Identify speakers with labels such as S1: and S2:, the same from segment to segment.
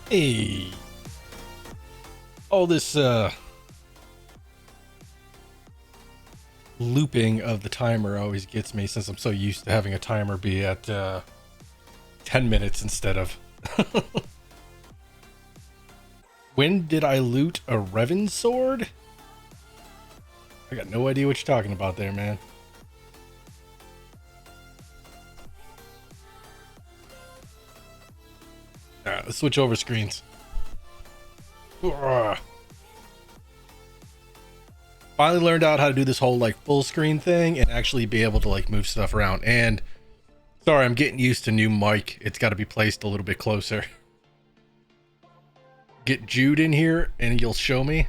S1: Hey, all this looping of the timer always gets me since I'm so used to having a timer be at 10 minutes instead of. When did I loot a Revan sword? I got no idea what you're talking about there, man. Alright, let's switch over screens. Ugh. Finally learned out how to do this whole like full screen thing and actually be able to like move stuff around. And sorry, I'm getting used to new mic. It's got to be placed a little bit closer. Get Jude in here and you'll show me.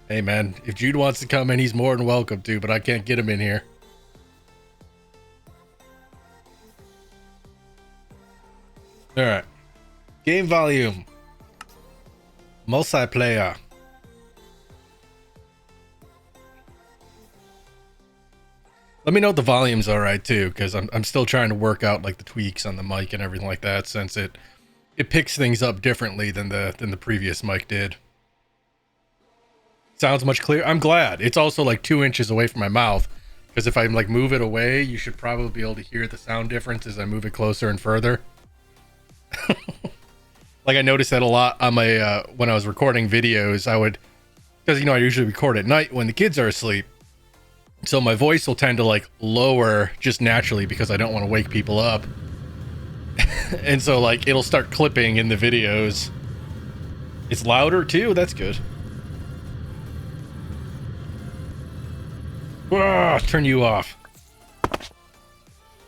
S1: Hey man, if Jude wants to come in, he's more than welcome to, but I can't get him in here. All right. Game volume. Multiplayer. Let me know if the volume's all right too, because I'm still trying to work out like the tweaks on the mic and everything like that, since it picks things up differently than the previous mic did. Sounds much clearer. I'm glad. It's also like 2 inches away from my mouth, because if I like move it away, you should probably be able to hear the sound difference as I move it closer and further. Like I noticed that a lot on my when I was recording videos. I would, because I usually record at night when the kids are asleep, so my voice will tend to like lower just naturally because I don't want to wake people up. And so like it'll start clipping in the videos. It's louder too. That's good. Turn you off.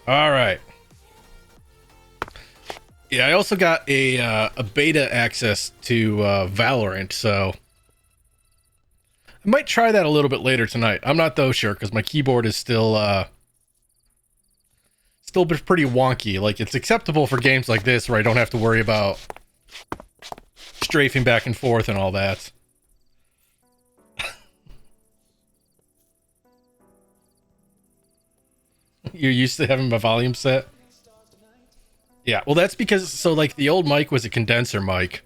S1: All right. Yeah, I also got a beta access to Valorant, so I might try that a little bit later tonight. I'm not though sure because my keyboard is still pretty wonky. Like it's acceptable for games like this where I don't have to worry about strafing back and forth and all that. You're used to having my volume set? Yeah, well that's because, so like the old mic was a condenser mic,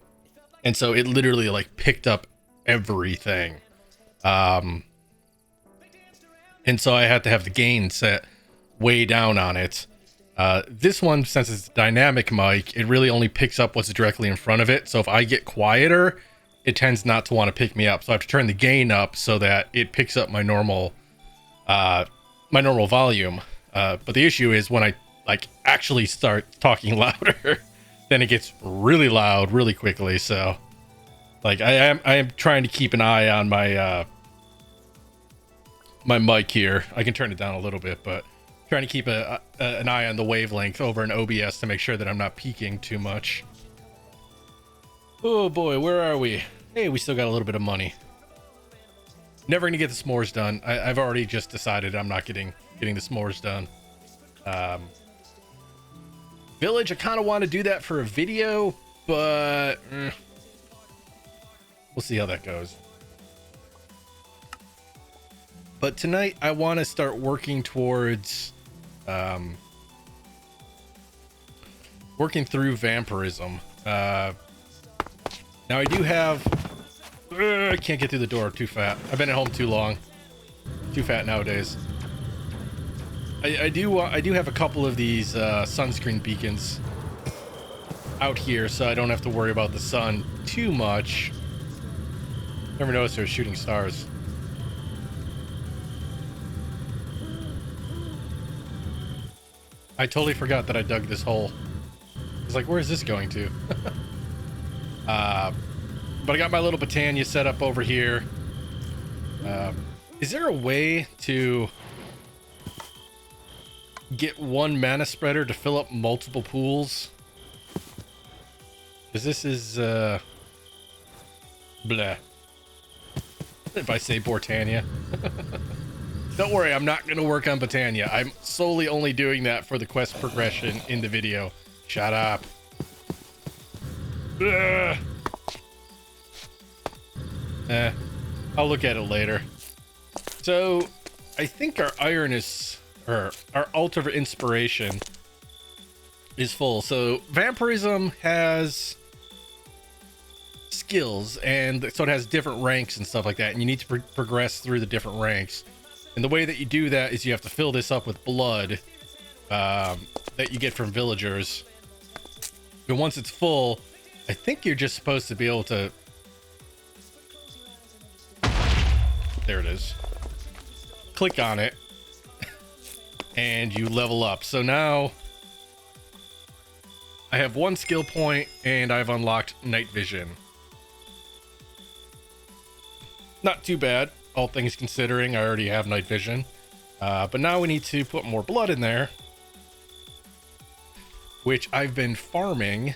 S1: and so it literally like picked up everything. And so I had to have the gain set way down on it. This one, since it's a dynamic mic, it really only picks up what's directly in front of it. So if I get quieter, it tends not to want to pick me up. So I have to turn the gain up so that it picks up my normal volume. But the issue is when I like actually start talking louder, then it gets really loud really quickly. So like I am trying to keep an eye on my my mic here. I can turn it down a little bit, but trying to keep an eye on the wavelength over an OBS to make sure that I'm not peaking too much. Oh boy, where are we? Hey, we still got a little bit of money. Never gonna get the s'mores done. I've already just decided I'm not getting the s'mores done. Village, I kind of want to do that for a video, but we'll see how that goes. But tonight I want to start working towards working through Vamprisim. Now I do have I can't get through the door, too fat. I've been at home too long. Too fat nowadays. I do have a couple of these sunscreen beacons out here, so I don't have to worry about the sun too much. Never noticed they were shooting stars. I totally forgot that I dug this hole. I was like, where is this going to? But I got my little Britannia set up over here. Is there a way to get one mana spreader to fill up multiple pools? Because this is blah. If I say Britannia. Don't worry, I'm not going to work on Britannia. I'm solely only doing that for the quest progression in the video. Shut up. I'll look at it later. So, I think our iron is, or our altar of inspiration is full. So Vamprisim has skills, and so it has different ranks and stuff like that, and you need to progress through the different ranks. And the way that you do that is you have to fill this up with blood that you get from villagers. And once it's full, I think you're just supposed to be able to... There it is. Click on it, and you level up. So now I have 1 skill point, and I've unlocked night vision. Not too bad, all things considering. I already have night vision. But now we need to put more blood in there, which I've been farming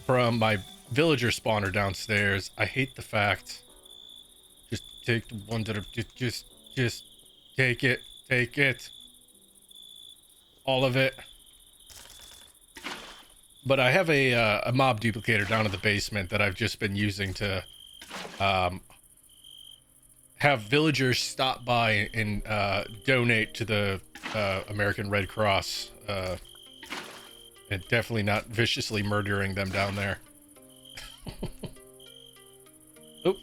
S1: from my villager spawner downstairs. I hate the fact. Just take the one that are just take it. All of it. But I have a mob duplicator down in the basement that I've just been using to have villagers stop by and donate to the American Red Cross, and definitely not viciously murdering them down there. Oop.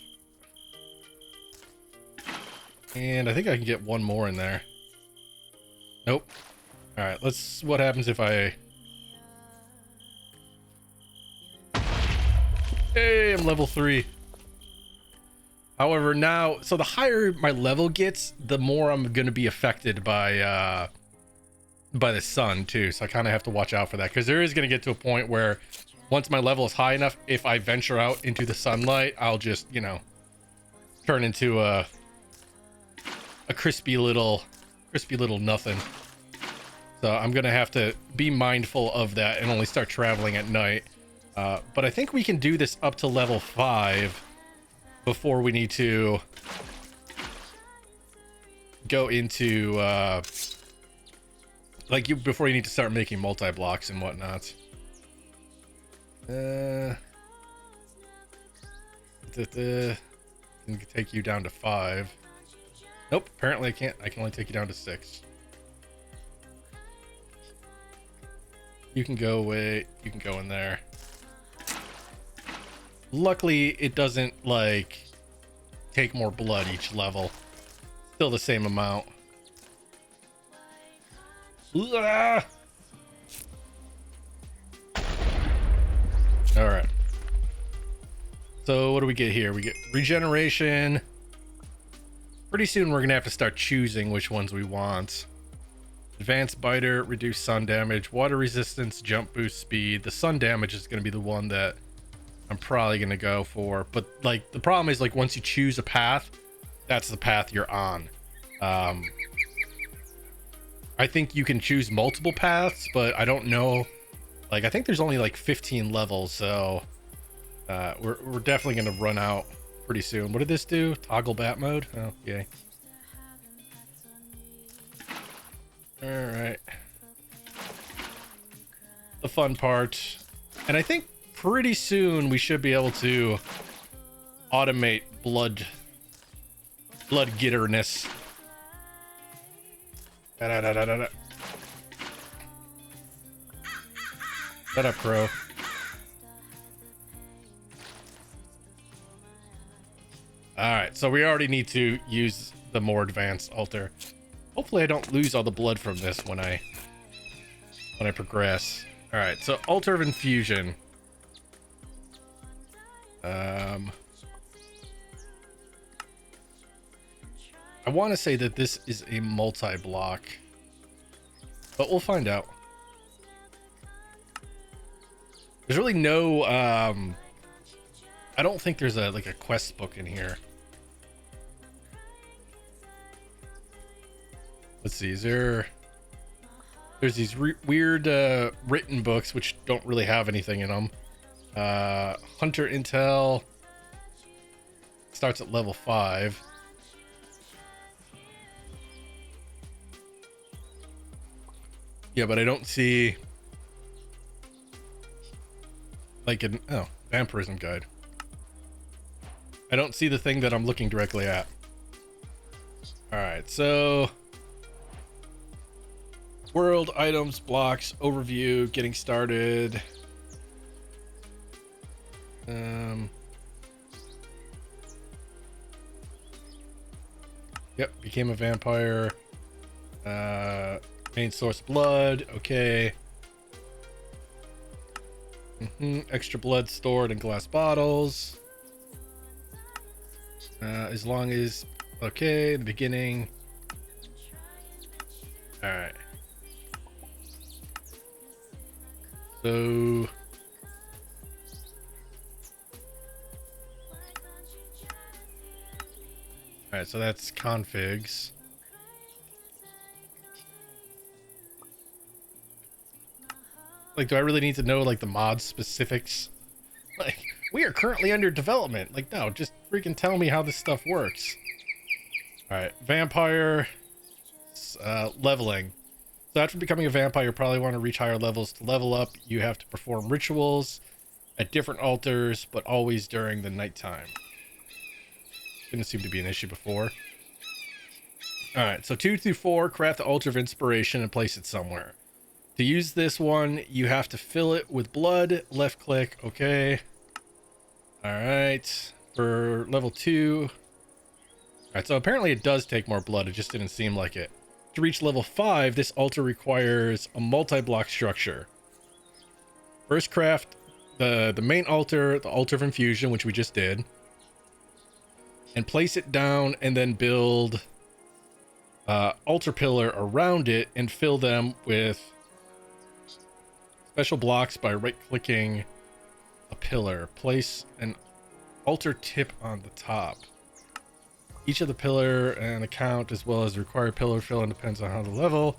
S1: And I think I can get 1 more in there. Nope. All right, let's... What happens if I... Hey, I'm level 3. However, now... So the higher my level gets, the more I'm going to be affected by the sun, too. So I kind of have to watch out for that. Because there is going to get to a point where once my level is high enough, if I venture out into the sunlight, I'll just, you know, turn into a crispy little nothing. So I'm going to have to be mindful of that and only start traveling at night. But I think we can do this up to level 5 before we need to go into before you need to start making multi-blocks and whatnot. Can take you down to 5. Nope, apparently I can't. I can only take you down to 6. You can go away. You can go in there. Luckily, it doesn't, like, take more blood each level. Still the same amount. Alright. So, what do we get here? We get regeneration. Pretty soon, we're going to have to start choosing which ones we want. Advanced biter, reduce sun damage, water resistance, jump boost speed. The sun damage is going to be the one that I'm probably going to go for. But, like, the problem is, like, once you choose a path, that's the path you're on. I think you can choose multiple paths, but I don't know. Like, I think there's only, like, 15 levels, so we're definitely going to run out pretty soon. What did this do? Toggle bat mode? Oh, yay. All right. The fun part. And I think pretty soon we should be able to automate blood getterness. Shut up, Crow. Alright, so we already need to use the more advanced altar. Hopefully I don't lose all the blood from this when I progress. Alright, so altar of infusion. I want to say that this is a multi-block, but we'll find out. There's really no I don't think there's a quest book in here. Let's see, there's these weird written books which don't really have anything in them. Hunter Intel starts at level 5. Yeah, but I don't see like an Vamprisim guide. I don't see the thing that I'm looking directly at. All right, so World, items, blocks, overview, getting started. Yep, became a vampire. Main source blood. Okay. Extra blood stored in glass bottles. As long as... Okay, the beginning. Alright. So... Alright, so that's configs. Like, do I really need to know, like, the mod specifics? Like, we are currently under development. Like, no, just freaking tell me how this stuff works. Alright, vampire... leveling. So after becoming a vampire, you probably want to reach higher levels. To level up, you have to perform rituals at different altars, but always during the nighttime. Didn't seem to be an issue before. Alright, so 2 through 4, craft the altar of inspiration and place it somewhere. To use this one, you have to fill it with blood. Left click, okay. Alright, for level 2. Alright, so apparently it does take more blood, it just didn't seem like it. To reach level 5, this altar requires a multi-block structure. First craft the main altar, the altar of infusion, which we just did. And place it down and then build altar pillar around it and fill them with special blocks by right-clicking a pillar. Place an altar tip on the top. Each of the pillar and account as well as the required pillar filling depends on how the level.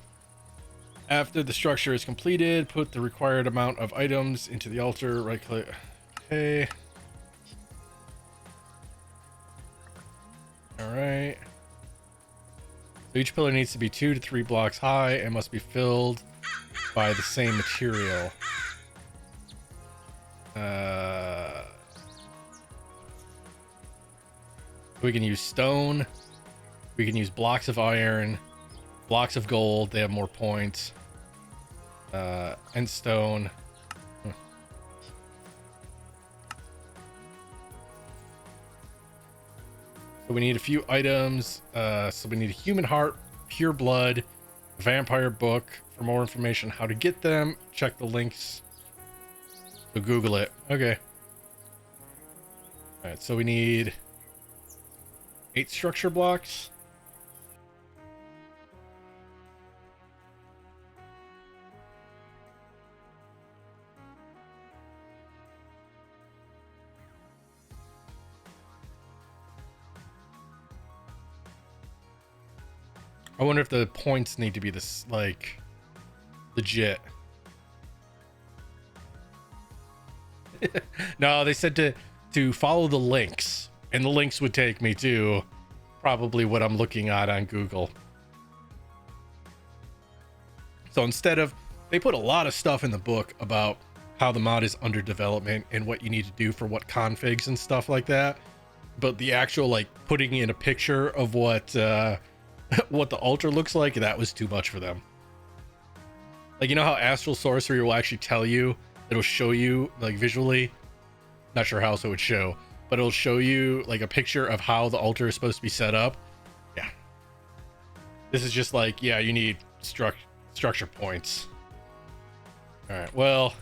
S1: After the structure is completed, put the required amount of items into the altar. Right click. Okay. Alright. So each pillar needs to be 2 to 3 blocks high and must be filled by the same material. We can use stone. We can use blocks of iron, blocks of gold. They have more points. And stone. So we need a few items. So we need a human heart, pure blood, vampire book. For more information how to get them, check the links. So Google it. Okay. All right, so we need 8 structure blocks. I wonder if the points need to be this, like, legit. No, they said to follow the links, and the links would take me to probably what I'm looking at on Google. So instead of, they put a lot of stuff in the book about how the mod is under development and what you need to do for what configs and stuff like that, but the actual, like, putting in a picture of what what the altar looks like, that was too much for them. Like, you know how Astral Sorcery will actually tell you, it'll show you, like, visually, not sure how else it would show, but it'll show you, like, a picture of how the altar is supposed to be set up. Yeah. This is just like, yeah, you need structure points. All right, well,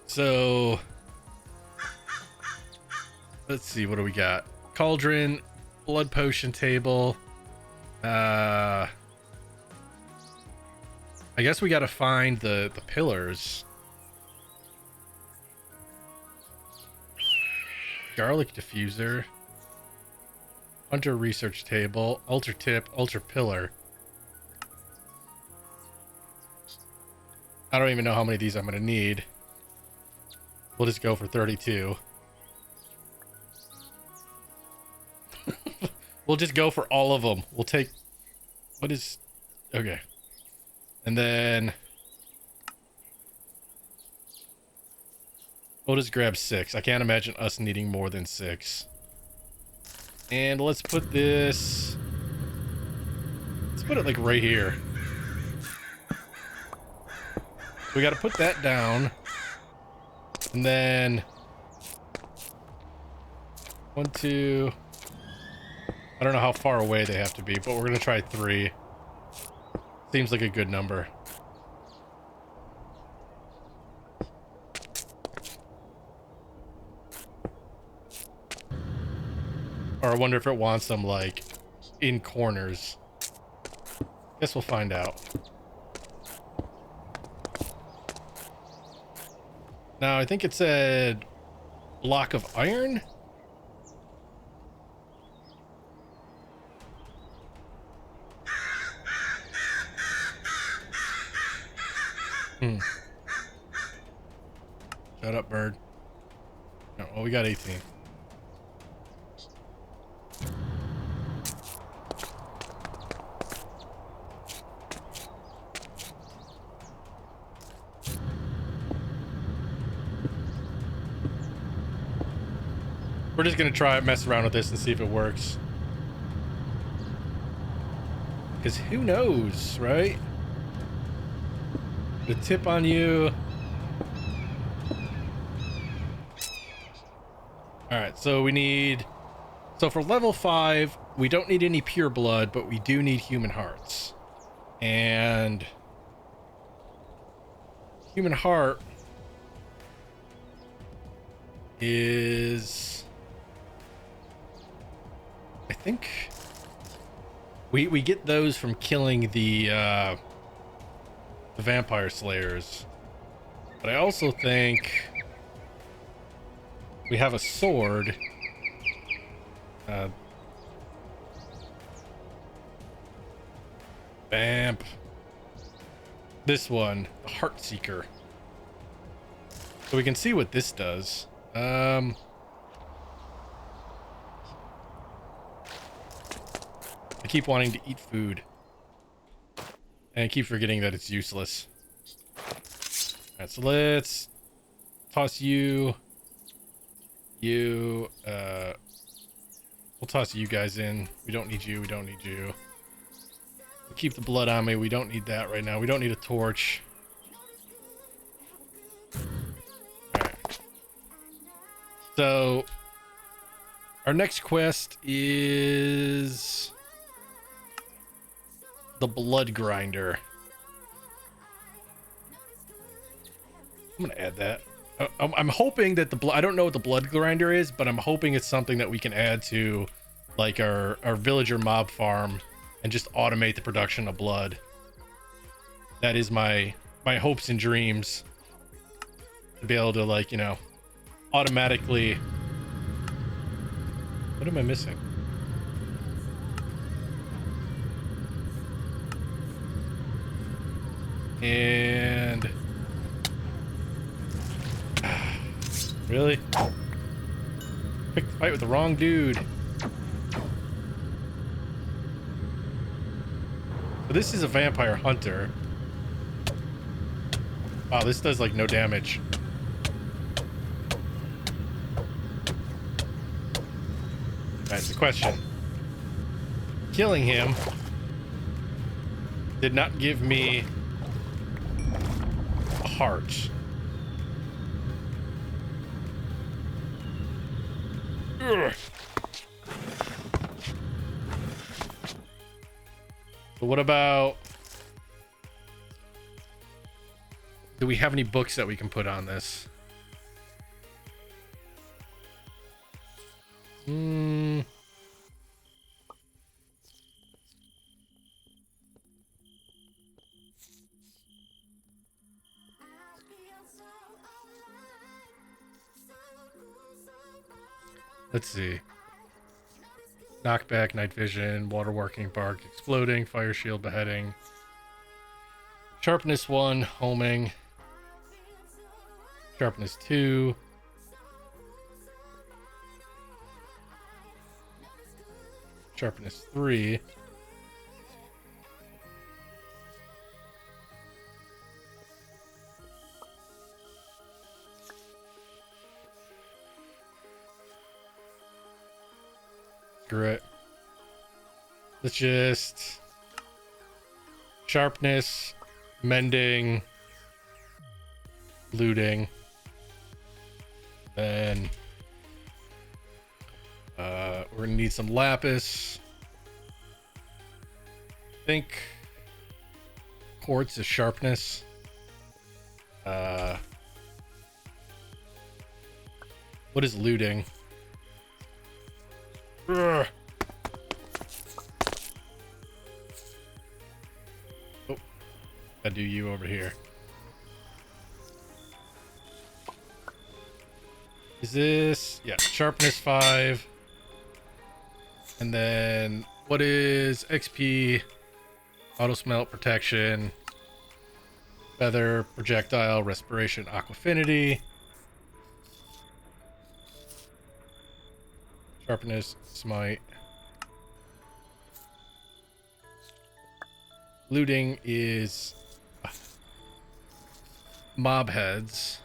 S1: so let's see, what do we got? Cauldron, blood potion table. I guess we got to find the pillars. Garlic diffuser. Hunter research table. Altar tip. Altar pillar. I don't even know how many of these I'm going to need. We'll just go for 32. We'll just go for all of them. We'll take... What is... Okay. And then... We'll just grab 6. I can't imagine us needing more than 6. And let's put this... Let's put it like right here. We got to put that down. And then 1, 2. I don't know how far away they have to be, but we're going to try 3. Seems like a good number. Or I wonder if it wants them like in corners. Guess we'll find out. Now, I think it said block of iron. Shut up, bird. Oh, well, we got 18. We're just gonna try it, mess around with this and see if it works. Because who knows, right? The tip on you. Alright, so we need... So for level 5, we don't need any pure blood, but we do need human hearts. And... human heart... is... I think... We get those from killing the vampire slayers. But I also think... we have a sword. Vamp. This one, the Heart Seeker. So we can see what this does. I keep wanting to eat food. And I keep forgetting that it's useless. Alright, so let's toss you. We'll toss you guys in. We don't need you. We don't need you. We'll keep the blood on me. We don't need that right now. We don't need a torch. Alright. So, our next quest is the Blood Grinder. I'm gonna add that. I'm hoping that I don't know what the Blood Grinder is, but I'm hoping it's something that we can add to like our villager mob farm and just automate the production of blood. That is my hopes and dreams, to be able to, like, you know, automatically... What am I missing? And... Really? Picked the fight with the wrong dude. So this is a vampire hunter. Wow, this does like no damage. That's the question. Killing him did not give me a heart. Ugh. So what about... do we have any books that we can put on this? Let's see. Knockback, night vision, water working, bark, exploding, fire shield, beheading. Sharpness 1, homing. Sharpness 2. Sharpness 3. Screw it. Let's just Sharpness, mending, looting. Then we're gonna need some lapis. I think quartz is sharpness. What is looting? Ugh. Oh, I do you over here. Is this, yeah, sharpness 5. And then what is XP? Auto smelt, protection, feather, projectile, respiration, aquafinity, sharpness, smite. Looting is mob heads.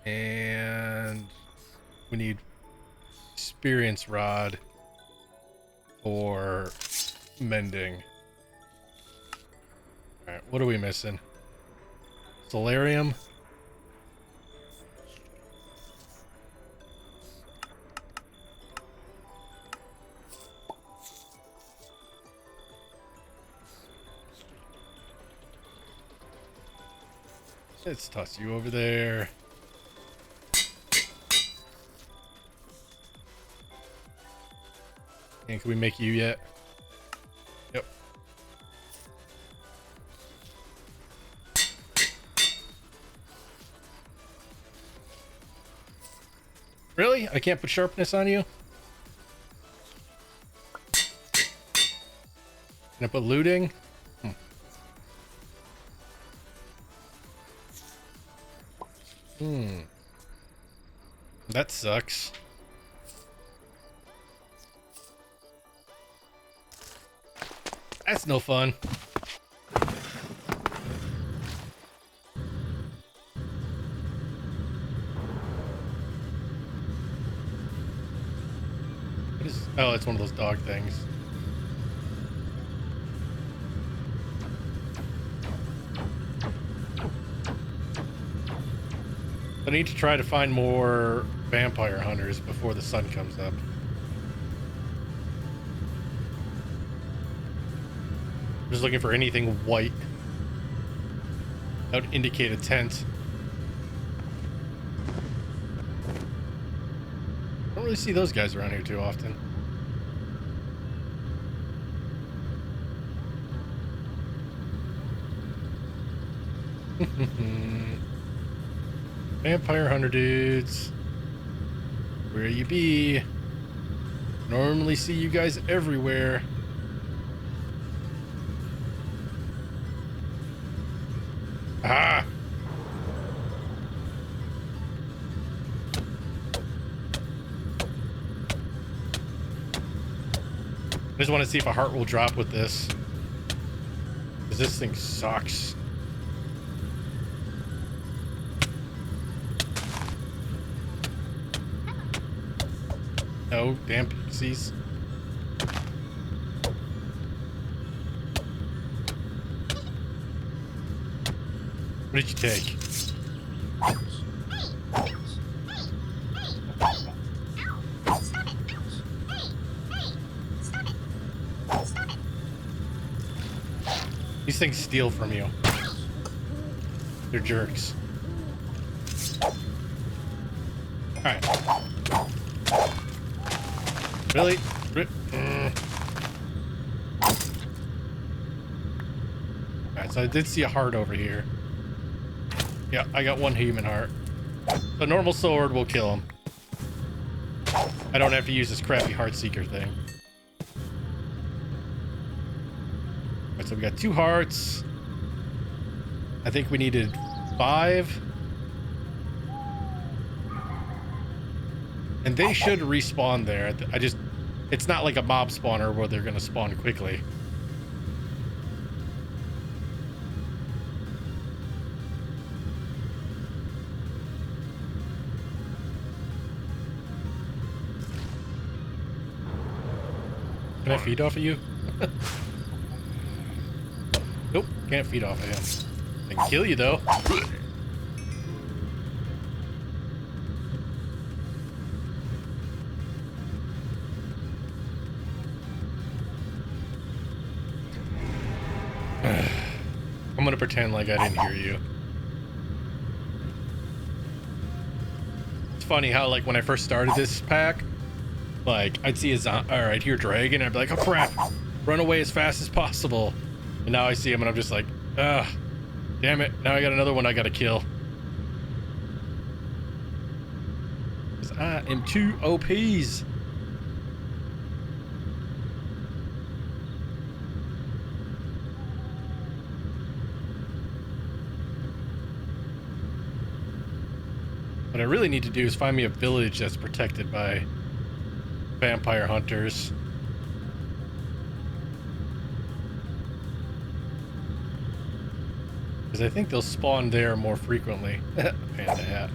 S1: And we need experience rod for mending. All right, what are we missing? Solarium. Let's toss you over there. And can we make you yet? Yep. Really? I can't put sharpness on you? Can I put looting? That sucks. That's no fun. What is, oh, it's one of those dog things. I need to try to find more vampire hunters before the sun comes up. I'm just looking for anything white that would indicate a tent. I don't really see those guys around here too often. Vampire hunter dudes, where you be? Normally see you guys everywhere. Ah! I just want to see if a heart will drop with this, because this thing sucks. No, damn pixies. What did you take? These things steal from you. They're jerks. Alright. Really? Alright, so I did see a heart over here. Yeah, I got one human heart. The normal sword will kill him. I don't have to use this crappy heart seeker thing. Alright, so we got 2 hearts. I think we needed 5. And they should respawn there. It's not like a mob spawner where they're gonna spawn quickly. Can I feed off of you? Nope, can't feed off of him. I can kill you though. I'm gonna pretend like I didn't hear you. It's funny how, like, when I first started this pack, like, I'd see a zombie, or I'd hear dragon, and I'd be like, oh crap, run away as fast as possible. And now I see him, and I'm just like, ugh, damn it, now I got another one I gotta kill. Because I am two OPs. What I really need to do is find me a village that's protected by vampire hunters. Because I think they'll spawn there more frequently. Panda hat.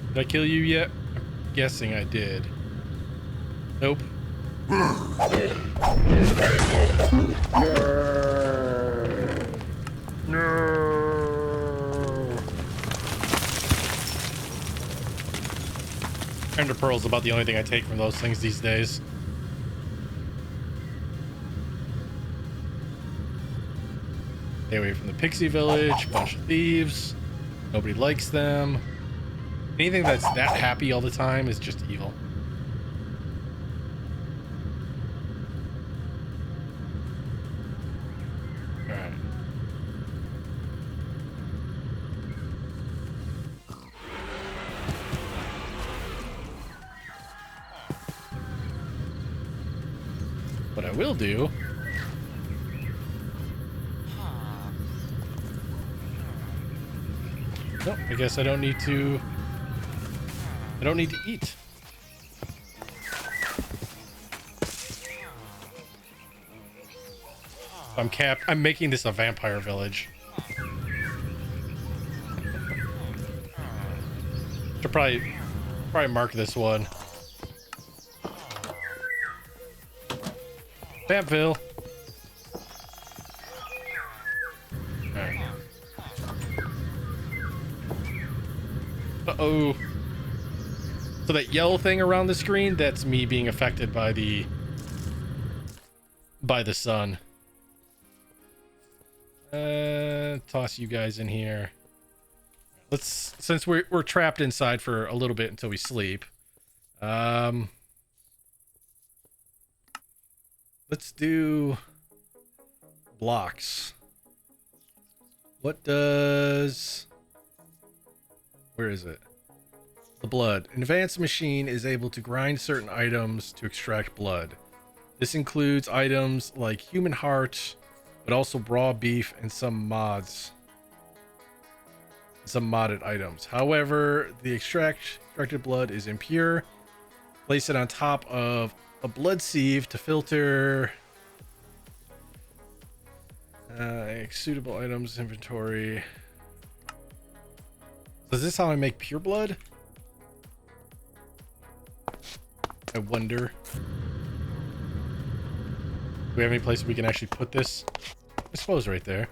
S1: Did I kill you yet? I'm guessing I did. Nope. No. Ender Pearl's about the only thing I take from those things these days. Stay away from the Pixie Village, bunch of thieves. Nobody likes them. Anything that's that happy all the time is just evil. Alright. What I will do... Nope, I guess I don't need to eat. I'm making this a vampire village. Should probably mark this one. Vampville. Alright. Uh-oh. So that yellow thing around the screen, that's me being affected by the sun. Toss you guys in here. Since we're trapped inside for a little bit until we sleep. Let's do blocks. Where is it? The blood. An advanced machine is able to grind certain items to extract blood. This includes items like human heart, but also raw beef and some mods. Some modded items. However, the extracted blood is impure. Place it on top of a blood sieve to filter suitable items inventory. So is this how I make pure blood? I wonder. Do we have any place we can actually put this? I suppose right there.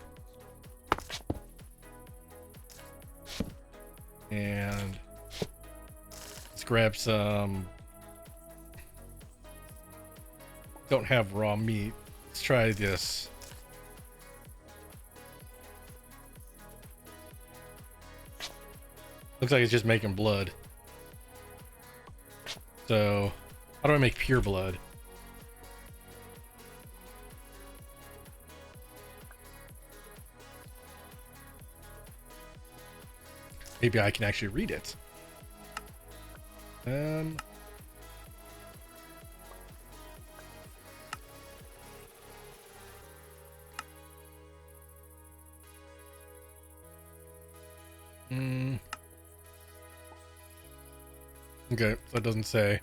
S1: And let's grab some. Don't have raw meat. Let's try this. Looks like it's just making blood. So, how do I make pure blood? Maybe I can actually read it. Okay, so it doesn't say.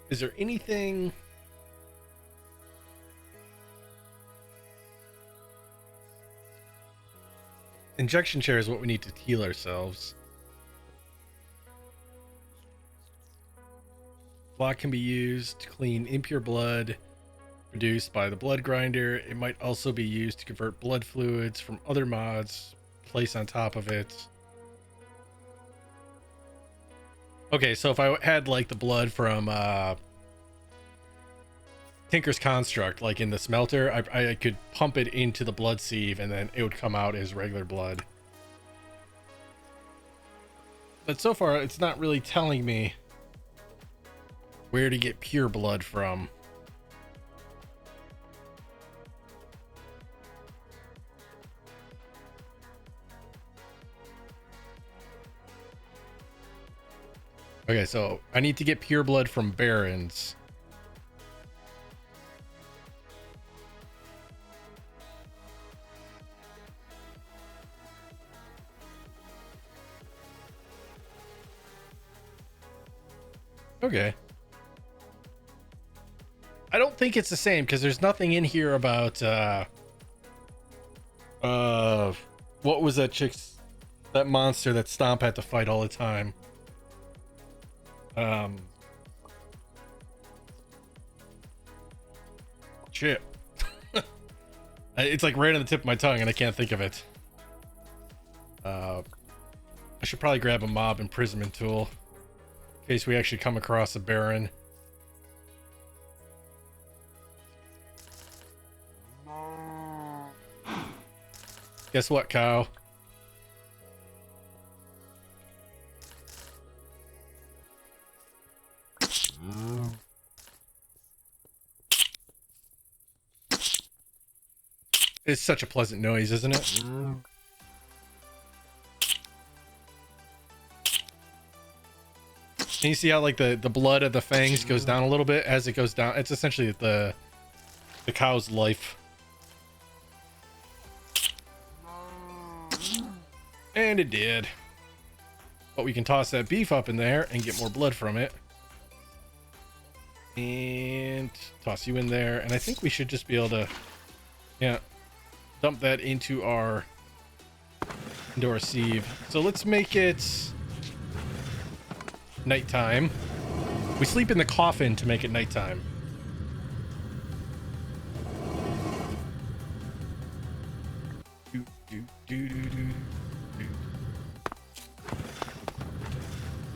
S1: Is there anything? Injection chair is what we need to heal ourselves. Block can be used to clean impure blood produced by the blood grinder. It might also be used to convert blood fluids from other mods, place on top of it. Okay, so if I had like the blood from Tinker's Construct, like in the smelter, I could pump it into the blood sieve and then it would come out as regular blood. But so far, it's not really telling me where to get pure blood from. Okay, so I need to get pure blood from Barons. Okay. I don't think it's the same because there's nothing in here about what was that monster that Stomp had to fight all the time? Shit. It's like right on the tip of my tongue and I can't think of it. I should probably grab a mob imprisonment tool in case we actually come across a Baron. Guess what, cow? It's such a pleasant noise, isn't it? Can you see how like the blood of the fangs goes down a little bit as it goes down? It's essentially the cow's life. And it did. But we can toss that beef up in there and get more blood from it. And toss you in there. And I think we should just be able to, yeah, dump that into our sieve. So let's make it nighttime. We sleep in the coffin to make it nighttime.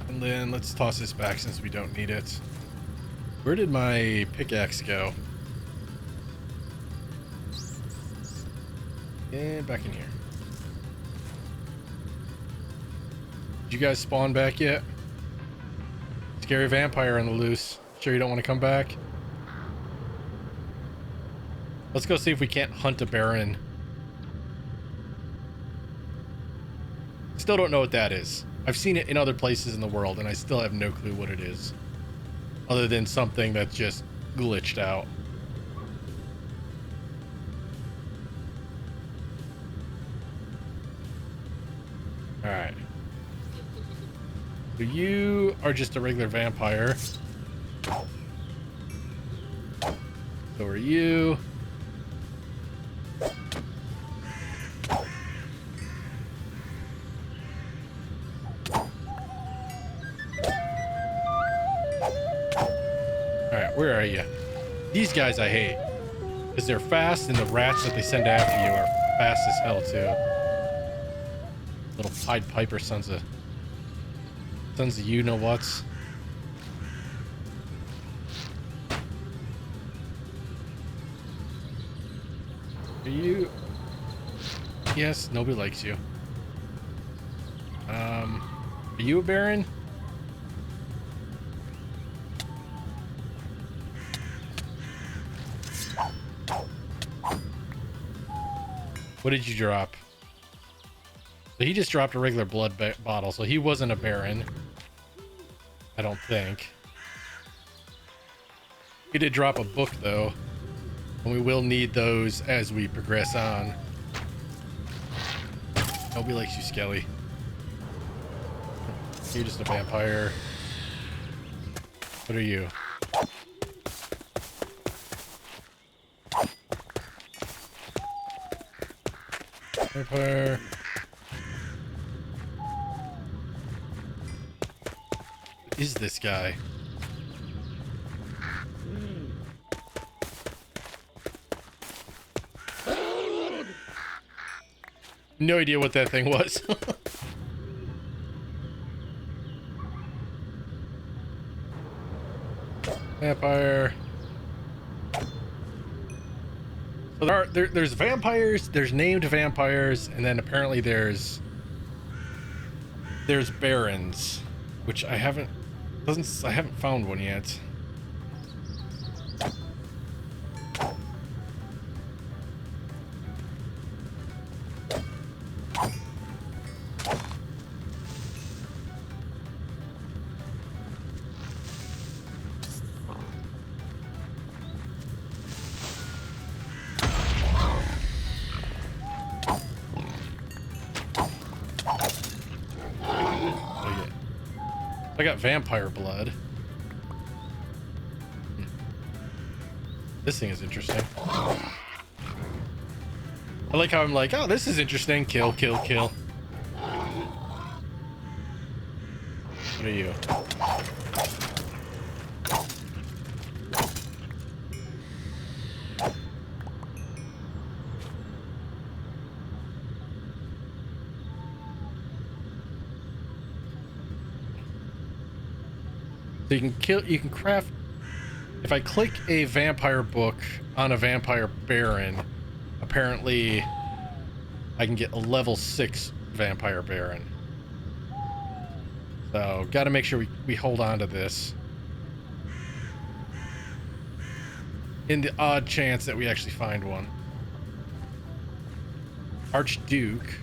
S1: And then let's toss this back since we don't need it. Where did my pickaxe go? And back in here. Did you guys spawn back yet? Scary vampire on the loose. Sure you don't want to come back? Let's go see if we can't hunt a Baron. Still don't know what that is. I've seen it in other places in the world and I still have no clue what it is. Other than something that's just glitched out. Alright. So you are just a regular vampire. So are you. Alright, where are you? These guys I hate. Because they're fast and the rats that they send after you are fast as hell too. Little Pied Piper sons of you know what's. Are you? Yes, nobody likes you. Are you a Baron? What did you drop? So he just dropped a regular blood bottle, so he wasn't a Baron. I don't think. He did drop a book, though. And we will need those as we progress on. Nobody likes you, Skelly. You're just a vampire. What are you? Vampire. is this guy? No idea what that thing was. Vampire. So there's vampires, there's named vampires, and then apparently there's barons, which I haven't found one yet. I got vampire blood. This thing is interesting. I like how I'm like, oh, this is interesting. Kill, kill, kill. What are you? So you can craft. If I click a vampire book on a vampire baron, apparently I can get a level 6 vampire baron. So got to make sure we hold on to this in the odd chance that we actually find one. Archduke.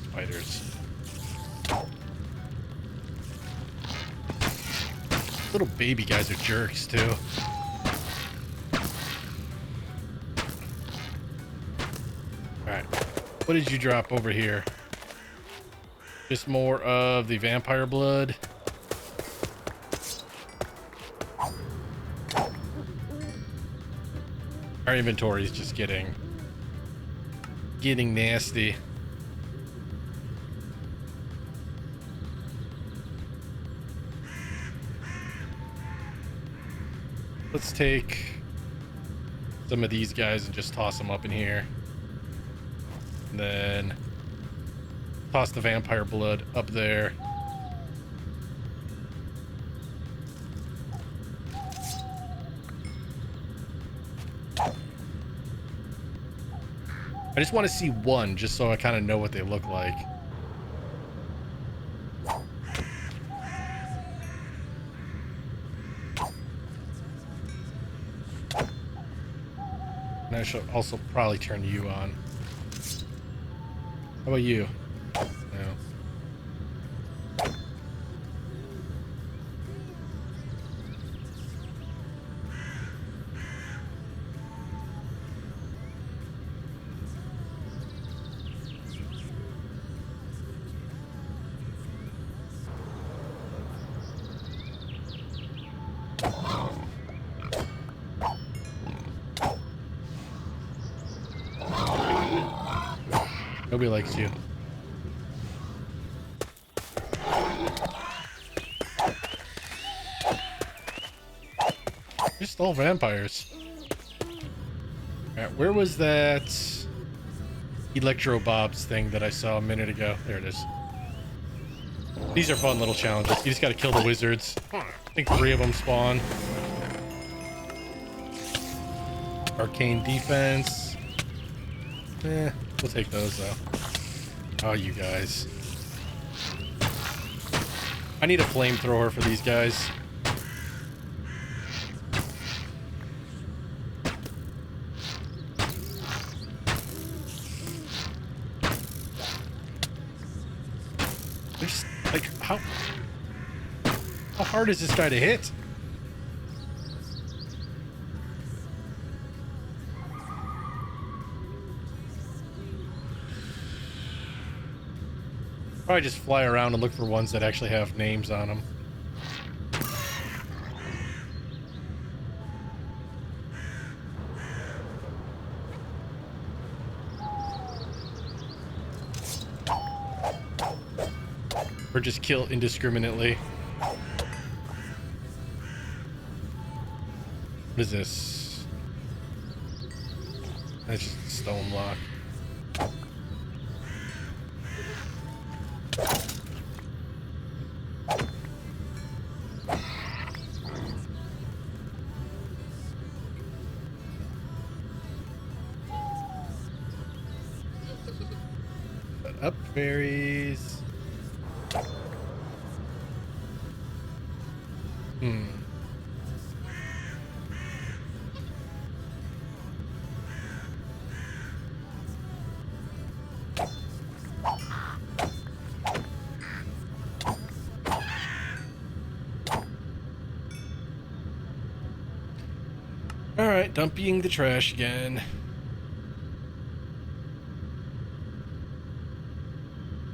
S1: Spiders. Little baby guys are jerks too. Alright. What did you drop over here? Just more of the vampire blood. Our inventory is just getting nasty. Let's take some of these guys and just toss them up in here. And then toss the vampire blood up there. I just want to see one, just so I kind of know what they look like. And I should also probably turn you on. How about you? No. Nobody likes you. You're still vampires. Alright, where was that Electro Bobs thing that I saw a minute ago? There it is. These are fun little challenges. You just gotta kill the wizards. I think 3 of them spawn. Arcane defense. We'll take those though. Oh, you guys. I need a flamethrower for these guys. They're just like, how hard is this guy to hit? Probably just fly around and look for ones that actually have names on them. Or just kill indiscriminately. What is this? That's just a stone block. Shut up, fairies. Alright, dumping the trash again.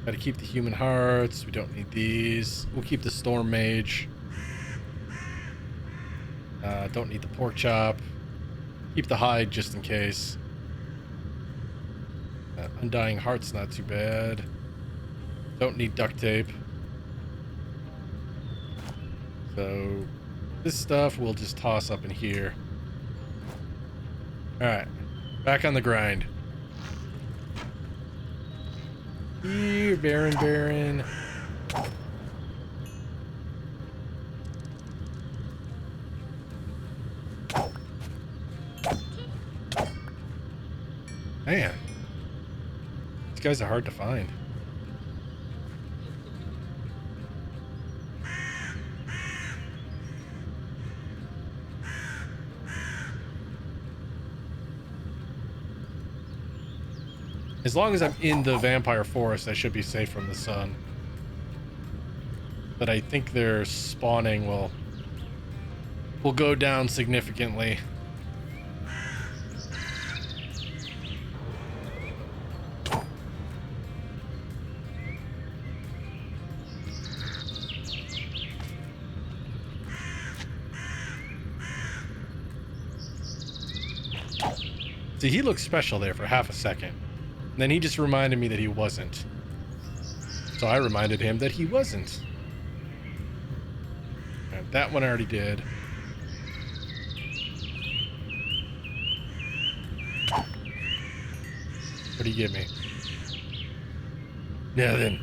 S1: Gotta keep the human hearts. We don't need these. We'll keep the storm mage. Don't need the pork chop. Keep the hide just in case. Undying heart's not too bad. Don't need duct tape. So this stuff we'll just toss up in here. Alright, back on the grind. Here, Baron. Man, these guys are hard to find. As long as I'm in the vampire forest, I should be safe from the sun. But I think their spawning will go down significantly. See, he looked special there for half a second. And then he just reminded me that he wasn't. So I reminded him that he wasn't. Right, that one I already did. What do you give me? Yeah, then.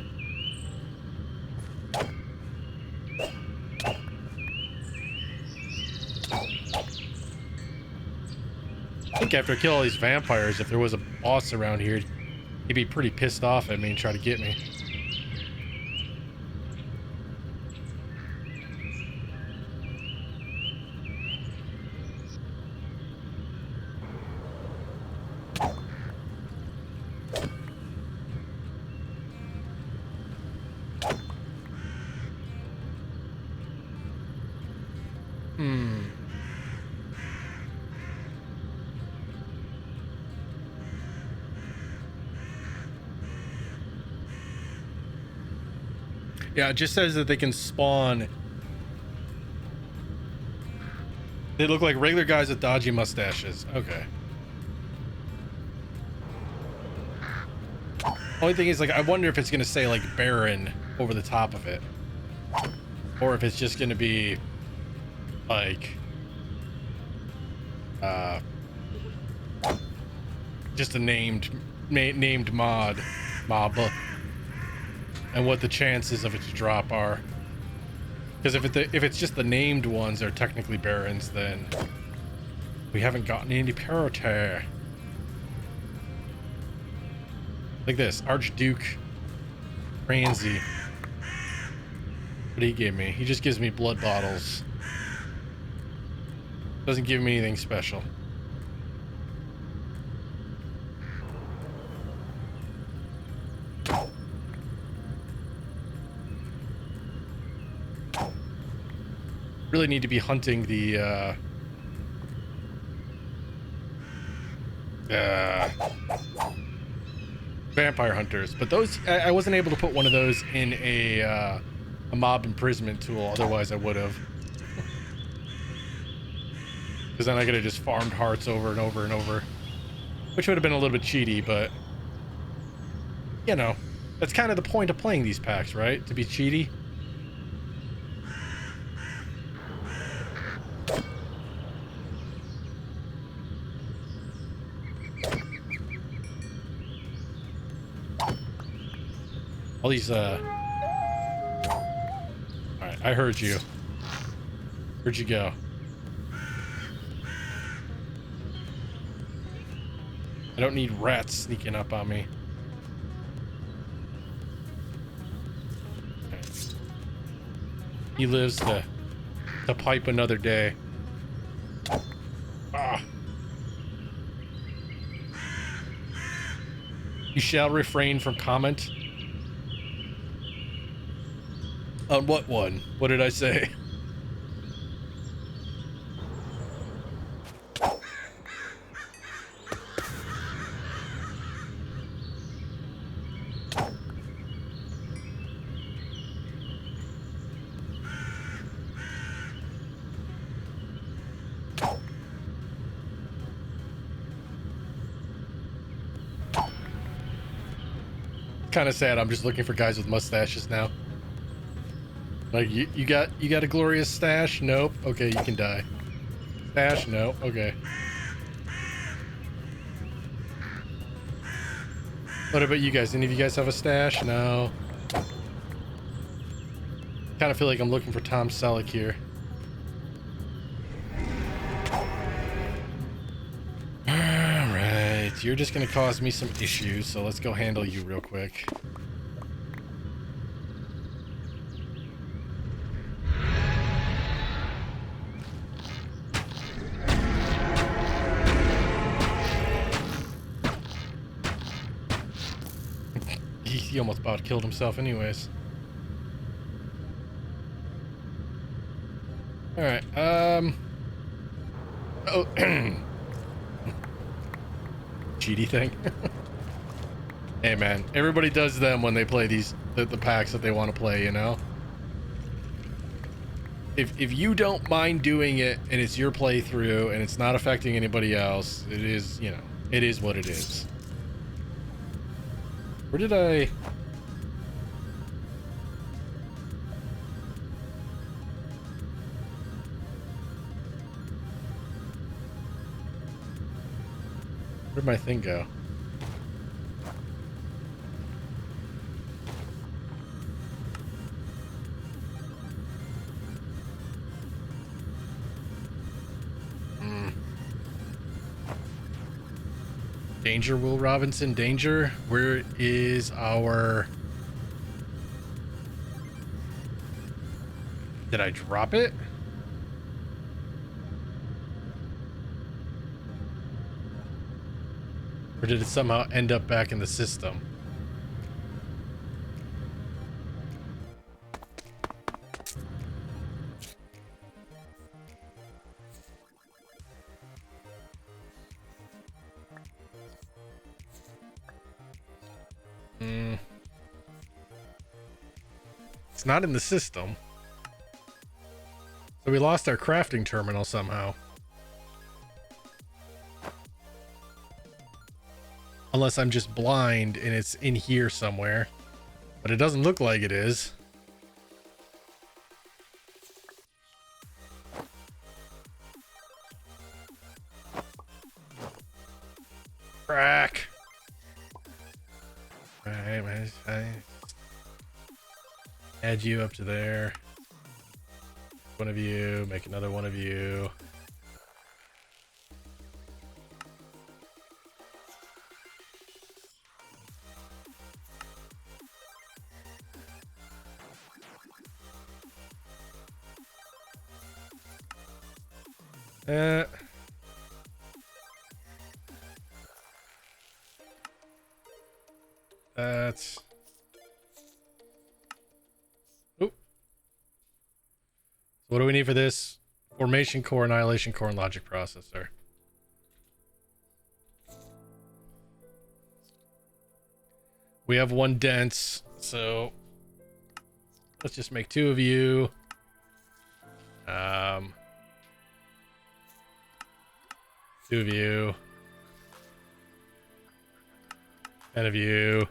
S1: I think after I kill all these vampires, if there was a boss around here, he'd be pretty pissed off at me and try to get me. Yeah, it just says that they can spawn. They look like regular guys with dodgy mustaches. Okay. Only thing is, like, I wonder if it's gonna say like Baron over the top of it, or if it's just gonna be like just a named mob, and what the chances of it to drop are. Because if it's just the named ones are technically barons, then we haven't gotten any parity. Like this, Archduke Franzi. What he gave me? He just gives me blood bottles. Doesn't give me anything special. Really need to be hunting the vampire hunters, but those I wasn't able to put one of those in a mob imprisonment tool. Otherwise I would have, because then I could have just farmed hearts over and over and over, which would have been a little bit cheaty, but you know, That's kind of the point of playing these packs, right? To be cheaty. All these, Alright, I heard you. Where'd you go? I don't need rats sneaking up on me. Okay. He lives to pipe another day. Ah. You shall refrain from comment. On what one? What did I say? Kind of sad. I'm just looking for guys with mustaches now. Like you got a glorious stash? Nope. Okay, you can die. Stash? No. Okay. What about you guys? Any of you guys have a stash? No. Kind of feel like I'm looking for Tom Selleck here. Alright, you're just gonna cause me some issues, so let's go handle you real quick. He almost about killed himself anyways. Alright, oh, cheaty thing. Hey man, everybody does them when they play these, the packs that they want to play, you know? If you don't mind doing it and it's your playthrough and it's not affecting anybody else, it is, you know, it is what it is. Where did I... Where'd my thing go? Danger, Will Robinson, danger. Where is our... Did I drop it? Or did it somehow end up back in the system? It's not in the system. So we lost our crafting terminal somehow. Unless I'm just blind and it's in here somewhere. But it doesn't look like it is. Crack. Alright, add you up to there. One of you, make another one of you. That's... Oop. So what do we need for this? Formation core, annihilation core, and logic processor. We have one dense, so let's just make two of you. Two of you. 10 of you.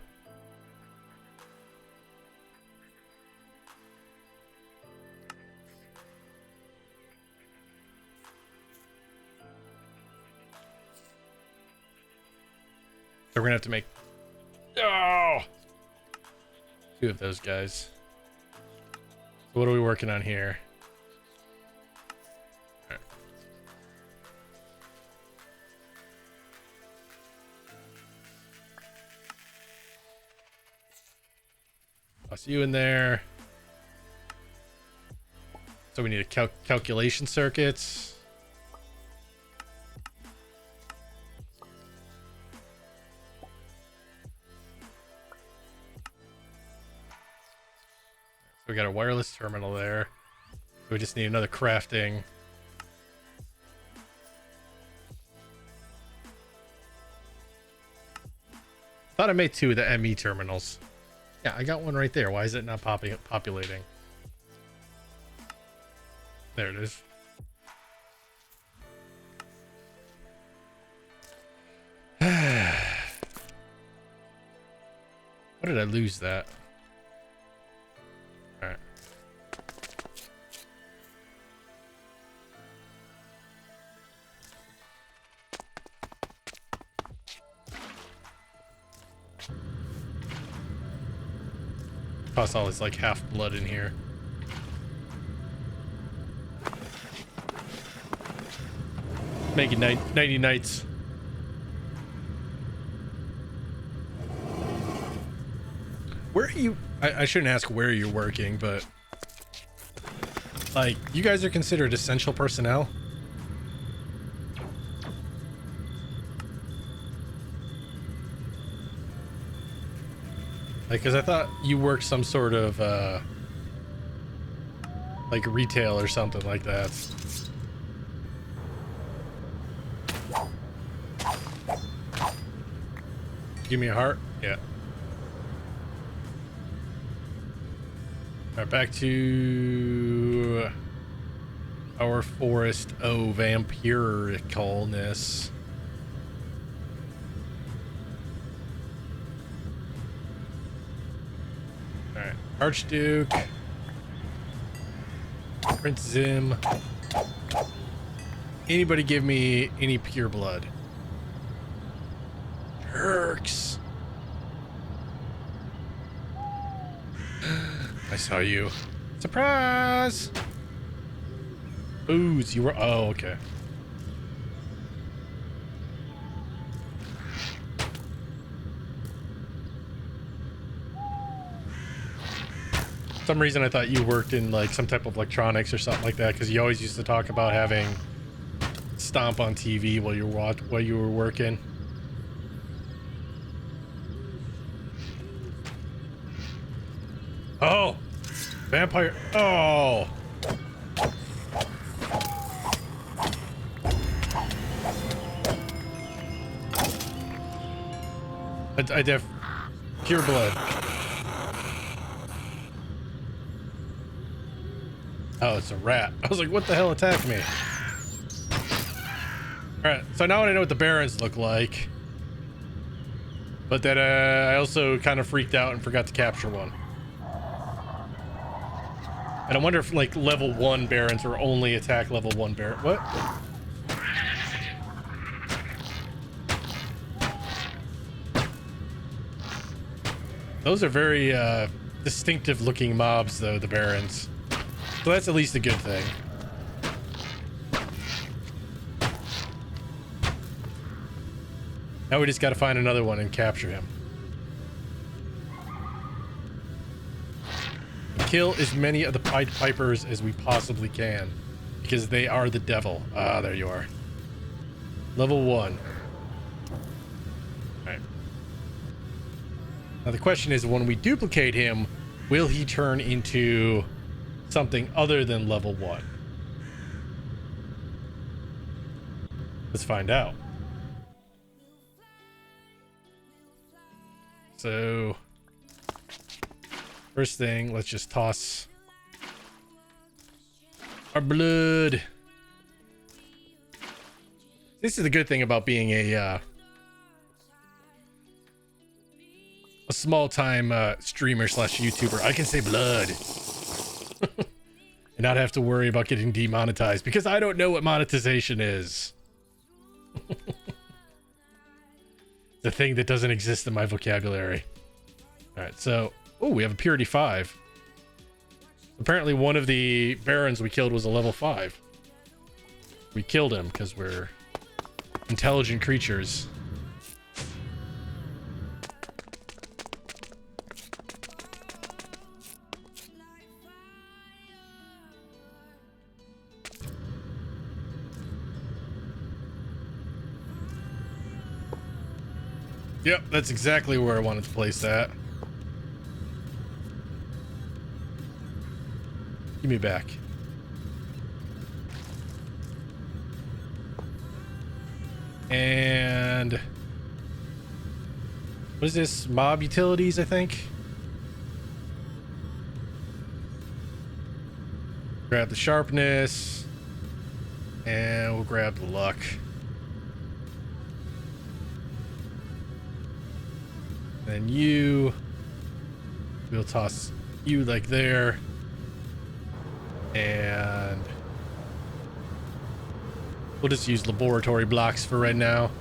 S1: we're gonna have to make oh, 2 of those guys. So what are we working on here? All right. I'll see you in there. So we need a calculation circuits. So we got a wireless terminal there. So we just need another crafting. Thought I made 2 of the ME terminals. Yeah, I got one right there. Why is it not populating? There it is. Why did I lose that? All right. Toss all this like half blood in here. Make it nighty nights. Where are you? I shouldn't ask where you're working, but like, you guys are considered essential personnel. Like, cause I thought you worked some sort of like retail or something like that. Give me a heart. Yeah. All right, back to our forest. Oh, vampiricalness. All right, Archduke, Prince Zim. Anybody give me any pure blood? Perks. I saw you. Surprise! Booze, you were. Oh, okay. For some reason I thought you worked in like some type of electronics or something like that, because you always used to talk about having Stomp on TV while you were working. Oh, vampire. Oh, I def pure blood. Oh, it's a rat. I was like, what the hell attacked me? All right, so now I know what the barons look like, but that I also kind of freaked out and forgot to capture one. And I wonder if like level 1 barons or only attack level 1 baron. What? Those are very distinctive looking mobs though, the barons. So that's at least a good thing. Now we just got to find another one and capture him. Kill as many of the Pied Pipers as we possibly can, because they are the devil. Ah, there you are. Level 1. Alright. Now the question is, when we duplicate him, will he turn into something other than level 1? Let's find out. So first thing, let's just toss our blood. This is the good thing about being a small-time streamer slash YouTuber. I can say blood and not have to worry about getting demonetized, because I don't know what monetization is. The thing that doesn't exist in my vocabulary. All right, so we have a purity 5. Apparently, one of the barons we killed was a level 5. We killed him because we're intelligent creatures. Yep, that's exactly where I wanted to place that. Give me back. And what is this? Mob utilities, I think. Grab the sharpness, and we'll grab the luck. Then we'll toss you like there, and we'll just use laboratory blocks for right now.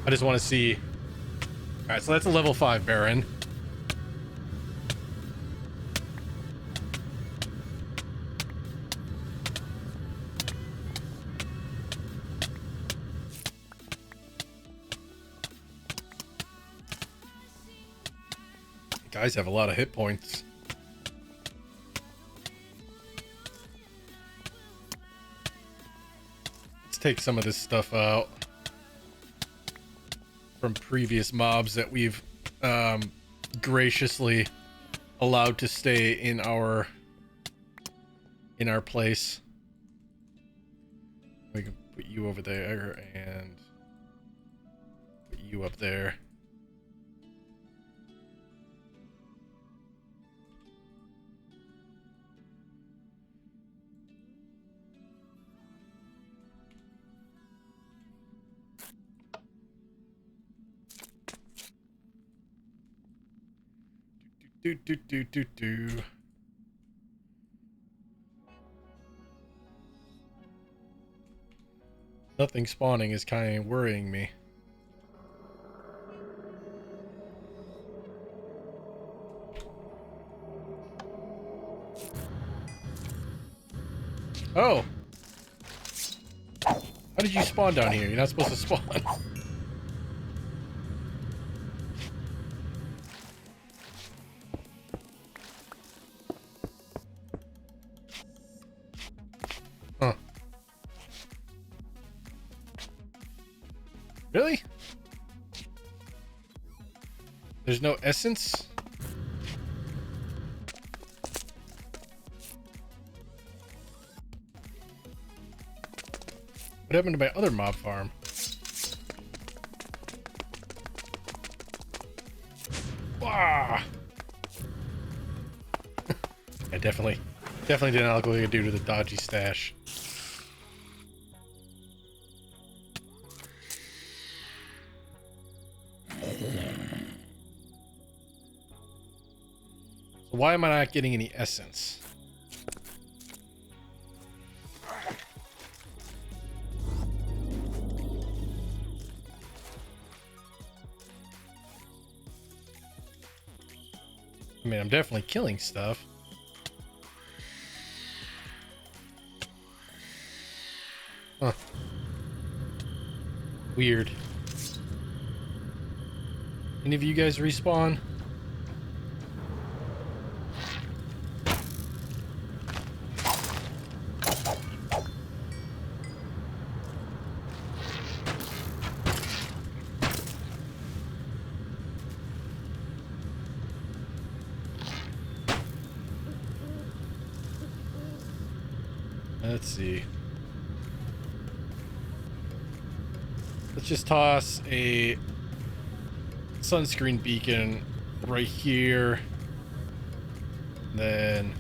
S1: I just want to see. All right, so that's a level 5 Baron. Guys have a lot of hit points. Let's take some of this stuff out from previous mobs that we've graciously allowed to stay in our place. We can put you over there and put you up there. Do. Nothing spawning is kind of worrying me. Oh! How did you spawn down here? You're not supposed to spawn. Huh. Really? There's no essence? What happened to my other mob farm? Wow. I definitely did not look like a dude with a dodgy stash. So why am I not getting any essence? I mean, I'm definitely killing stuff. Huh. Weird. Any of you guys respawn? Let's see. Let's just toss a sunscreen beacon right here. Then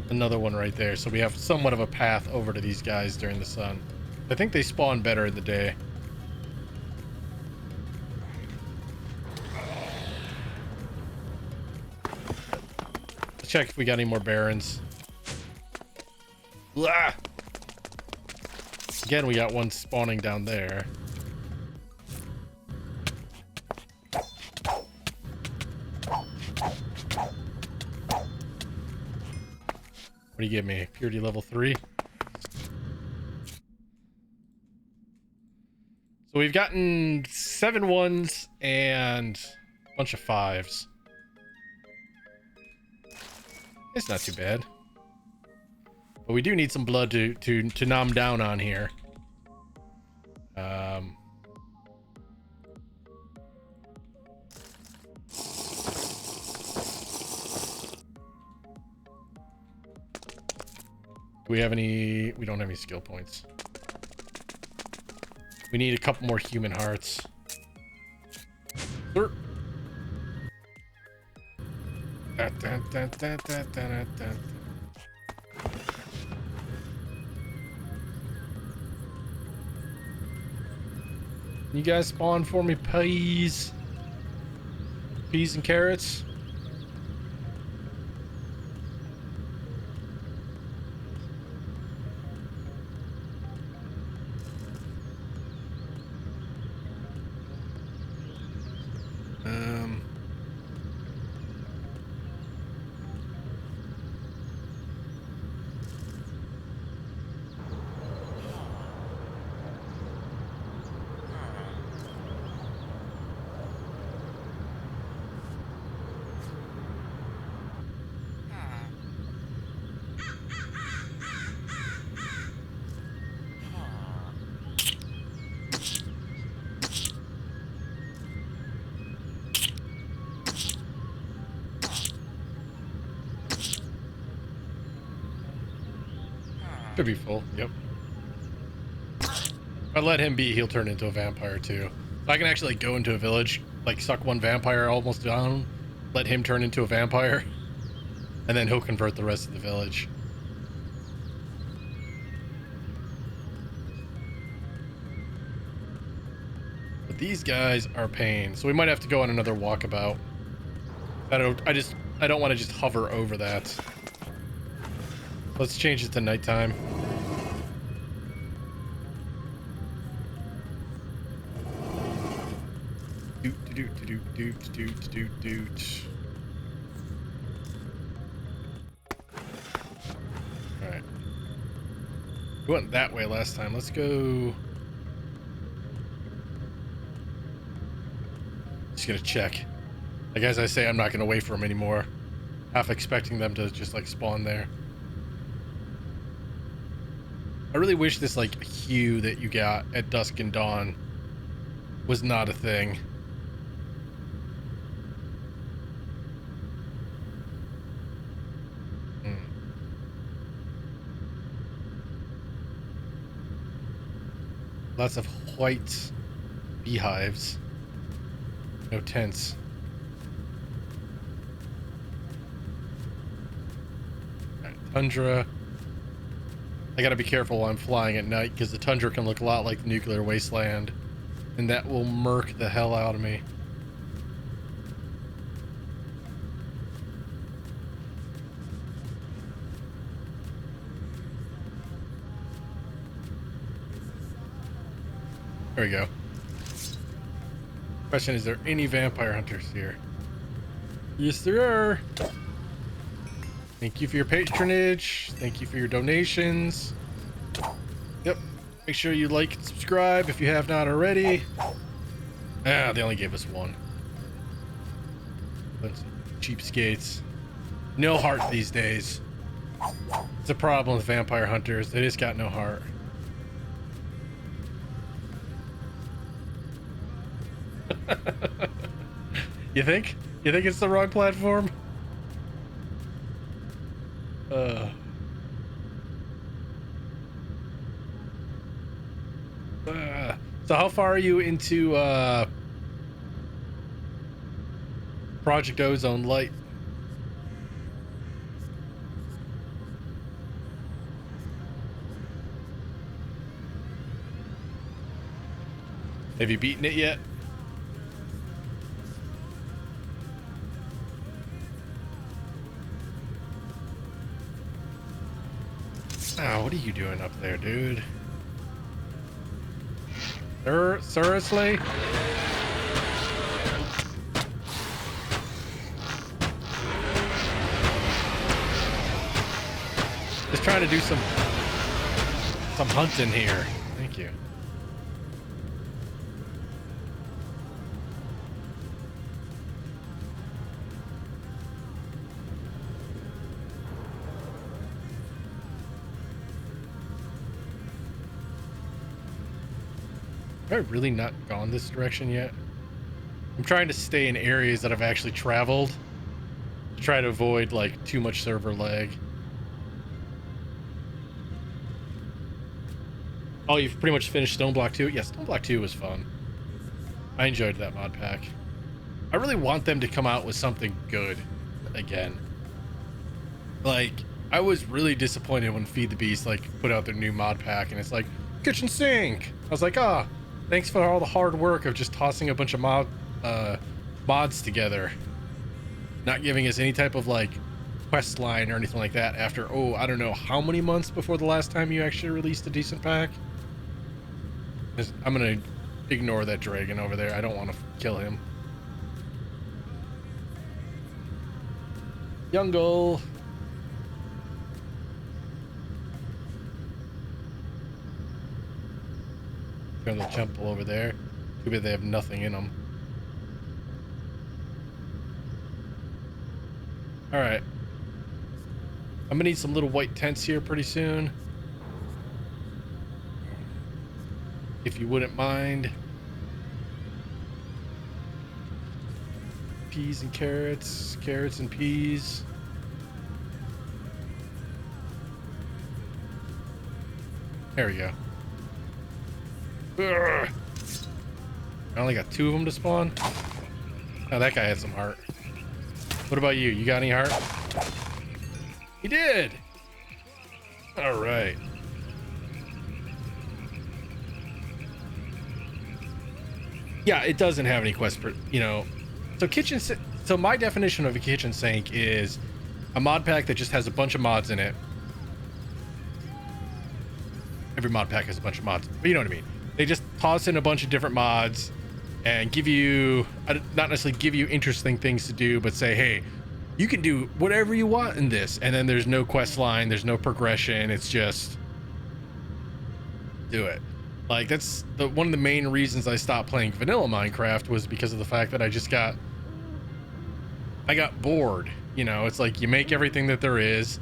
S1: another one right there. So we have somewhat of a path over to these guys during the sun. I think they spawn better in the day. Let's check if we got any more barons. Blah. Again, we got one spawning down there. What do you give me? Purity level 3? So we've gotten 7 1s and a bunch of 5s. It's not too bad. But we do need some blood to nom down on here. Do we have any? We don't have any skill points. We need a couple more human hearts. Sir. You guys spawn for me, please. Peas and carrots. Should be full. Yep. If I let him be, he'll turn into a vampire too. So I can actually go into a village, like suck one vampire almost down, let him turn into a vampire, and then he'll convert the rest of the village. But these guys are pain, so we might have to go on another walkabout. I don't want to just hover over that. Let's change it to nighttime. Doot. Alright. We went that way last time. Let's go. Just gonna check. Like, as I say, I'm not gonna wait for them anymore. Half expecting them to just like spawn there. I really wish this like hue that you got at dusk and dawn was not a thing. Lots of white beehives. No tents. All right, tundra. I gotta be careful while I'm flying at night because the tundra can look a lot like the nuclear wasteland, and that will murk the hell out of me. There we go. Question, is there any vampire hunters here? Yes, there are. Thank you for your patronage. Thank you for your donations. Yep. Make sure you like and subscribe if you have not already. Ah, they only gave us one. Bunch of cheapskates. No heart these days. It's a problem with vampire hunters. They just got no heart. You think? You think it's the wrong platform? So how far are you into Project Ozone Light? Have you beaten it yet? Ah, what are you doing up there, dude? Seriously? Just trying to do some hunting here. Thank you. Have I really not gone this direction yet? I'm trying to stay in areas that I've actually traveled to try to avoid like too much server lag. Oh, you've pretty much finished Stone Block 2? Yeah, Stone Block 2 was fun. I enjoyed that mod pack. I really want them to come out with something good again. Like, I was really disappointed when Feed the Beast like put out their new mod pack and it's like kitchen sink. I was like, ah, thanks for all the hard work of just tossing a bunch of mods together, not giving us any type of like quest line or anything like that after, oh, I don't know how many months before the last time you actually released a decent pack. I'm gonna ignore that dragon over there. I don't want to kill him. Jungle. Turn the temple over there. Too bad they have nothing in them. All right. I'm gonna need some little white tents here pretty soon. If you wouldn't mind. Peas and carrots. Carrots and peas. There we go. Ugh. I only got 2 of them to spawn. Oh, that guy had some heart. What about you? You got any heart? He did! All right. Yeah, it doesn't have any quest per, you know. So my definition of a kitchen sink is a mod pack that just has a bunch of mods in it. Every mod pack has a bunch of mods, but you know what I mean. They just toss in a bunch of different mods and give you, not necessarily give you interesting things to do, but say, hey, you can do whatever you want in this. And then there's no quest line, there's no progression. It's just do it. Like, that's one of the main reasons I stopped playing vanilla Minecraft was because of the fact that I got bored. You know, it's like you make everything that there is,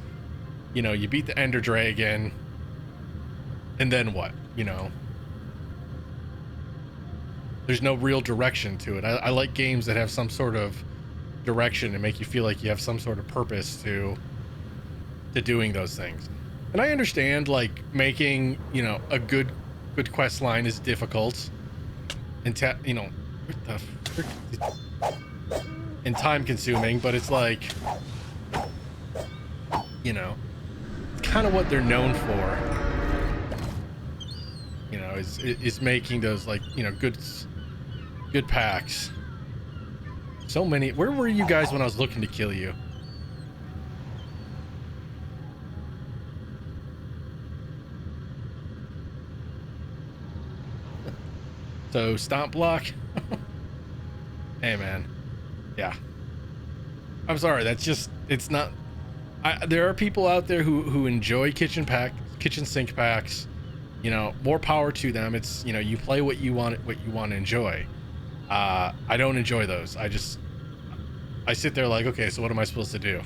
S1: you know, you beat the Ender Dragon, and then what? You know, there's no real direction to it. I like games that have some sort of direction and make you feel like you have some sort of purpose to doing those things. And I understand like making, you know, a good quest line is difficult and you know, what the frick? And time consuming, but it's like, you know, it's kind of what they're known for, you know, is making those like, you know, good packs. So many. Where were you guys when I was looking to kill you? So stomp block. Hey man, yeah, I'm sorry, that's just, it's not, there are people out there who enjoy kitchen sink packs, you know, more power to them. It's, you know, you play what you want to enjoy. I don't enjoy those. I sit there like, okay, so what am I supposed to do?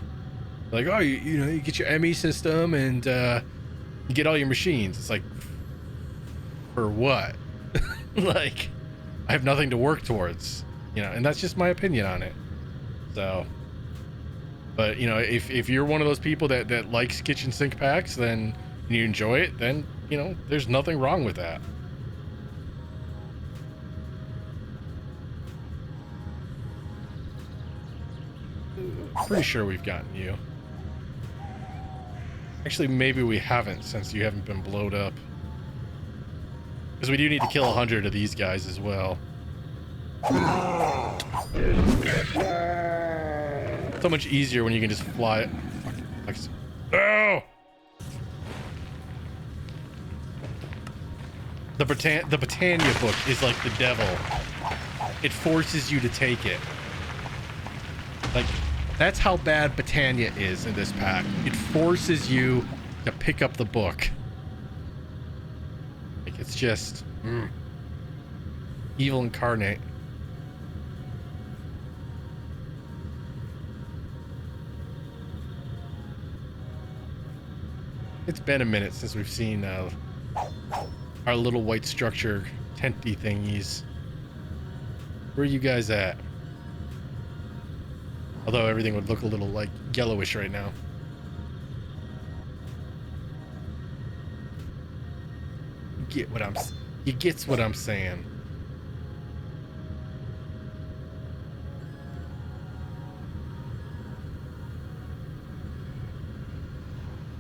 S1: Like, oh, you know, you get your ME system and you get all your machines. It's like, for what? Like, I have nothing to work towards, you know, and that's just my opinion on it. So, but you know, if you're one of those people that likes kitchen sink packs, then you enjoy it, then, you know, there's nothing wrong with that. Pretty sure we've gotten you. Actually, maybe we haven't, since you haven't been blowed up. Because we do need to kill 100 of these guys as well. So much easier when you can just fly. Oh! The Britannia book is like the devil. It forces you to take it. Like, that's how bad Britannia is in this pack. It forces you to pick up the book. Like, it's just... evil incarnate. It's been a minute since we've seen our little white structure tenty thingies. Where are you guys at? Although everything would look a little like yellowish right now. You gets what I'm saying.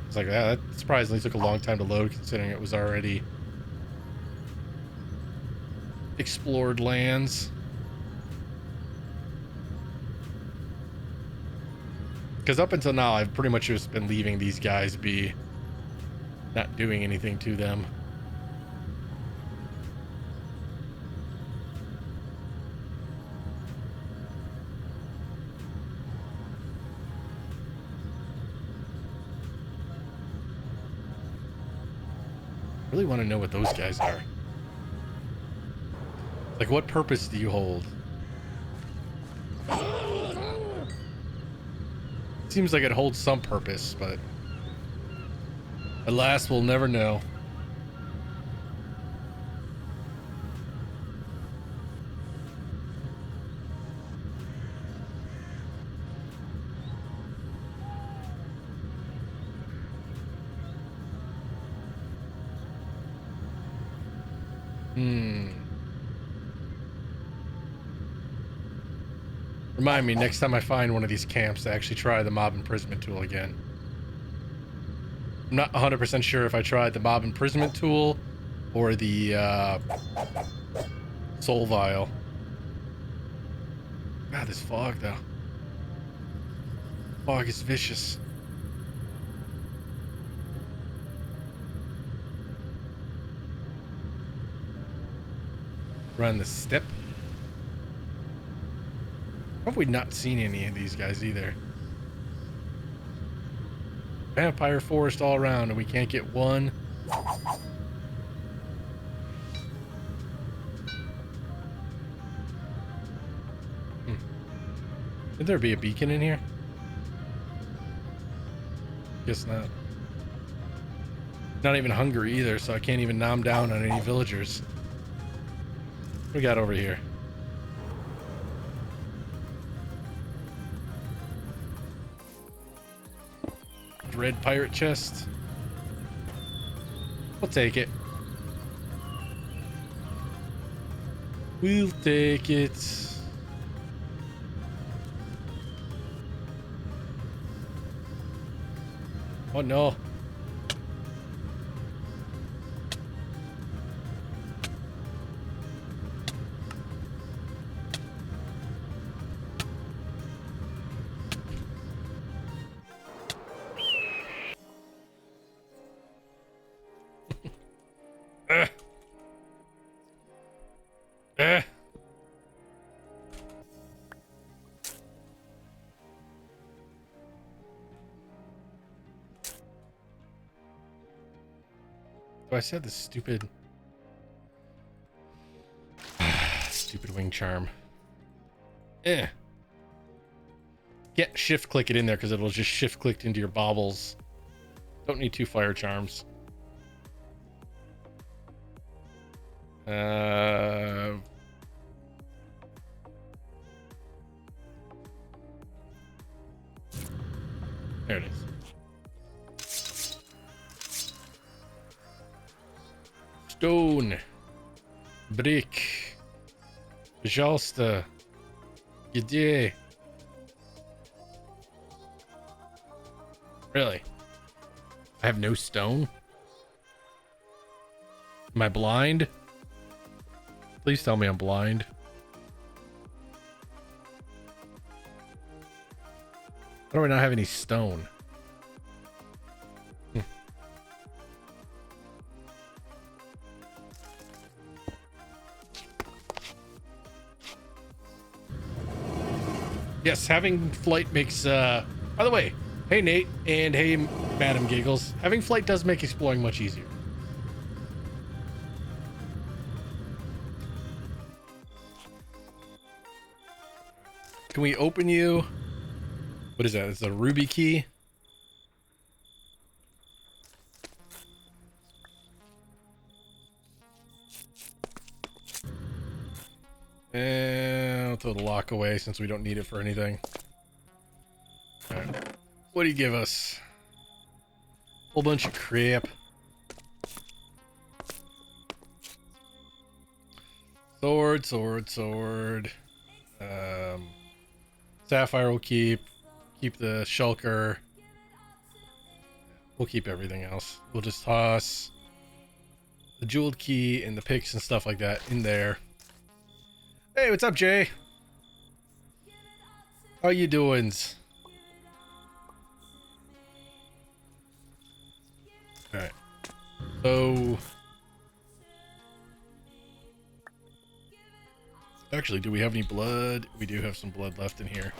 S1: It's like that surprisingly took a long time to load considering it was already explored lands. Because up until now, I've pretty much just been leaving these guys be, not doing anything to them. I really want to know what those guys are. Like, what purpose do you hold? Seems like it holds some purpose, but alas, we'll never know. Remind me next time I find one of these camps to actually try the mob imprisonment tool again. I'm not 100% sure if I tried the mob imprisonment tool or the soul vial. God, this fog though. Fog is vicious. Run the step. Have we not seen any of these guys either? Vampire forest all around and we can't get one. Could there be a beacon in here? Guess not. Not even hungry either, so I can't even nom down on any villagers. What we got over here? Red pirate chest. We'll take it. We'll take it. Oh no. I said this stupid stupid wing charm. Can't shift click it in there because it'll just shift click into your baubles. Don't need 2 fire charms. There it is. Stone, brick, пожалуйста, где? Really? I have no stone? Am I blind? Please tell me I'm blind. Why do I not have any stone? Yes, having flight makes, by the way, hey Nate, and hey Madam Giggles, having flight does make exploring much easier. Can we open you? What is that? It's a ruby key. And I'll throw the lock away since we don't need it for anything. All right. What do you give us? Whole bunch of crap. Sword, sword, sword. Sapphire will keep the shulker. We'll keep everything else. We'll just toss the jeweled key and the picks and stuff like that in there. Hey, what's up, Jay? How you doings? All right. So, actually, do we have any blood? We do have some blood left in here.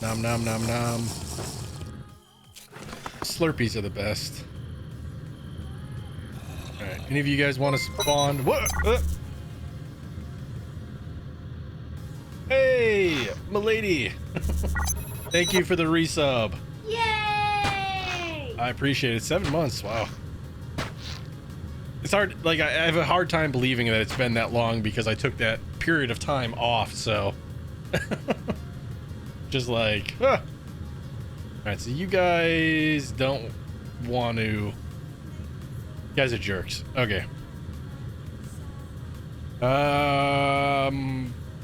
S1: Nom nom nom nom. Slurpees are the best. All right. Any of you guys want to spawn? What? Hey, milady. Thank you for the resub.
S2: Yay!
S1: I appreciate it. 7 months. Wow. It's hard. Like, I have a hard time believing that it's been that long because I took that period of time off. So, just like, all right. So you guys don't want to. You guys are jerks. Okay.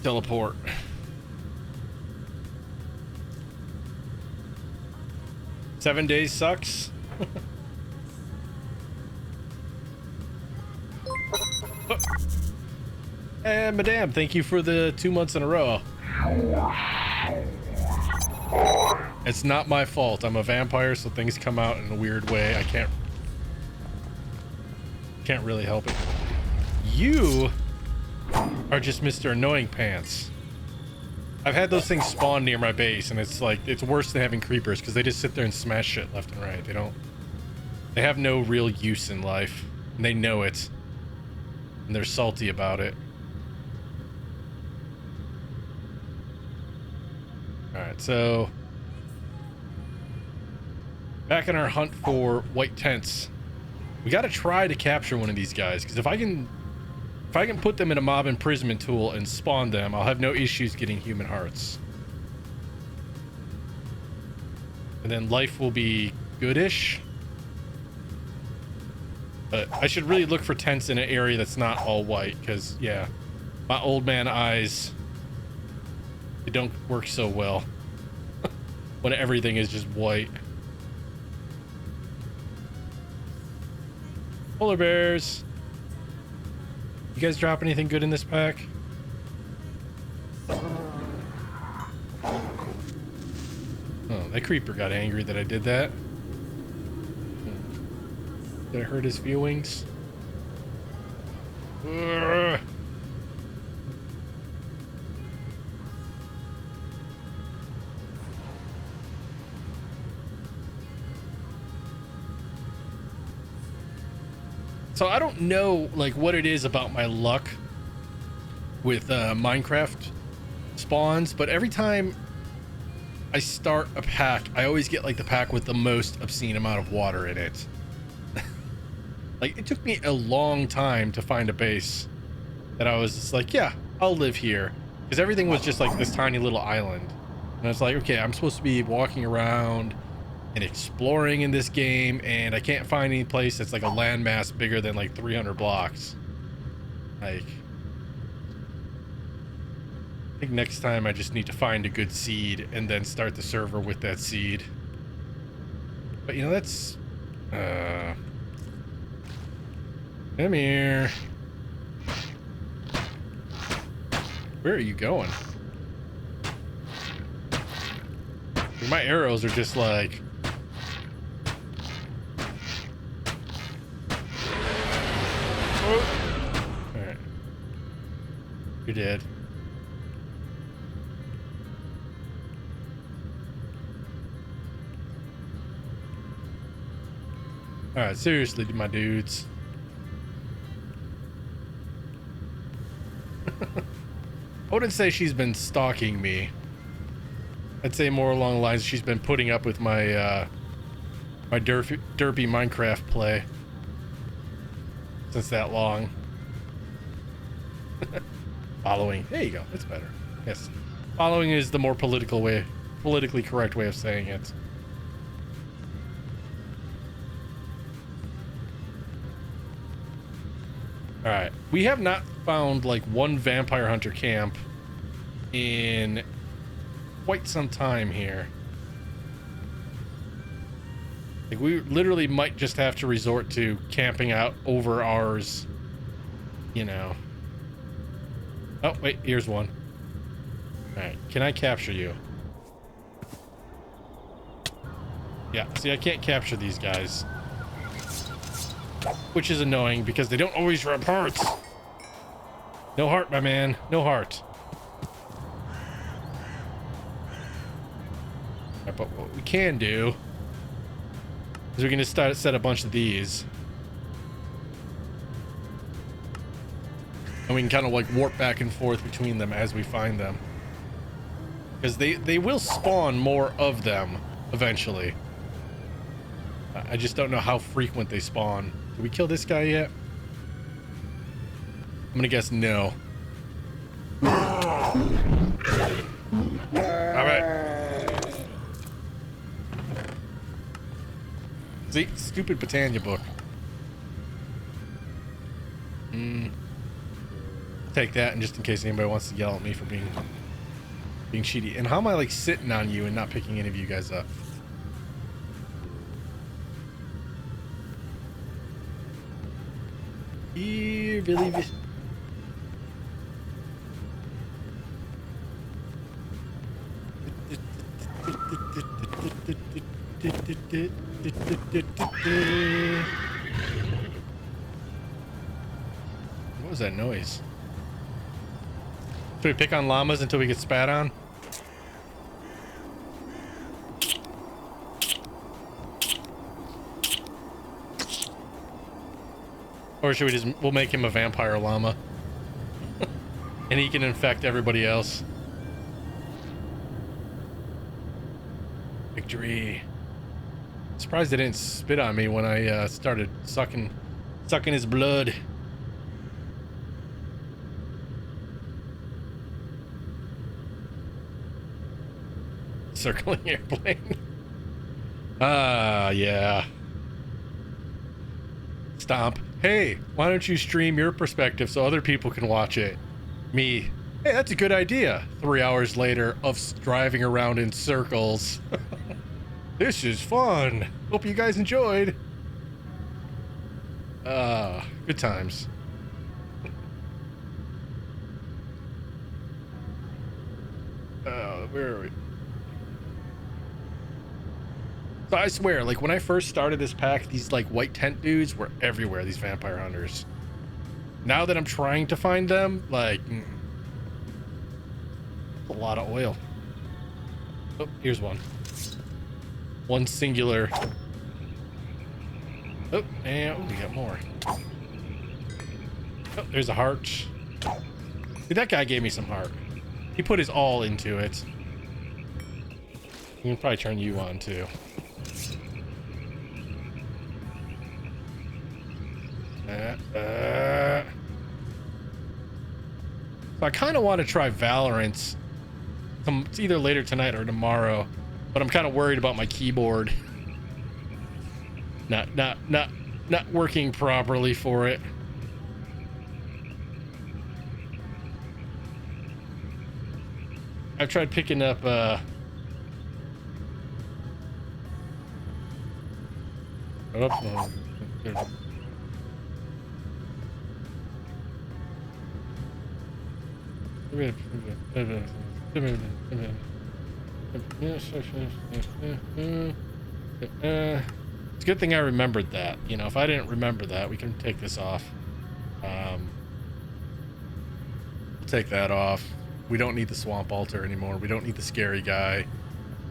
S1: Teleport. Seven days sucks. And madame, thank you for the 2 months in a row. It's not my fault. I'm a vampire, so things come out in a weird way. I can't really help it. You are just Mr. Annoying Pants. I've had those things spawn near my base, and it's like, it's worse than having creepers because they just sit there and smash shit left and right. They have no real use in life, and they know it, and they're salty about it. All right, so back in our hunt for white tents, we got to try to capture one of these guys, because if I can put them in a mob imprisonment tool and spawn them, I'll have no issues getting human hearts. And then life will be goodish. But I should really look for tents in an area that's not all white, because, yeah, my old man eyes, they don't work so well when everything is just white. Polar bears. You guys drop anything good in this pack? Oh, that creeper got angry that I did that. Did I hurt his feelings? Ugh. So I don't know like what it is about my luck with Minecraft spawns, but every time I start a pack, I always get like the pack with the most obscene amount of water in it. Like, it took me a long time to find a base that I was just like, yeah, I'll live here, because everything was just like this tiny little island, and I was like, okay, I'm supposed to be walking around and exploring in this game, and I can't find any place that's like a landmass bigger than like 300 blocks. Like, I think next time I just need to find a good seed and then start the server with that seed. But you know, that's come here. Where are you going? My arrows are just like, oh. All right, you're dead. All right, seriously, my dudes. I wouldn't say she's been stalking me. I'd say more along the lines she's been putting up with my my derpy Minecraft play since that long. Following. There you go. That's better. Yes. Following is the more politically correct way of saying it. All right. We have not found like one vampire hunter camp in quite some time here. Like we literally might just have to resort to camping out over ours, you know. Oh, wait, here's one. All right, can I capture you? Yeah, see, I can't capture these guys. Which is annoying because they don't always rub hearts. No heart, my man, no heart. Right, but what we can do is we can just start set a bunch of these. And we can kind of like warp back and forth between them as we find them. Because they will spawn more of them eventually. I just don't know how frequent they spawn. Did we kill this guy yet? I'm gonna guess no. Alright. See? Stupid Britannia book. Take that, and just in case anybody wants to yell at me for being cheaty. And how am I like sitting on you and not picking any of you guys up? Here, Billy. What was that noise? Should we pick on llamas until we get spat on? Or should we just, we'll make him a vampire llama. And he can infect everybody else. Victory. Surprised they didn't spit on me when I started sucking his blood. Circling airplane. Ah, yeah. Stomp. Hey, why don't you stream your perspective so other people can watch it? Me. Hey, that's a good idea. 3 hours later of driving around in circles. This is fun. Hope you guys enjoyed. Good times. Where are we? So I swear, like when I first started this pack, these like white tent dudes were everywhere, these vampire hunters. Now that I'm trying to find them, like a lot of oil. Oh, here's one. One singular. Oh, and we got more. Oh, there's a heart. See, that guy gave me some heart. He put his all into it. We can probably turn you on too. So I kind of want to try Valorant. It's either later tonight or tomorrow, but I'm kind of worried about my keyboard not working properly for it. I've tried picking up it's a good thing I remembered that. You know, if I didn't remember that, we can take this off. Take that off. We don't need the swamp altar anymore. We don't need the scary guy.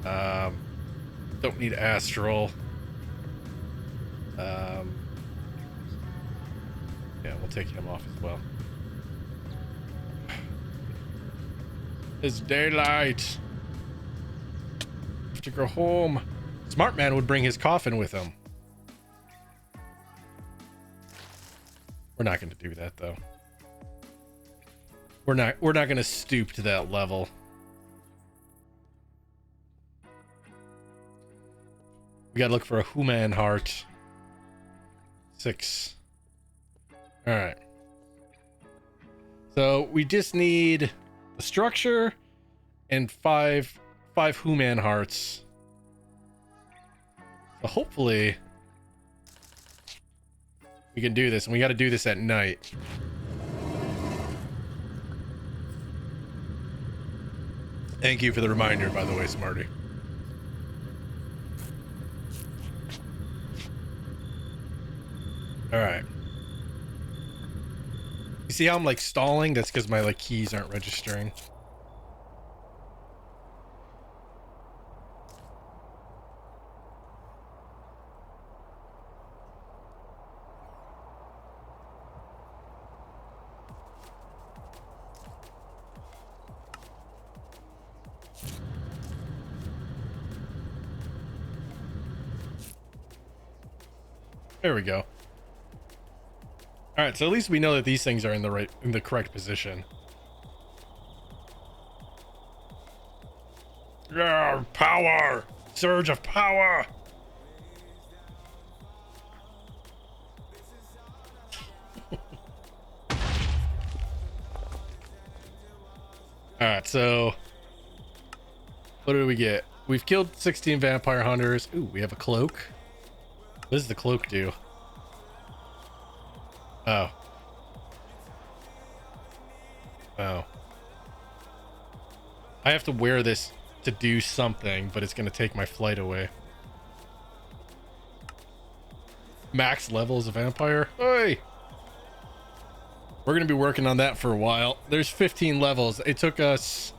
S1: Don't need astral. Um, yeah, we'll take him off as well. It's daylight. Have to go home. Smart man would bring his coffin with him. We're not going to do that though. We're not going to stoop to that level. We got to look for a human heart. 6. All right. So we just need the structure and five human hearts. So hopefully we can do this, and we got to do this at night. Thank you for the reminder, by the way, Smarty. All right. You see how I'm like stalling? That's because my like keys aren't registering. There we go. All right, so at least we know that these things are in the correct position. Yeah, power! Surge of power! All right, so what do we get? We've killed 16 vampire hunters. Ooh, we have a cloak. What does the cloak do? Oh. Oh. I have to wear this to do something, but it's going to take my flight away. Max level as a vampire? Hey! We're going to be working on that for a while. There's 15 levels. It took us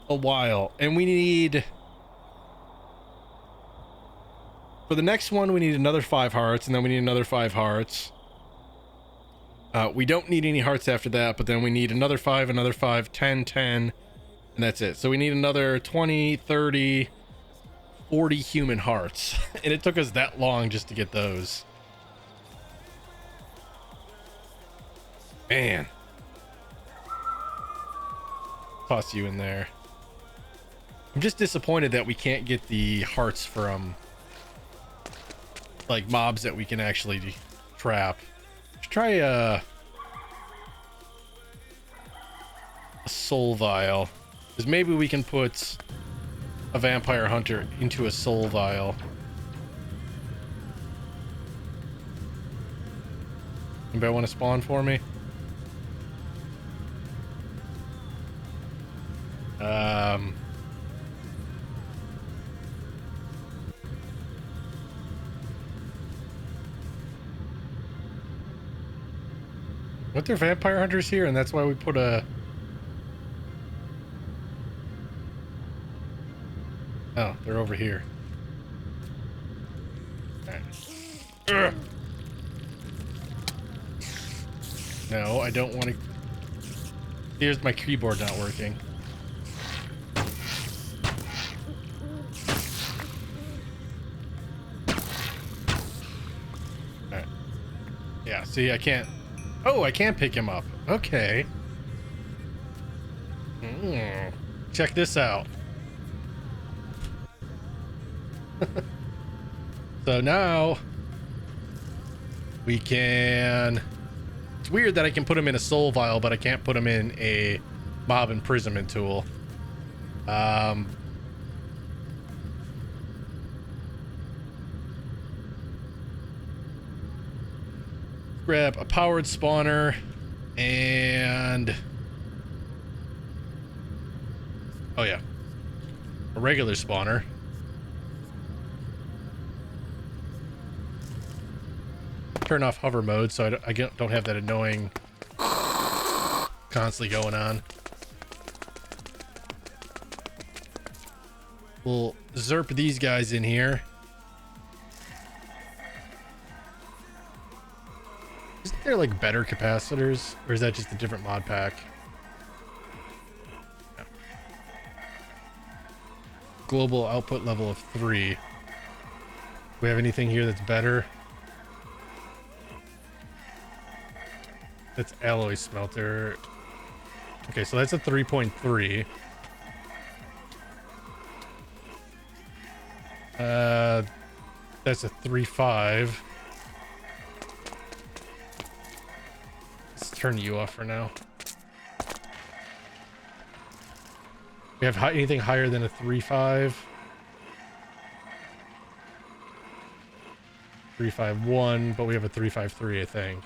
S1: a while. And we need... For the next one, we need another 5 hearts, and then we need another 5 hearts. We don't need any hearts after that, but then we need another 5, 10, 10, and that's it. So we need another 20, 30, 40 human hearts. And it took us that long just to get those. Man. Toss you in there. I'm just disappointed that we can't get the hearts from... like mobs that we can actually trap. Let's try a soul vial, because maybe we can put a vampire hunter into a soul vial. Anybody want to spawn for me? What, they're vampire hunters here, and that's why we put a... Oh, they're over here. Right. No, I don't want to... Here's my keyboard not working. Alright. Yeah, see, I can't... Oh, I can pick him up. Okay. Check this out. So now we can... It's weird that I can put him in a soul vial, but I can't put him in a mob imprisonment tool. Grab a powered spawner and... Oh yeah, a regular spawner. Turn off hover mode so I don't have that annoying constantly going on. We'll zerp these guys in here. there like better capacitors, or is that just a different mod pack? Yeah. Global output level of 3. Do we have anything here that's better? That's alloy smelter. Okay, so that's a 3.3. That's a 3.5. Let's turn you off for now. We have anything higher than a 3.5? 3.51, but we have a 3.53, I think.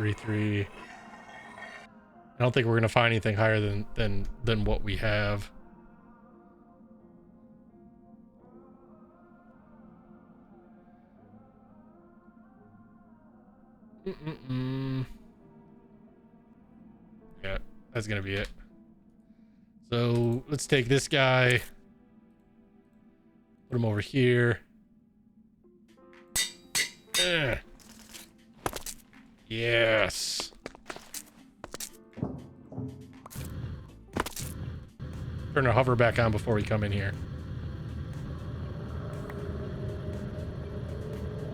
S1: I don't think we're gonna find anything higher than what we have. Yeah, that's gonna be it. So let's take this guy, put him over here. Yes. Turn our hover back on before we come in here.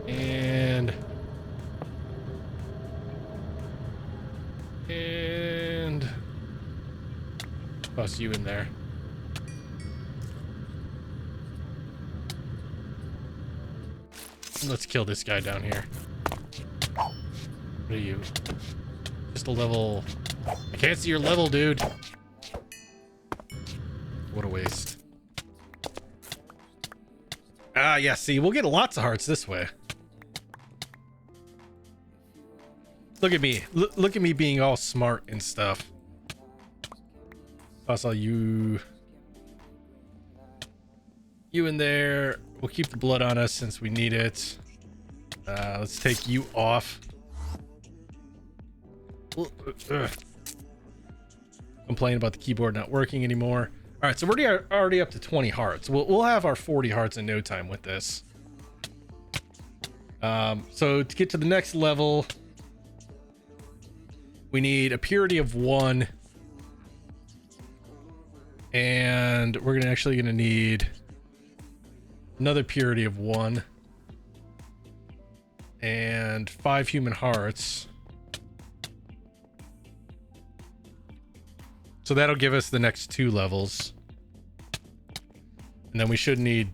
S1: And toss you in there. Let's kill this guy down here. What are you? Just a level. I can't see your level, dude. What a waste. Ah, yeah, see, we'll get lots of hearts this way. Look at me. Look at me being all smart and stuff. Toss all you in there. We'll keep the blood on us since we need it. Let's take you off. Complain about the keyboard not working anymore. All right, so we're already up to 20 hearts. We'll have our 40 hearts in no time with this. So to get to the next level, we need a purity of 1, and we're actually gonna need another purity of 1 and 5 human hearts. So that'll give us the next 2 levels. And then we should need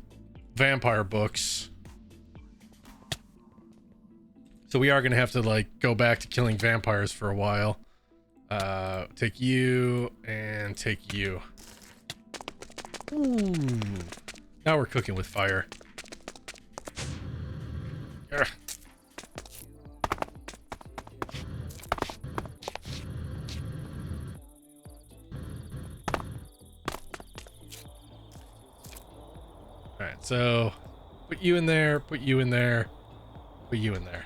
S1: vampire books. So we are going to have to like go back to killing vampires for a while. Take you and take you. Ooh. Now we're cooking with fire. Urgh. All right, so put you in there, put you in there, put you in there.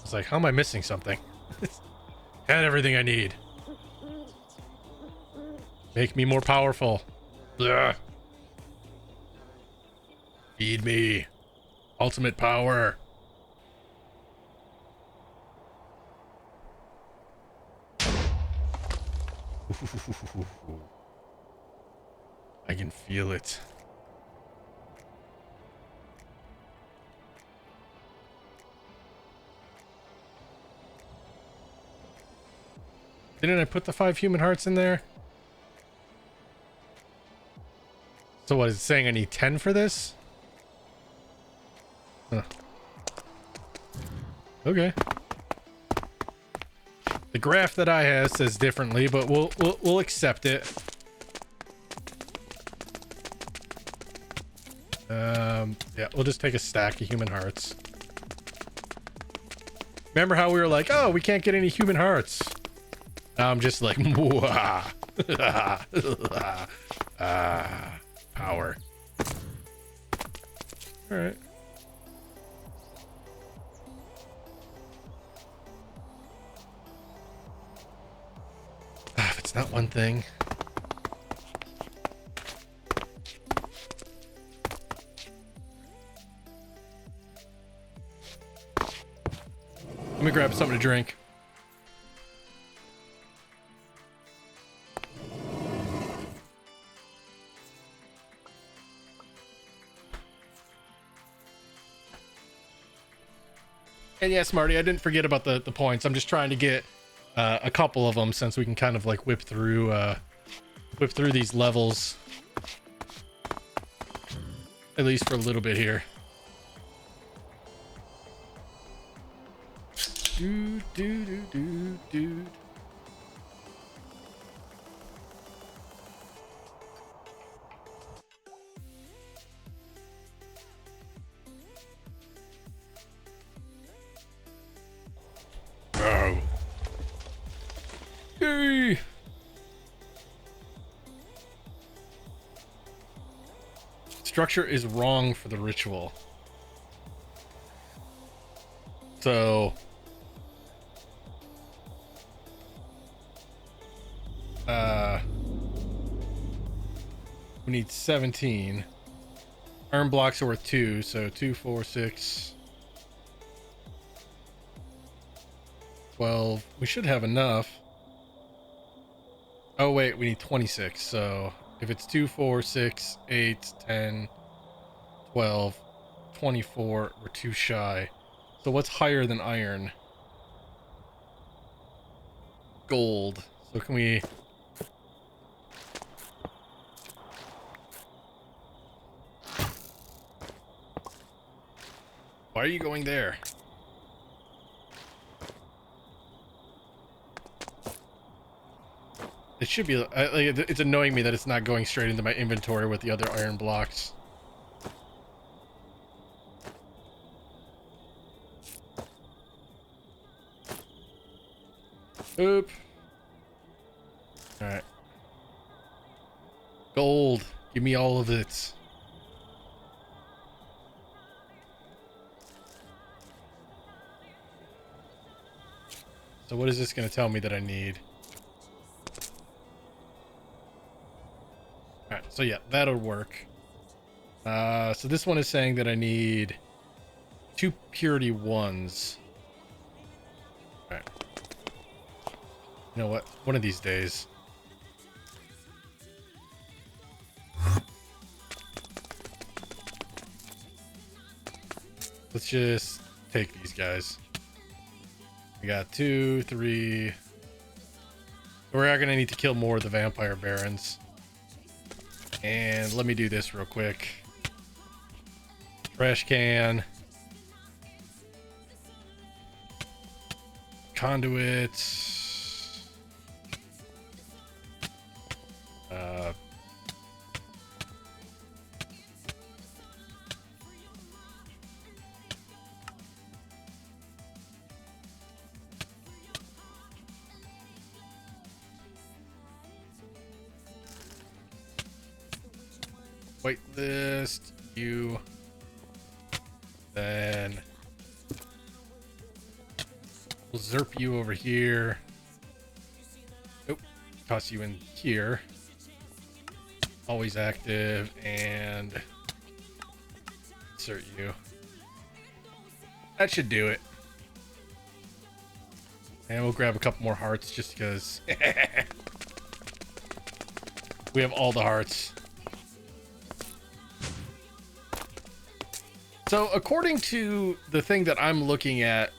S1: It's like, how am I missing something? Had everything I need. Make me more powerful. Ugh. Feed me. Ultimate power. I can feel it. Didn't I put the 5 human hearts in there? So what is it saying? I need 10 for this? Huh. Okay. The graph that I have says differently, but we'll accept it. Yeah, we'll just take a stack of human hearts. Remember how we were like, oh, we can't get any human hearts? Now I'm just like, power. All right. It's not one thing. Let me grab something to drink. And yes, Marty, I didn't forget about the points. I'm just trying to get a couple of them since we can kind of like whip through these levels, at least for a little bit here. Dude, dude, dude, dude, dude. Oh. Yay! Structure is wrong for the ritual. So we need 17. Iron blocks are worth 2, so 2, 4, 6, 12. We should have enough. Oh wait, we need 26. So if it's 2, 4, 6, 8, 10, 12, 24, we're too shy. So what's higher than iron? Gold. So can we... Why are you going there? It should be... it's annoying me that it's not going straight into my inventory with the other iron blocks. Oop. Alright. Gold. Give me all of it. So what is this going to tell me that I need? Alright, so yeah, that'll work. So this one is saying that I need 2 purity 1s. Alright. You know what? One of these days. Let's just take these guys. We got 2, 3. We're going to need to kill more of the vampire barons. And let me do this real quick. Trash can. Conduit. Whitelist, you, then we'll zerp you over here. Nope, toss you in here. Always active, and insert you. That should do it. And we'll grab a couple more hearts just because we have all the hearts. So according to the thing that I'm looking at,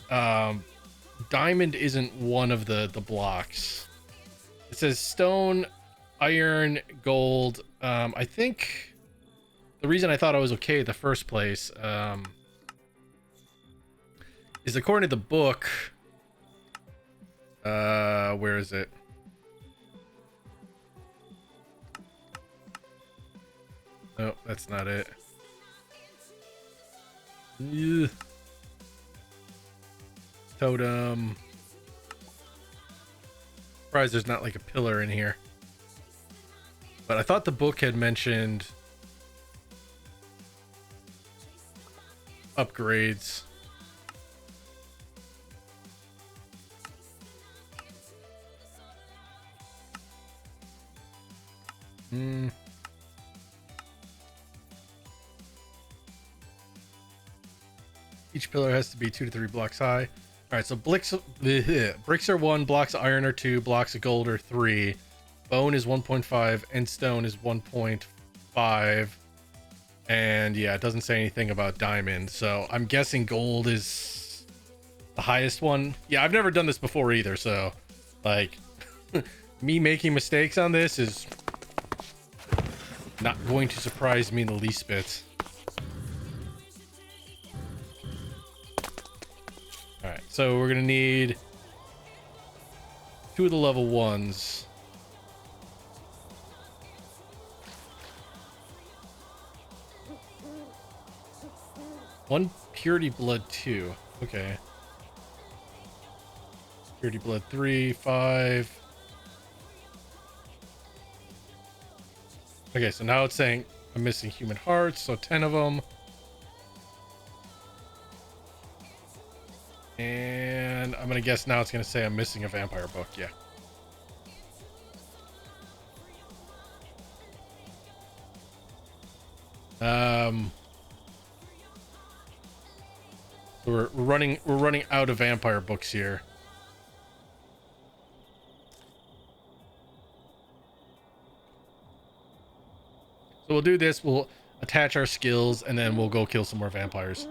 S1: diamond isn't one of the blocks. It says stone, iron, gold. I think the reason I thought I was okay in the first place is according to the book. Where is it? No, that's not it. Yeah. Totem. Surprised there's not like a pillar in here. But I thought the book had mentioned upgrades. Hmm. Each pillar has to be 2 to 3 blocks high. All right, so bricks are 1, blocks of iron are 2, blocks of gold are 3, bone is 1.5, and stone is 1.5. And yeah, it doesn't say anything about diamond, so I'm guessing gold is the highest one. Yeah, I've never done this before either, so like me making mistakes on this is not going to surprise me in the least bit. All right, so we're gonna need 2 of the level 1s. One purity blood 2. Okay. Purity blood 3, 5. Okay, so now it's saying I'm missing human hearts, so 10 of them. And I'm gonna guess now it's gonna say I'm missing a vampire book. Yeah. So we're running out of vampire books here. So we'll do this. We'll attach our skills, and then we'll go kill some more vampires.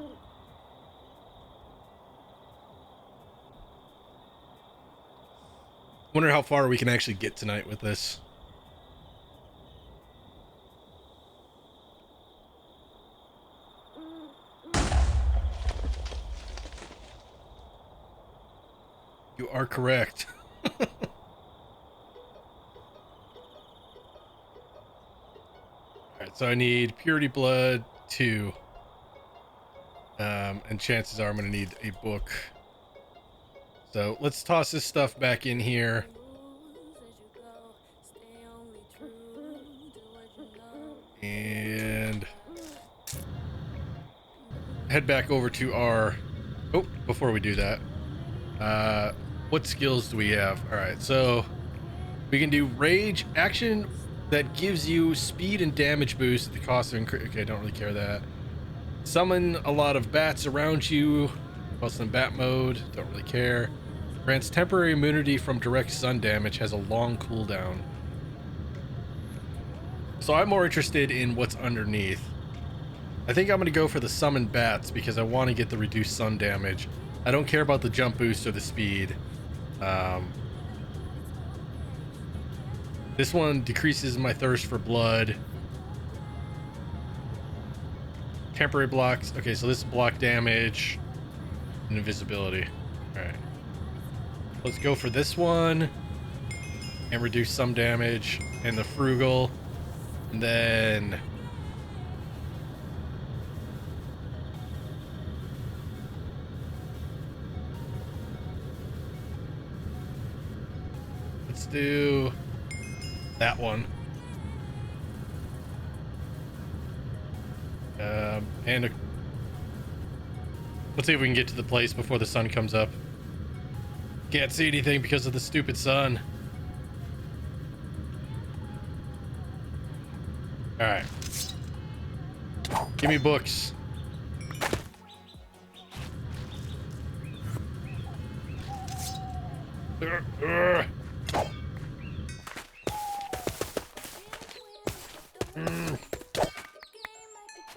S1: Wonder how far we can actually get tonight with this. You are correct. Alright, so I need purity blood 2. And chances are I'm going to need a book. So let's toss this stuff back in here. And head back over to our... Oh, before we do that, what skills do we have? All right, so we can do rage action that gives you speed and damage boost at the cost of okay, don't really care that. Summon a lot of bats around you, also in bat mode, don't really care. Grants temporary immunity from direct sun damage, has a long cooldown. So I'm more interested in what's underneath. I think I'm going to go for the summon bats because I want to get the reduced sun damage. I don't care about the jump boost or the speed. This one decreases my thirst for blood. Temporary blocks. Okay, so this is block damage and invisibility. All right. Let's go for this one and reduce some damage and the frugal. And then let's do that one. Let's see if we can get to the place before the sun comes up. Can't see anything because of the stupid sun. All right. Give me books. Okay,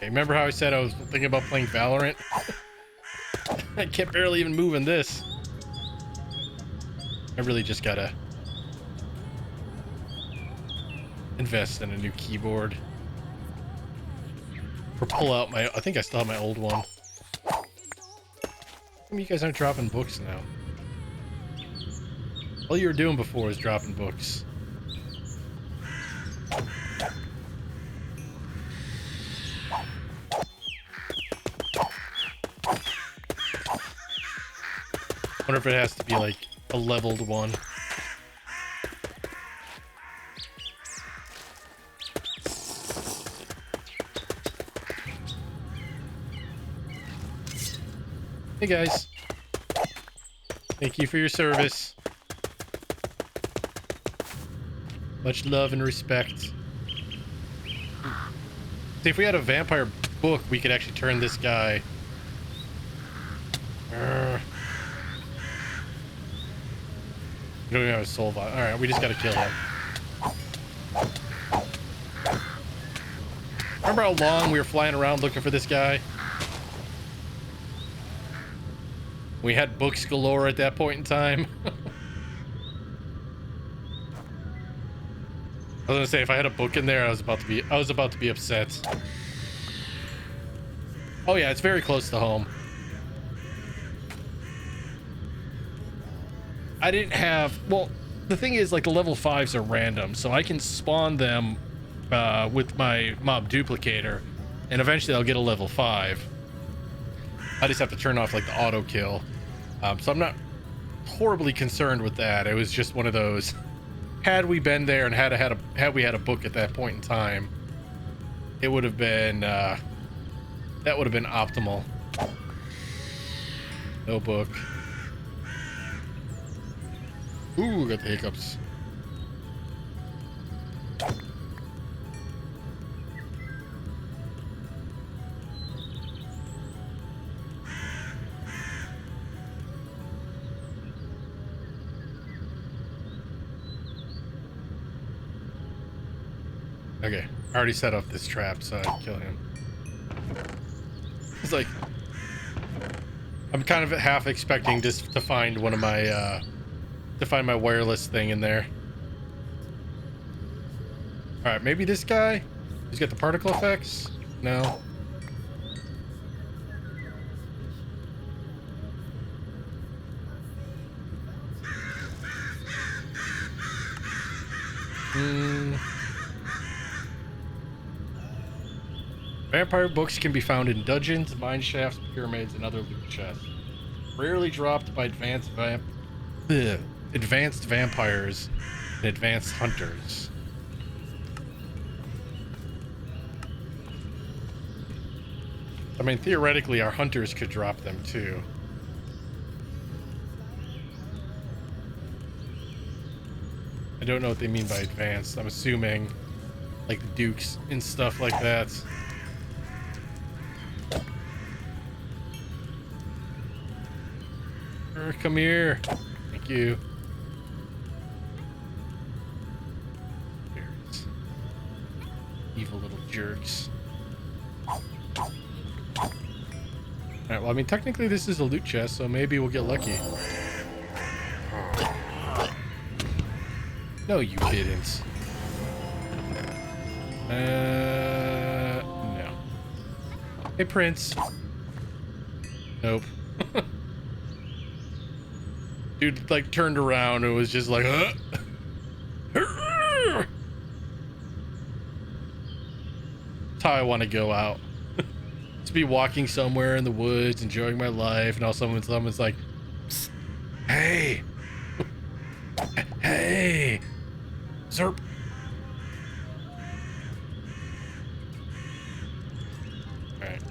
S1: remember how I said I was thinking about playing Valorant? I can't barely even move in this. I really just gotta invest in a new keyboard. Or pull out my... I think I still have my old one. How come you guys aren't dropping books now? All you were doing before was dropping books. I wonder if it has to be like a leveled one. Hey guys. Thank you for your service. Much love and respect. See, if we had a vampire book, we could actually turn this guy. We don't even have a soul bot. Alright, we just gotta kill him. Remember how long we were flying around looking for this guy? We had books galore at that point in time. I was gonna say, if I had a book in there, I was about to be upset. Oh yeah, it's very close to home. I didn't have, well, the thing is, like, the level 5s are random, so I can spawn them with my mob duplicator, and eventually I'll get a level 5. I just have to turn off, like, the auto kill. So I'm not horribly concerned with that. It was just one of those, had we been there and had we had a book at that point in time, it would have been that would have been optimal. No book. Ooh, got the hiccups. Okay, I already set up this trap so I can kill him. It's like, I'm kind of half expecting just to find one of my, to find my wireless thing in there. Alright, maybe this guy? He's got the particle effects? No. Vampire books can be found in dungeons, mine shafts, pyramids, and other loot chests. Rarely dropped by advanced vampires and advanced hunters. I mean, theoretically, our hunters could drop them too. I don't know what they mean by advanced. I'm assuming like the dukes and stuff like that. Come here. Thank you. Bears. Evil little jerks. Alright, well, I mean, technically this is a loot chest, so maybe we'll get lucky. No, you didn't. No. Hey, Prince. Nope. Dude, like, turned around and was just like, That's how I want to go out. To be walking somewhere in the woods, enjoying my life, and all someone's like, psst, hey, hey, Zerp. All right,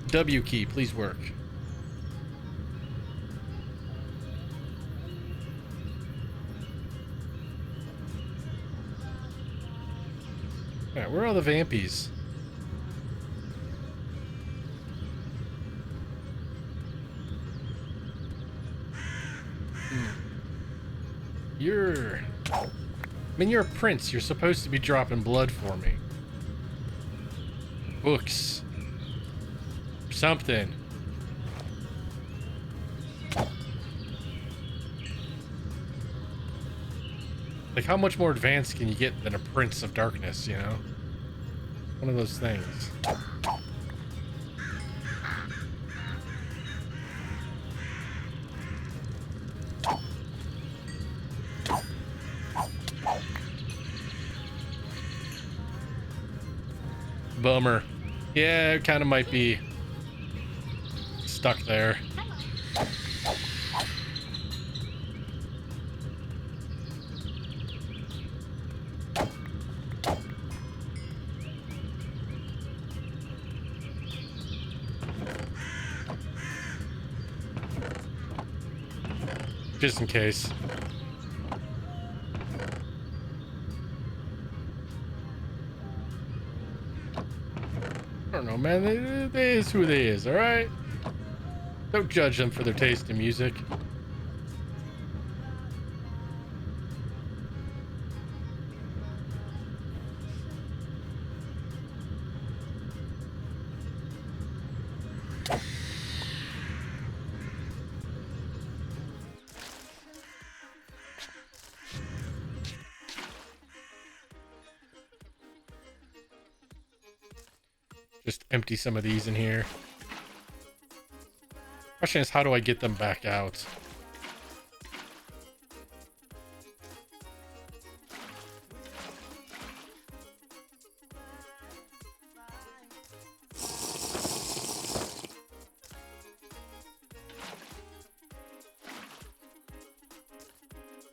S1: W key, please work. All right, where are all the vampies? I mean, you're a prince. You're supposed to be dropping blood for me. Books. Something. Like, how much more advanced can you get than a Prince of Darkness, you know? One of those things. Bummer. Yeah, it kind of might be stuck there. Just in case. don't know, man. They is who they is, all right? Don't judge them for their taste in music. Just empty some of these in here. Question is, how do I get them back out?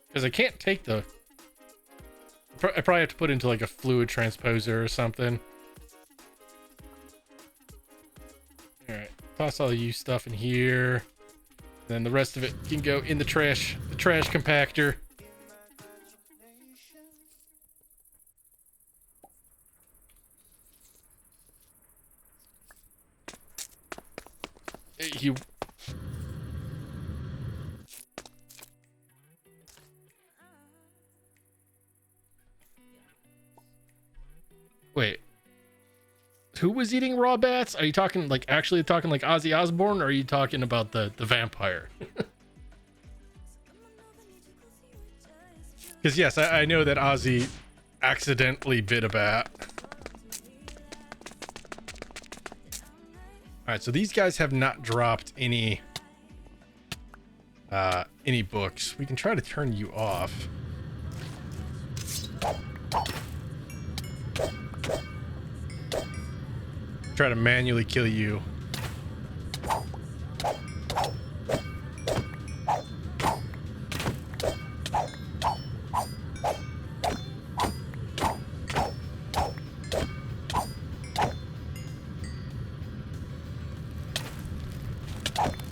S1: Because I can't take the... I probably have to put into like a fluid transposer or something. Alright, toss all you stuff in here. Then the rest of it can go in the trash compactor. You... Wait. Who was eating raw bats? Are you talking like actually talking like Ozzy Osbourne, or are you talking about the vampire? Because yes, I know that Ozzy accidentally bit a bat. All right, so these guys have not dropped any books. We can try to turn you off. Try to manually kill you.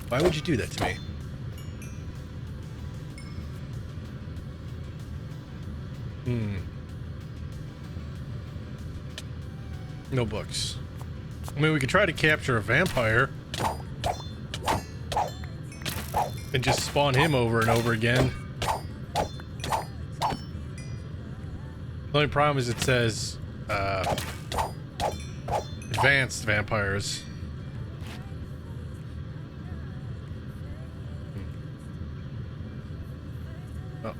S1: Why would you do that to me? No books. I mean, we could try to capture a vampire and just spawn him over and over again. The only problem is it says advanced vampires. Oh,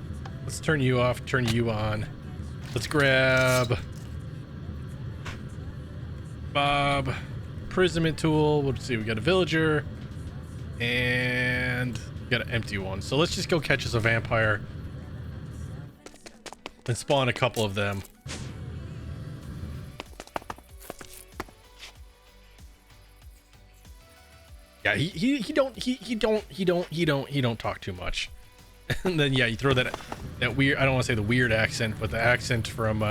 S1: let's turn you off, turn you on. Let's grab Bob, imprisonment tool. We'll see, we got a villager and we got an empty one. So let's just go catch us a vampire and spawn a couple of them. Yeah, he don't talk too much. And then yeah, you throw that weird, I don't want to say the weird accent, but the accent from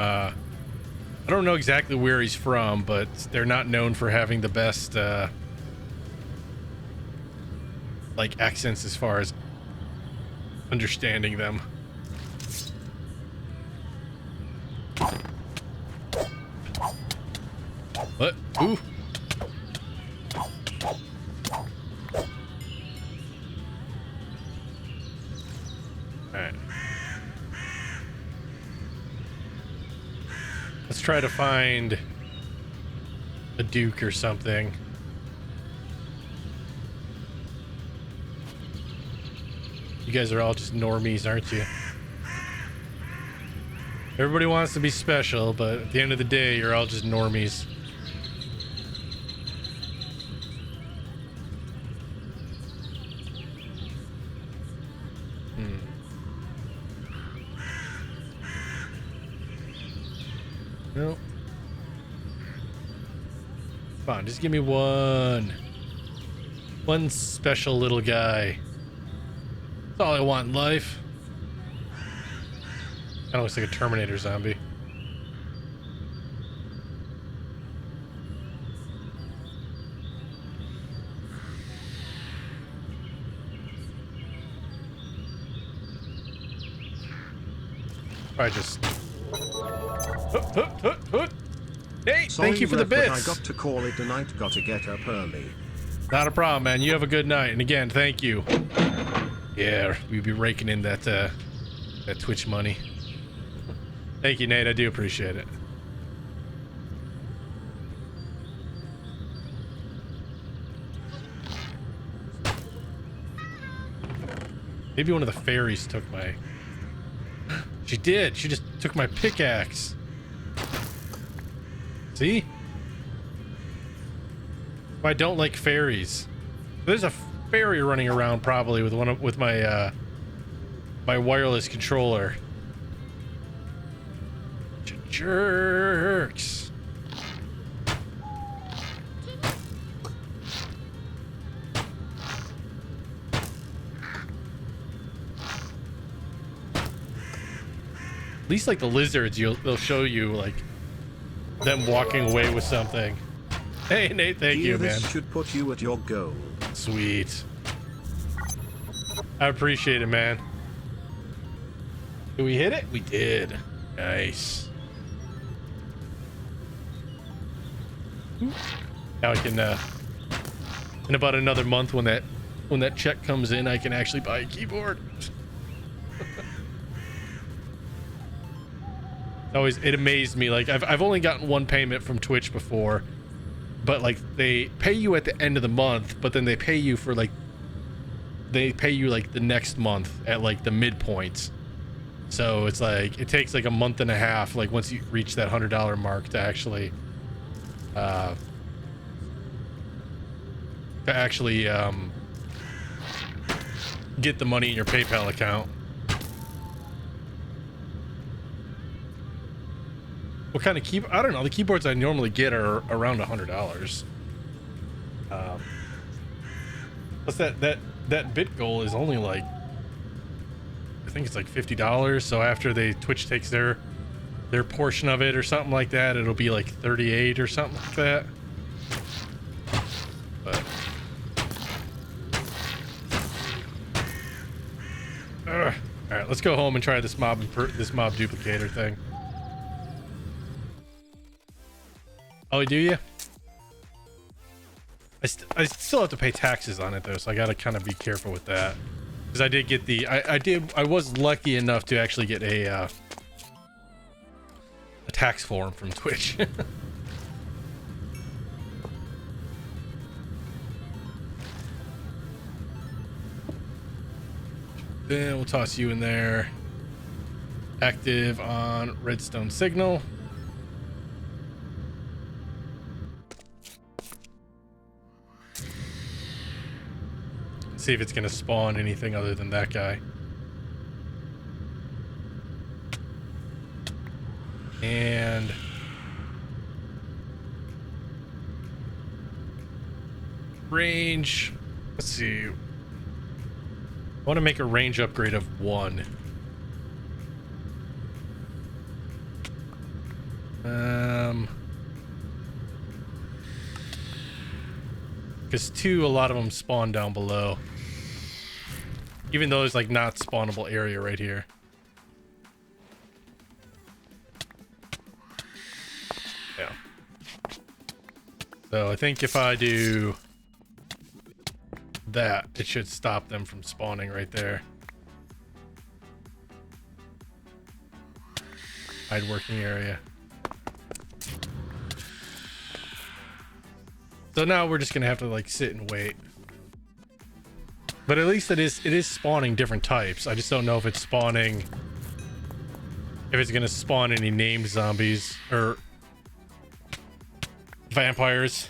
S1: I don't know exactly where he's from, but they're not known for having the best like accents as far as understanding them. What? Ooh. Alright. Let's try to find a duke or something. You guys are all just normies, aren't you? Everybody wants to be special, but at the end of the day, you're all just normies. Nope. Come on, just give me one special little guy. That's all I want in life. Kinda looks like a Terminator zombie. I just... Hey,
S2: Sorry,
S1: thank you for the
S2: Rev, but I
S1: bits.
S2: got to call it a night. Gotta get up early.
S1: Not a problem, man. You have a good night. And again, thank you. Yeah, we'd be raking in that that Twitch money. Thank you, Nate. I do appreciate it. Maybe one of the fairies took my... She did. She just took my pickaxe. See? I don't like fairies. There's a fairy running around probably with my my wireless controller. Jerks. At least like the lizards, they'll show you like them walking away with something. Hey Nate, thank you, man.
S2: This should put you at your goal.
S1: Sweet. I appreciate it, man. Did we hit it? We did. Nice. Now I can in about another month when that check comes in, I can actually buy a keyboard. It amazed me. Like I've only gotten one payment from Twitch before, but like they pay you at the end of the month, but then they pay you like the next month at like the midpoint. So it's like it takes like a month and a half, like once you reach that $100 mark to actually get the money in your PayPal account. What kind of keyboard? I don't know. The keyboards I normally get are around $100. Plus that bit goal is only like, I think it's like $50. So after Twitch takes their portion of it or something like that, it'll be like 38 or something like that. But all right, let's go home and try this mob duplicator thing. Oh, do you? I still have to pay taxes on it though, so I gotta kind of be careful with that. Because I did get I was lucky enough to actually get a tax form from Twitch. Then we'll toss you in there. Active on redstone signal. See if it's gonna spawn anything other than that guy. And range, let's see. I want to make a range upgrade of 1. Because 2, a lot of them spawn down below. Even though there's like not spawnable area right here. Yeah. So I think if I do that, it should stop them from spawning right there. Hide working area. So now we're just gonna have to like sit and wait. But at least it is spawning different types. I just don't know if it's spawning, if it's gonna spawn any named zombies or vampires.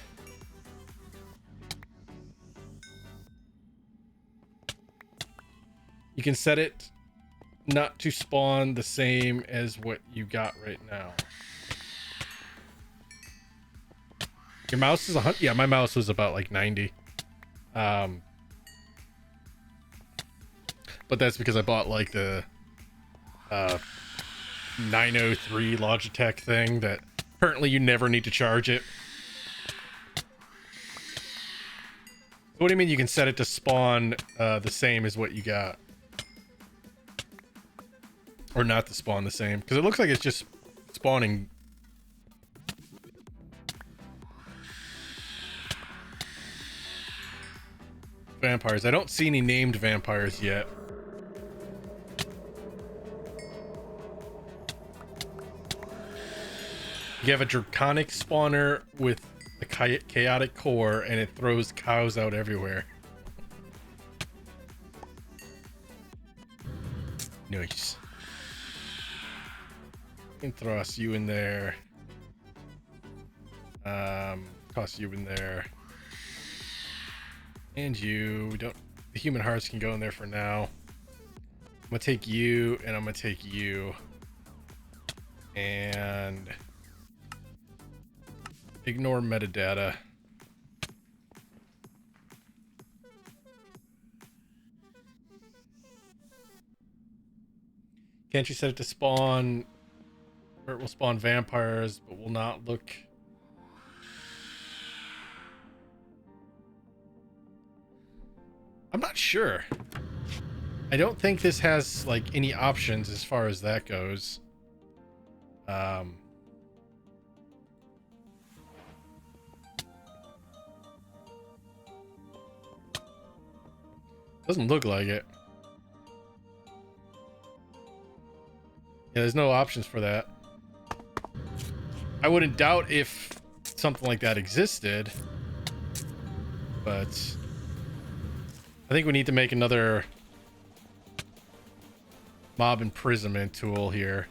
S1: You can set it not to spawn the same as what you got right now. Your mouse is 100. Yeah, my mouse was about like 90. But that's because I bought like the 903 Logitech thing that apparently you never need to charge it. What do you mean you can set it to spawn the same as what you got? Or not to spawn the same? Because it looks like it's just spawning vampires. I don't see any named vampires yet. You have a draconic spawner with a chaotic core, and it throws cows out everywhere. Nice. Can toss you in there. Toss you in there. And you. We don't. The human hearts can go in there for now. I'm gonna take you, and I'm gonna take you. And ignore metadata. Can't you set it to spawn, or it will spawn vampires, but will not look. I'm not sure. I don't think this has like any options as far as that goes. Doesn't look like it. Yeah, there's no options for that. I wouldn't doubt if something like that existed, but I think we need to make another mob imprisonment tool here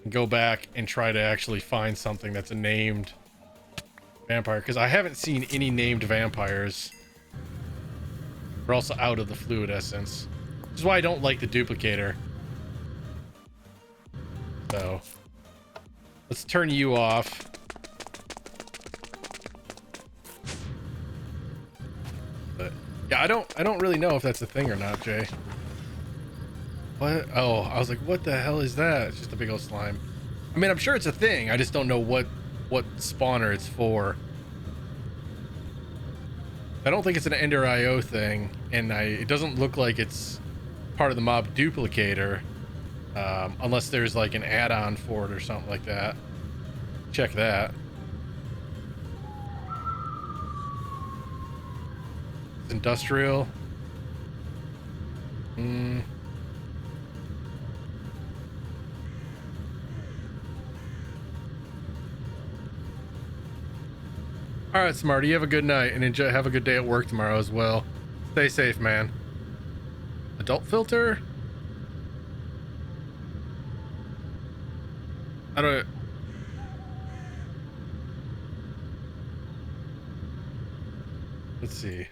S1: and go back and try to actually find something that's a named vampire, because I haven't seen any named vampires. We're also out of the fluid essence, which is why I don't like the duplicator. So let's turn you off. But yeah, I don't really know if that's a thing or not, Jay. What? Oh, I was like, what the hell is that? It's just a big old slime. I mean, I'm sure it's a thing. I just don't know what spawner it's for. I don't think it's an Ender IO thing, and it doesn't look like it's part of the mob duplicator, unless there's like an add-on for it or something like that. Check that. Industrial. All right, Smarty, you have a good night and have a good day at work tomorrow as well. Stay safe, man. Adult filter? I don't. Let's see.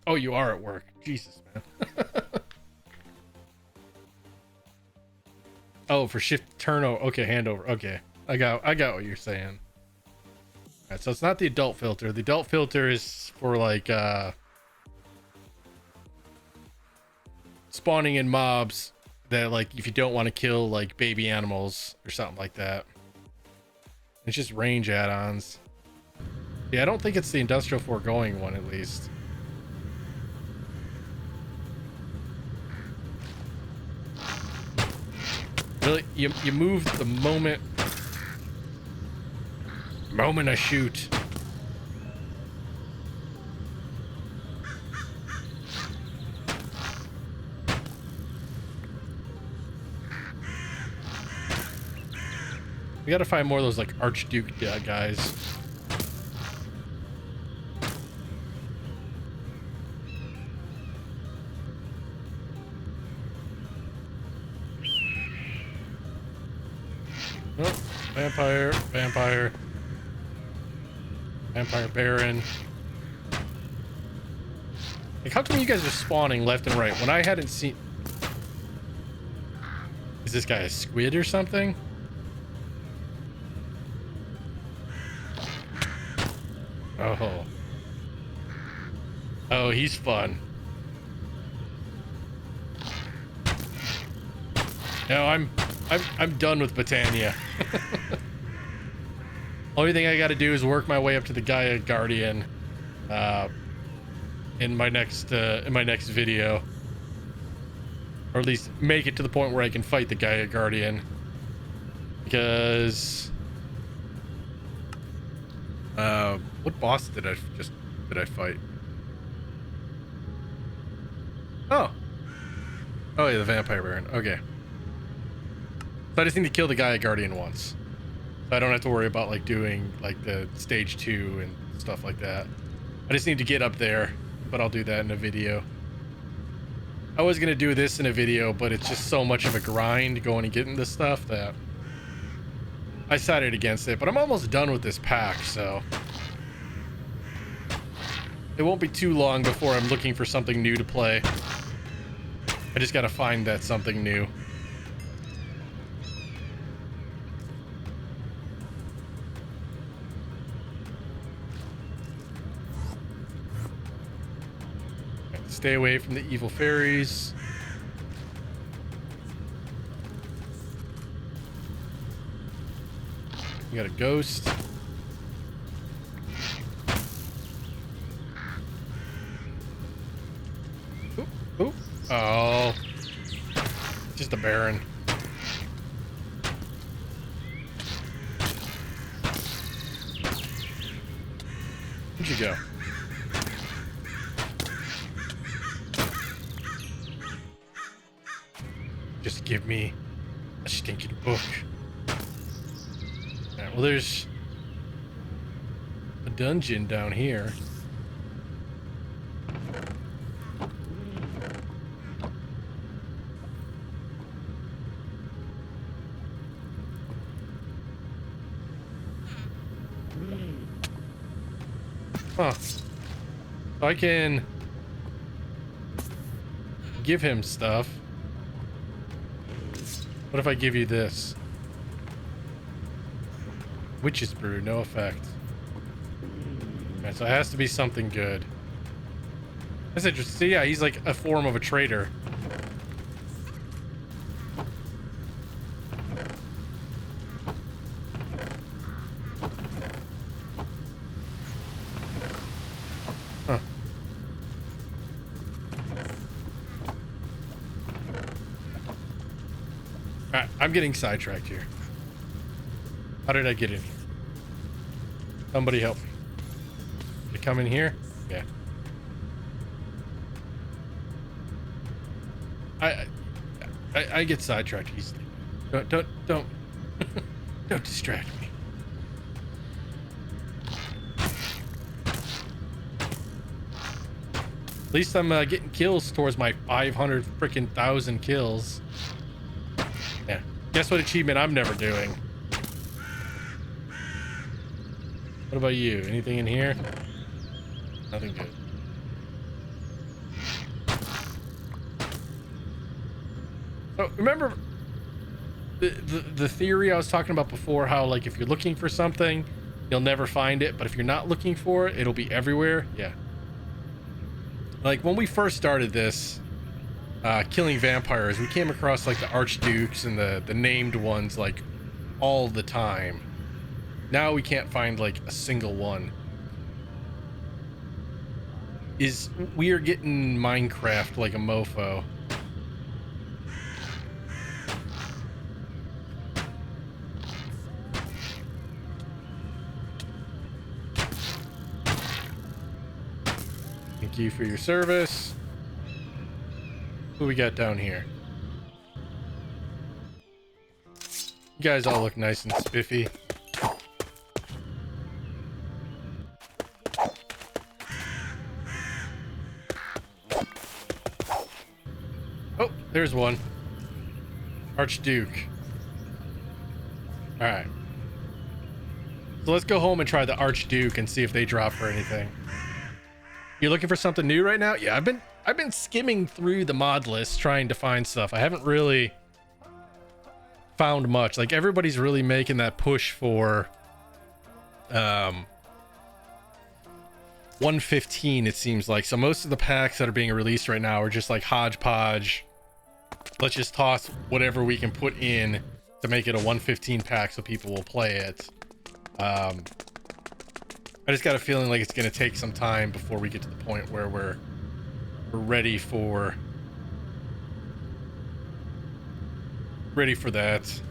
S1: Oh, you are at work. Jesus, man. Oh, for shift turnover. Okay, handover. Okay. I got what you're saying. Alright, so it's not the adult filter. The adult filter is for like spawning in mobs that, like, if you don't want to kill like baby animals or something like that. It's just range add-ons. Yeah, I don't think it's the industrial foregoing one, at least. Really, you move the moment I shoot. We gotta find more of those like Archduke guys. Oh, vampire baron. Like, how come you guys are spawning left and right when I hadn't seen? Is this guy a squid or something? Oh, he's fun. No, I'm I'm done with Botania. Only thing I got to do is work my way up to the Gaia Guardian in my next video, or at least make it to the point where I can fight the Gaia Guardian, because what boss did I fight? Oh yeah, the Vampire Baron. Okay, so I just need to kill the Gaia Guardian once, so I don't have to worry about like doing like the stage 2 and stuff like that. I just need to get up there, but I'll do that in a video. I was gonna do this in a video, but it's just so much of a grind going and getting this stuff that I decided against it. But I'm almost done with this pack, so it won't be too long before I'm looking for something new to play. I just gotta find that something new. Stay away from the evil fairies. We got a ghost. Oop, oop. Oh, just a Baron. Where'd you go? Just give me a stinking book. Alright, well, there's a dungeon down here. Huh. So I can give him stuff. What if I give you this? Witch's Brew, no effect. Alright, so it has to be something good. That's interesting. So yeah, he's like a form of a traitor. Huh. Alright, I'm getting sidetracked here. How did I get in here? Somebody help me. Did it come in here? Yeah. I get sidetracked easily. Don't don't distract me. At least I'm getting kills towards my 500 freaking thousand kills. Yeah. Guess what achievement I'm never doing? What about you? Anything in here? Nothing good. So remember the theory I was talking about before, how like if you're looking for something, you'll never find it, but if you're not looking for it, it'll be everywhere. Yeah. Like when we first started this, killing vampires, we came across like the archdukes and the named ones like all the time. Now we can't find like a single one. We are getting Minecraft like a mofo. Thank you for your service. Who we got down here? You guys all look nice and spiffy. Oh, there's one. Archduke. Alright. So let's go home and try the Archduke and see if they drop for anything. You're looking for something new right now? Yeah, I've been skimming through the mod list trying to find stuff. I haven't really found much. Like everybody's really making that push for 115, it seems like. So most of the packs that are being released right now are just like hodgepodge. Let's just toss whatever we can put in to make it a 115 pack so people will play it. I just got a feeling like it's going to take some time before we get to the point where we're ready for that.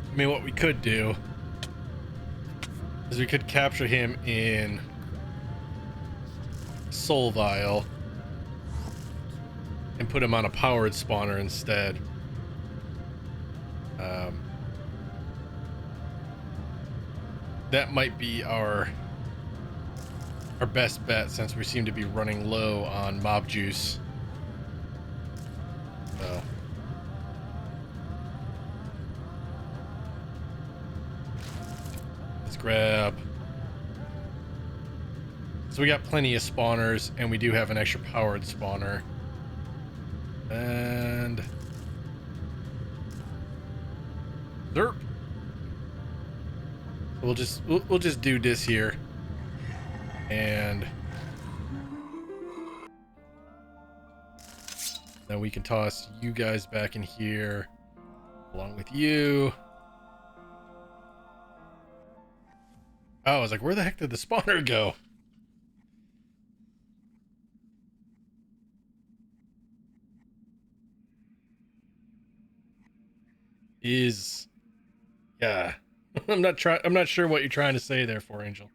S1: I mean, what we could do is we could capture him in Soul Vial and put him on a powered spawner instead. That might be our best bet since we seem to be running low on mob juice. So let's grab. So we got plenty of spawners, and we do have an extra powered spawner. And derp. We'll just do this here, and then we can toss you guys back in here along with you. Oh, I was like, where the heck did the spawner go? Yeah. I'm not sure what you're trying to say there, for Angel.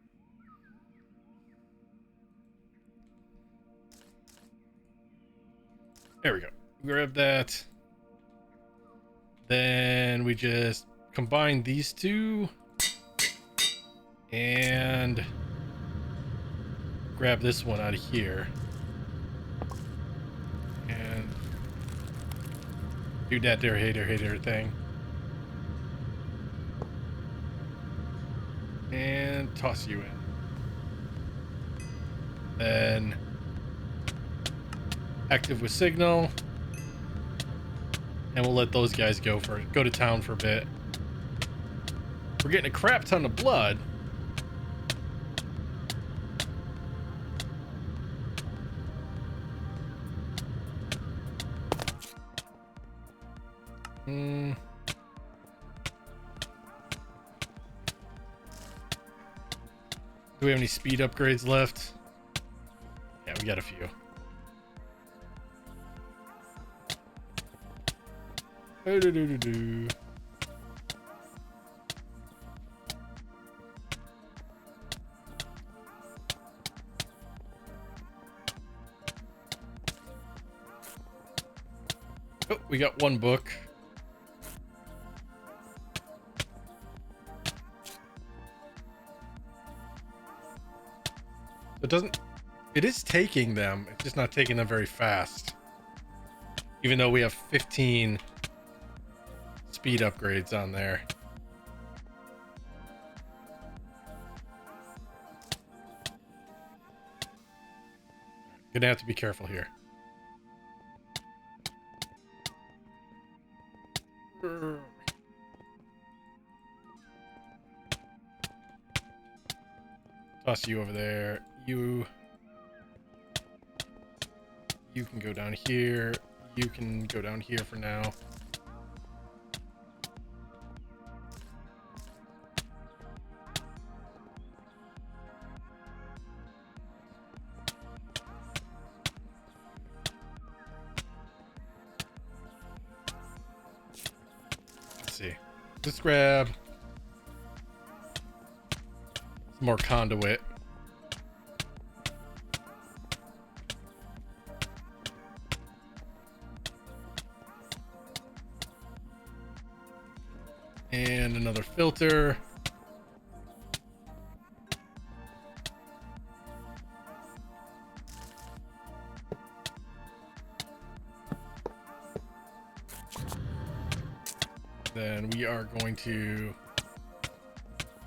S1: There we go. Grab that. Then we just combine these two and grab this one out of here and do that there hater thing. And toss you in. Then active with signal, and we'll let those guys go to town for a bit. We're getting a crap ton of blood. Do we have any speed upgrades left? Yeah, we got a few. Oh, we got one book. It is taking them. It's just not taking them very fast. Even though we have 15 speed upgrades on there. Gonna have to be careful here. Toss you over there. You can go down here. You can go down here for now. Let's see. Let's grab some more conduit. And another filter. Then we are going to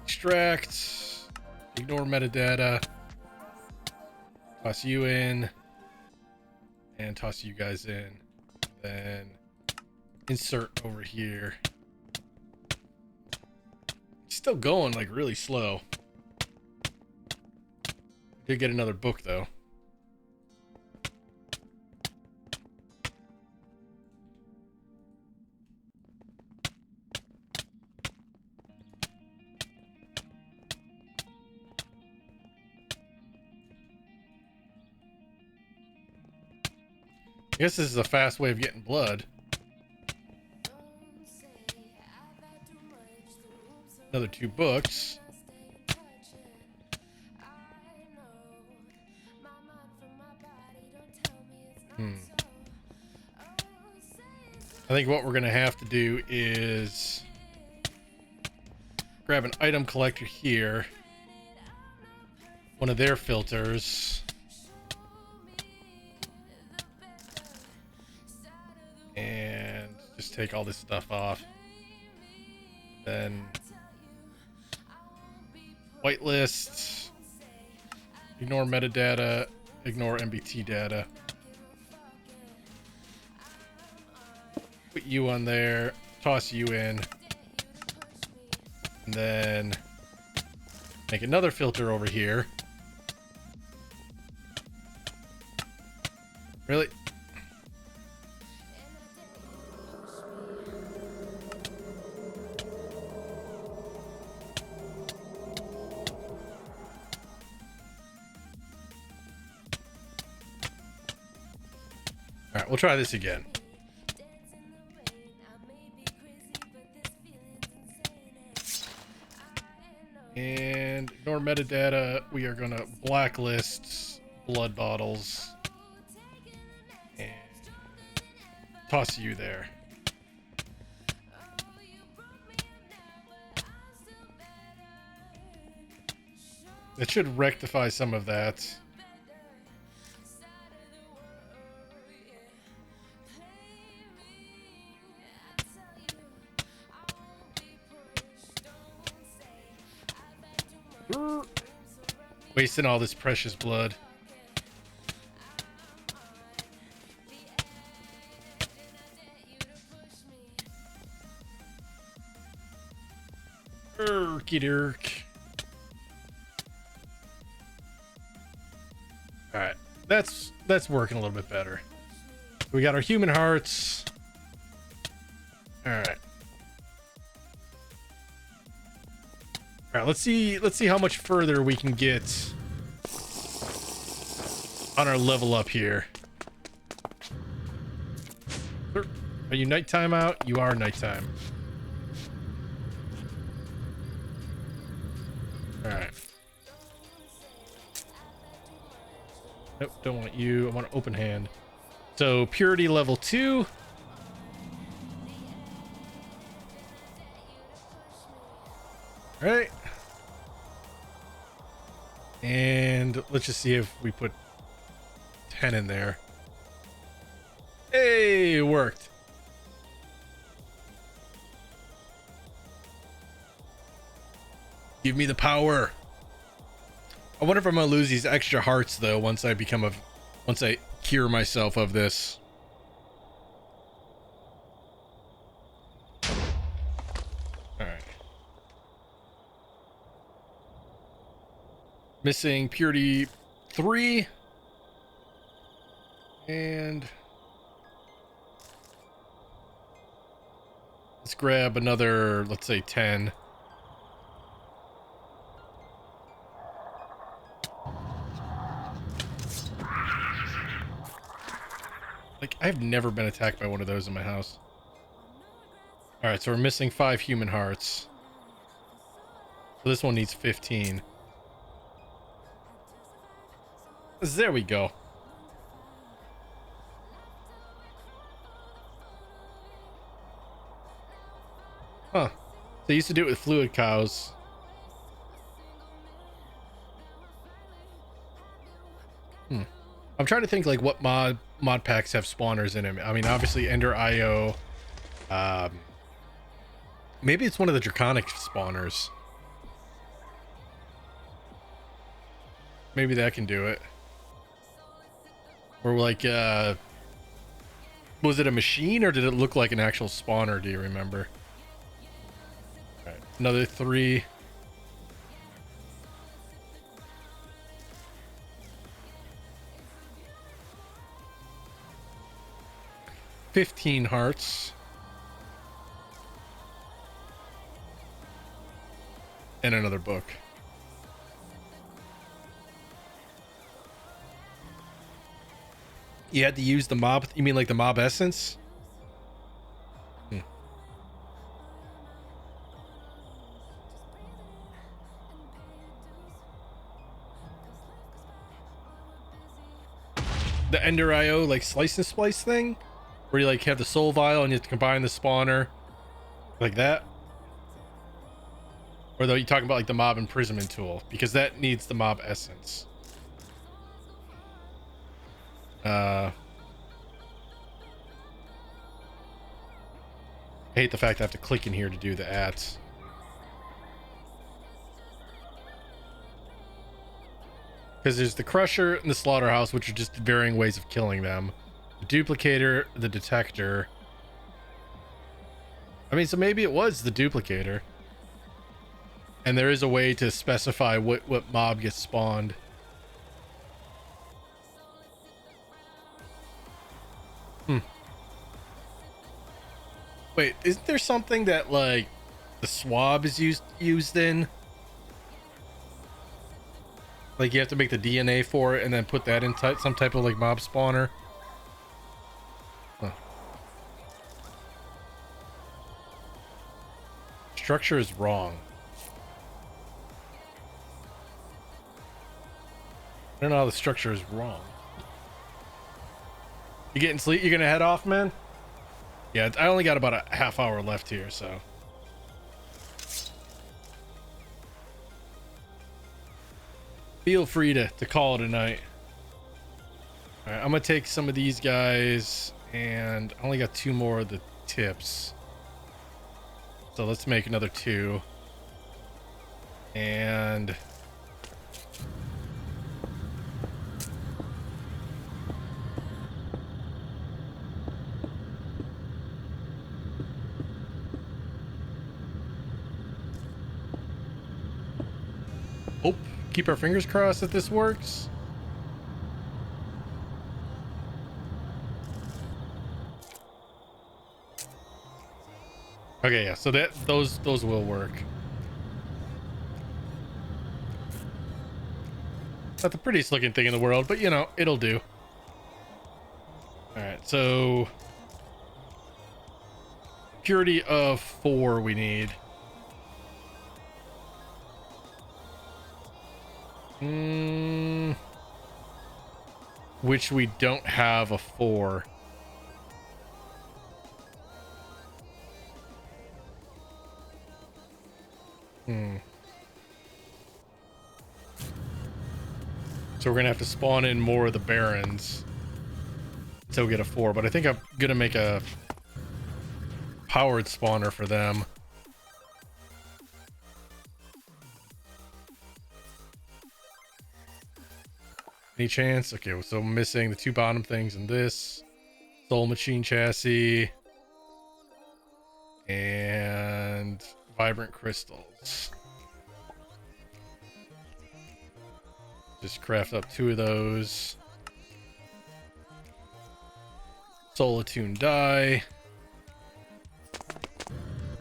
S1: extract, ignore metadata, toss you in, and toss you guys in. Then insert over here. Still going like really slow. Did get another book though. I guess this is a fast way of getting blood. Another 2 books. I think what we're gonna have to do is grab an item collector here, one of their filters, and just take all this stuff off. Then whitelist, ignore metadata, ignore MBT data. Put you on there, toss you in, and then make another filter over here. Really? All right, we'll try this again. And ignore metadata. We are gonna blacklist blood bottles and toss you there. That should rectify some of that. Wasting all this precious blood. Erky dirk. Alright, that's working a little bit better. We got our human hearts. Alright. All right, let's see how much further we can get on our level up here. Are you nighttime out? You are nighttime. All right. Nope, don't want you. I want an open hand. So purity level 2. All right. And let's just see if we put 10 in there. Hey, it worked. Give me the power. I wonder if I'm gonna lose these extra hearts though once I cure myself of this. All right. Missing purity 3. And let's grab another, let's say 10. Like, I've never been attacked by one of those in my house. All right, so we're missing 5 human hearts. So this one needs 15. There we go. Huh. They used to do it with fluid cows. I'm trying to think like what mod packs have spawners in them. I mean, obviously Ender IO. Maybe it's one of the draconic spawners. Maybe that can do it. Or like, was it a machine or did it look like an actual spawner? Do you remember? All right, another 3. $15 hearts. And another book. You had to use the mob. You mean like the mob essence? The Ender IO like slice and splice thing? Where you like have the soul vial and you have to combine the spawner. Like that? Or though you talking about like the mob imprisonment tool? Because that needs the mob essence. I hate the fact I have to click in here to do the ads. Because there's the Crusher and the Slaughterhouse, which are just varying ways of killing them. The Duplicator, the Detector. I mean, so maybe it was the Duplicator. And there is a way to specify what mob gets spawned. Wait, isn't there something that like the swab is used in? Like you have to make the DNA for it and then put that in some type of like mob spawner. Huh. Structure is wrong. I don't know how the structure is wrong. You getting sleep? You gonna head off, man? Yeah, I only got about a half hour left here, so. Feel free to call it a night. All right, I'm gonna take some of these guys, and I only got 2 more of the tips. So let's make another 2. And oh, keep our fingers crossed that this works. Okay, yeah, so those will work. Not the prettiest looking thing in the world, but you know, it'll do. All right, so purity of 4 we need. Which we don't have a 4. So we're gonna have to spawn in more of the Barons until we get a 4, but I think I'm gonna make a powered spawner for them. Any chance? Okay, so I'm missing the 2 bottom things in this. Soul Machine Chassis. And Vibrant Crystals. Just craft up 2 of those. Soul Attune Die.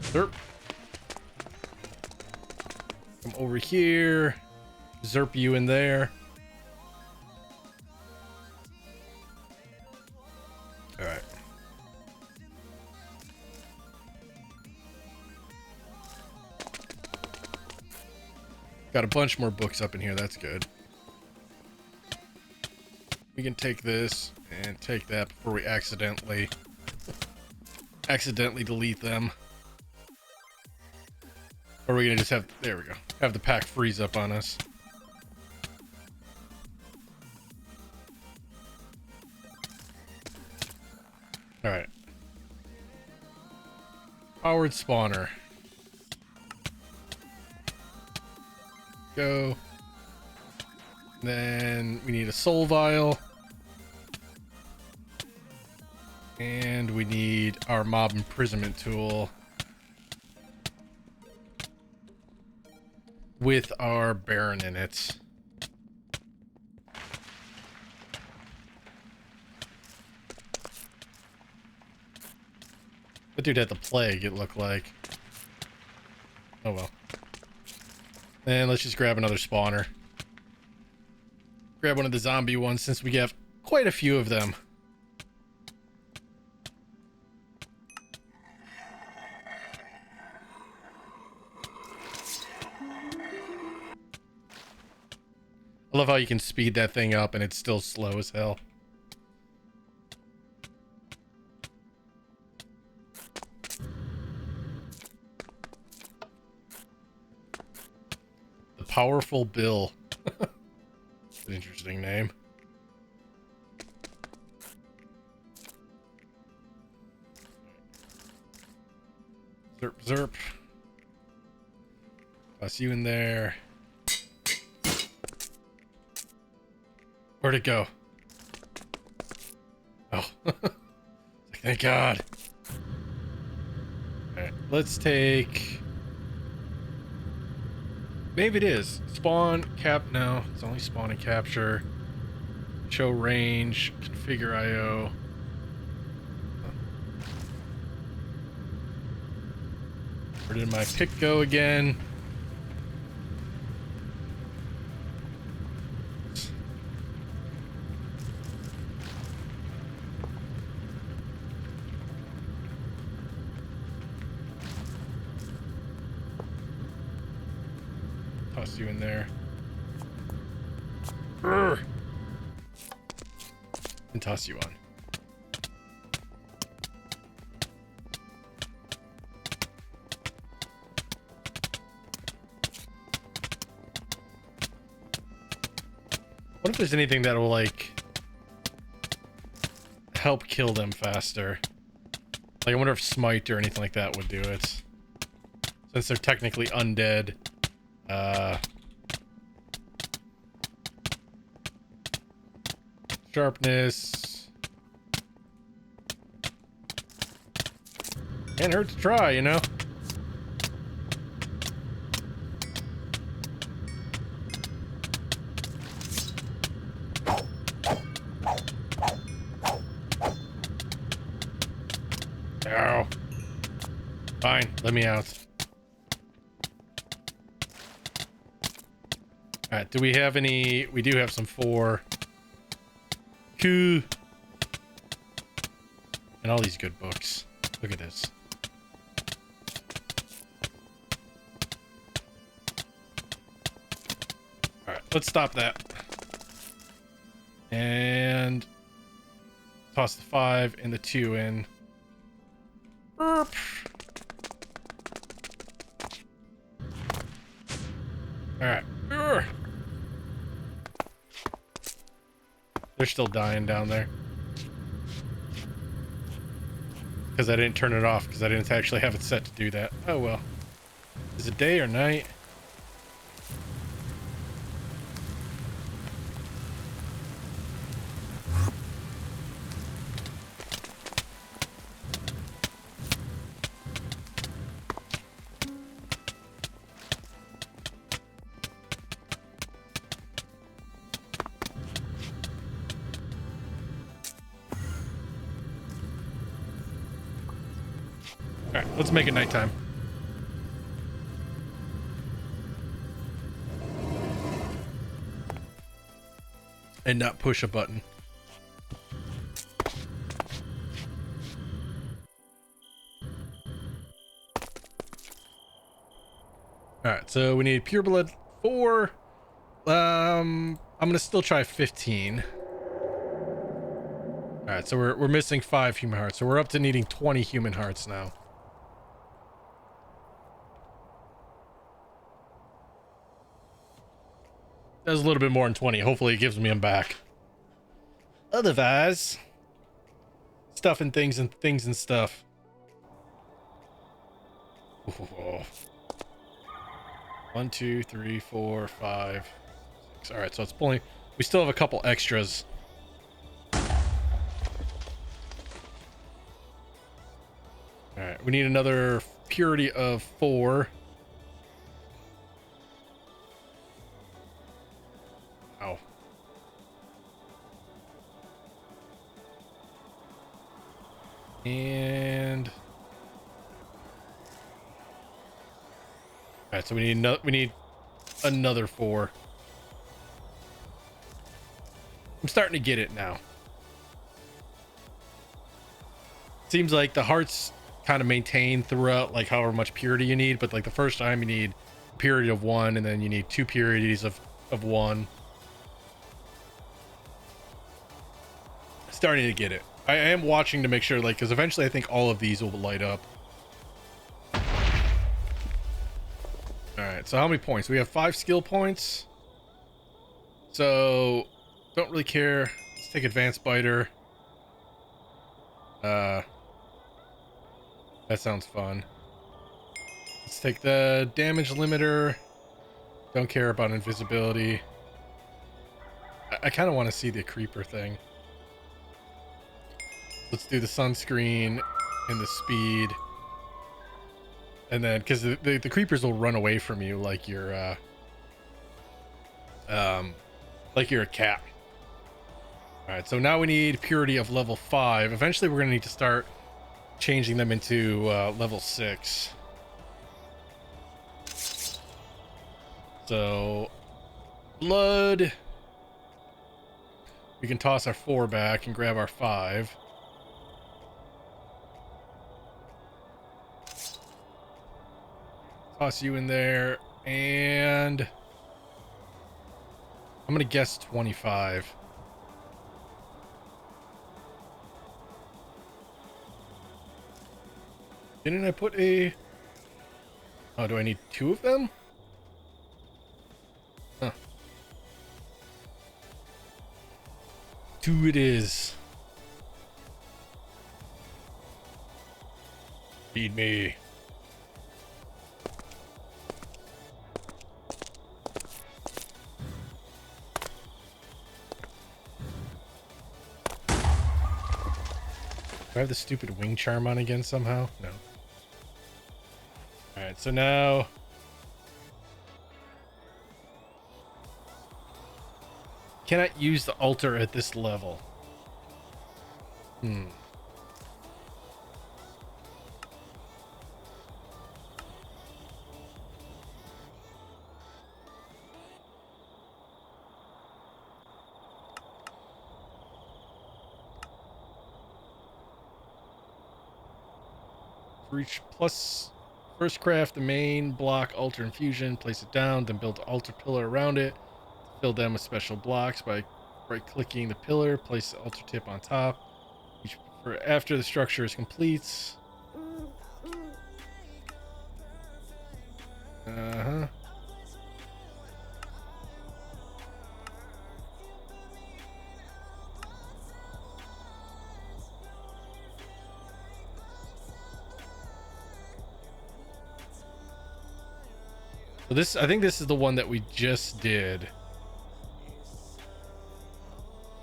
S1: Zerp. Come over here. Zerp you in there. Alright. Got a bunch more books up in here. That's good. We can take this and take that before we accidentally delete them. Or are we gonna just have, there we go, have the pack freeze up on us. All right. Powered spawner. Go. Then we need a soul vial. And we need our mob imprisonment tool. With our Baron in it. That dude had the plague, it looked like. Oh well. And let's just grab another spawner. Grab one of the zombie ones since we have quite a few of them. I love how you can speed that thing up and it's still slow as hell. The Powerful Bill. An interesting name. Zerp, zerp. Toss you in there. Where'd it go? Oh. Thank God. Alright, let's take... Maybe it is. Spawn, cap... No, it's only spawn and capture. Show range, configure IO. Where did my pick go again? Toss you in there. Urgh. And toss you on. What if there's anything that will, like, help kill them faster? Like, I wonder if Smite or anything like that would do it. Since they're technically undead. Sharpness. Can't hurt to try, you know? Ow. Fine, let me out. Alright, do we have any... We do have some 4. Cool. And all these good books. Look at this. Alright, let's stop that. And... toss the 5 and the 2 in. Burp. Alright. They're still dying down there. Because I didn't turn it off, because I didn't actually have it set to do that. Oh well. Is it day or night? Alright, let's make it nighttime. And not push a button. Alright, so we need pure blood 4. I'm gonna still try 15. Alright, so we're missing 5 human hearts, so we're up to needing 20 human hearts now. That's a little bit more than 20. Hopefully it gives me them back. Otherwise, stuff and things and stuff. Oh. 1, 2, 3, 4, 5, 6. All right, so it's pulling. We still have a couple extras. All right, we need another purity of 4. Ow. And all right, so we need another 4. I'm starting to get it now. Seems like the hearts kind of maintain throughout, like however much purity you need, but like the first time you need a purity of 1, and then you need 2 purities of 1. Starting to get it. I am watching to make sure, like, because eventually I think all of these will light up. All right, so how many points? We have 5 skill points. So don't really care. Let's take advanced biter. That sounds fun. Let's take the damage limiter. Don't care about invisibility. I kind of want to see the creeper thing. Let's do the sunscreen and the speed. And then, because the creepers will run away from you like you're a cat. All right, so now we need purity of level 5. Eventually, we're gonna need to start changing them into level 6. So, blood. We can toss our 4 back and grab our 5. Toss you in there, and I'm gonna guess 25. Didn't I put a... Oh, do I need 2 of them? Huh. 2 it is. Feed me. Do I have the stupid wing charm on again somehow? No. Alright, so now... Cannot use the altar at this level. Reach plus first craft the main block altar infusion, place it down, then build the altar pillar around it. Fill them with special blocks by right clicking the pillar, place the altar tip on top. After the structure is complete. Uh-huh. So this, I think this is the one that we just did.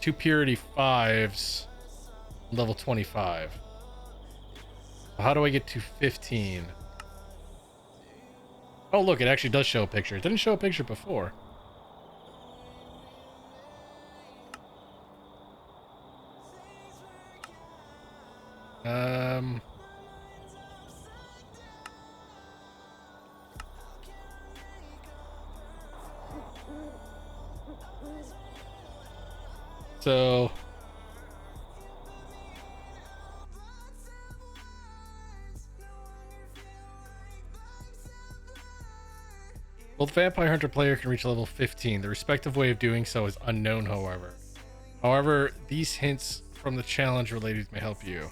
S1: 2 purity 5s, level 25. How do I get to 15? Oh, look, it actually does show a picture. It didn't show a picture before. So both Vampire Hunter player can reach level 15. The respective way of doing so is unknown, however. However, these hints from the challenge related may help you.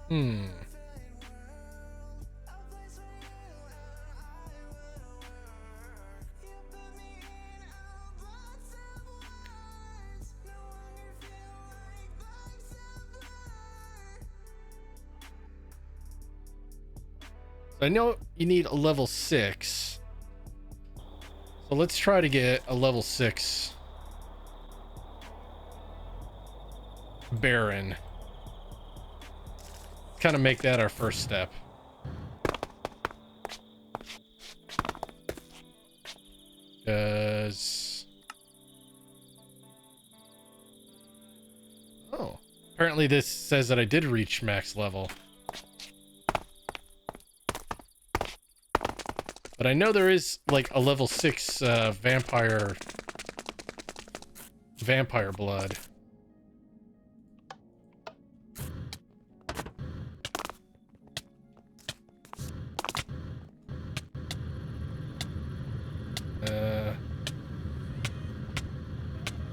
S1: Hmm. I know you need a level 6. So let's try to get a level 6 Baron. Kind of make that our first step. Because... Oh. Apparently this says that I did reach max level. But I know there is like a level 6 vampire blood.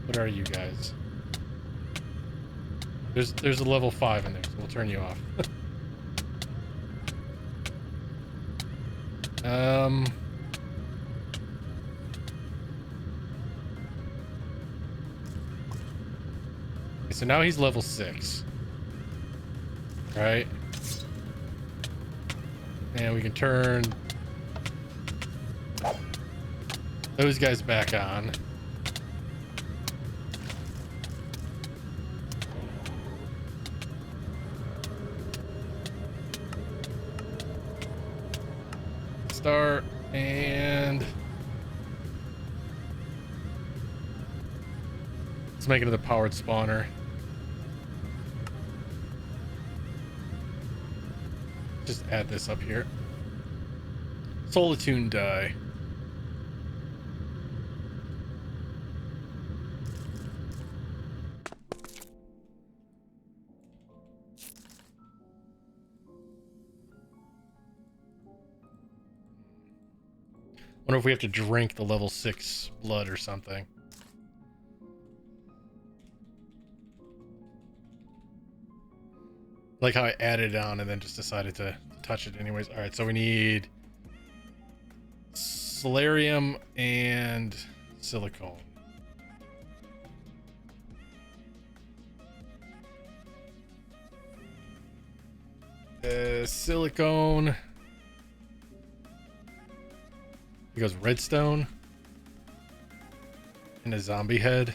S1: What are you guys? There's a level 5 in there, so we'll turn you off. Okay, so now he's level 6. Right? And we can turn those guys back on. Start, and let's make another powered spawner. Just add this up here. Solitude die. Wonder if we have to drink the level 6 blood or something. Like how I added it on and then just decided to touch it anyways. All right, so we need solarium and silicone. Silicone. He goes redstone and a zombie head.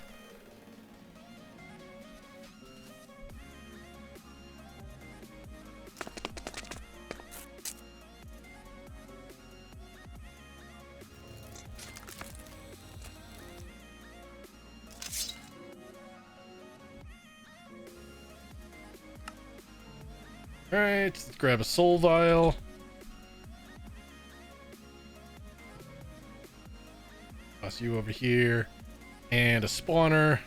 S1: All right, let's grab a soul vial. Toss you over here, and a spawner.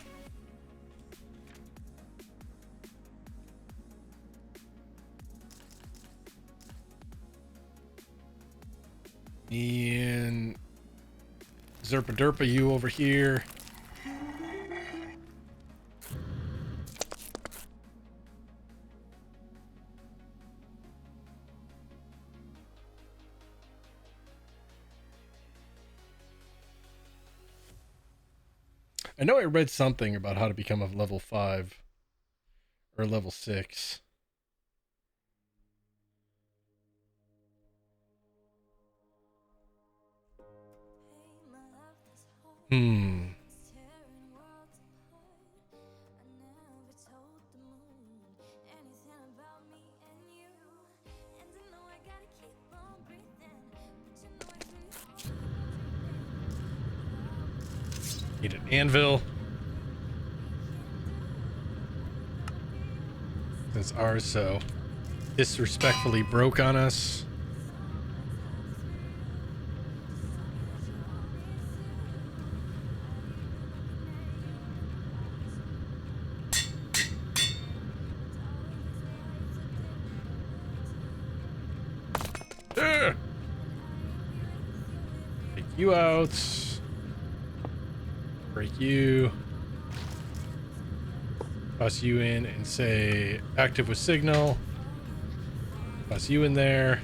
S1: And Zerpa Derpa, you over here. I know I read something about how to become a level 5 or level 6. Hmm. Need an anvil. Since ours so disrespectfully broke on us. Take you out. Break you. Toss you in and say active with signal. Toss you in there.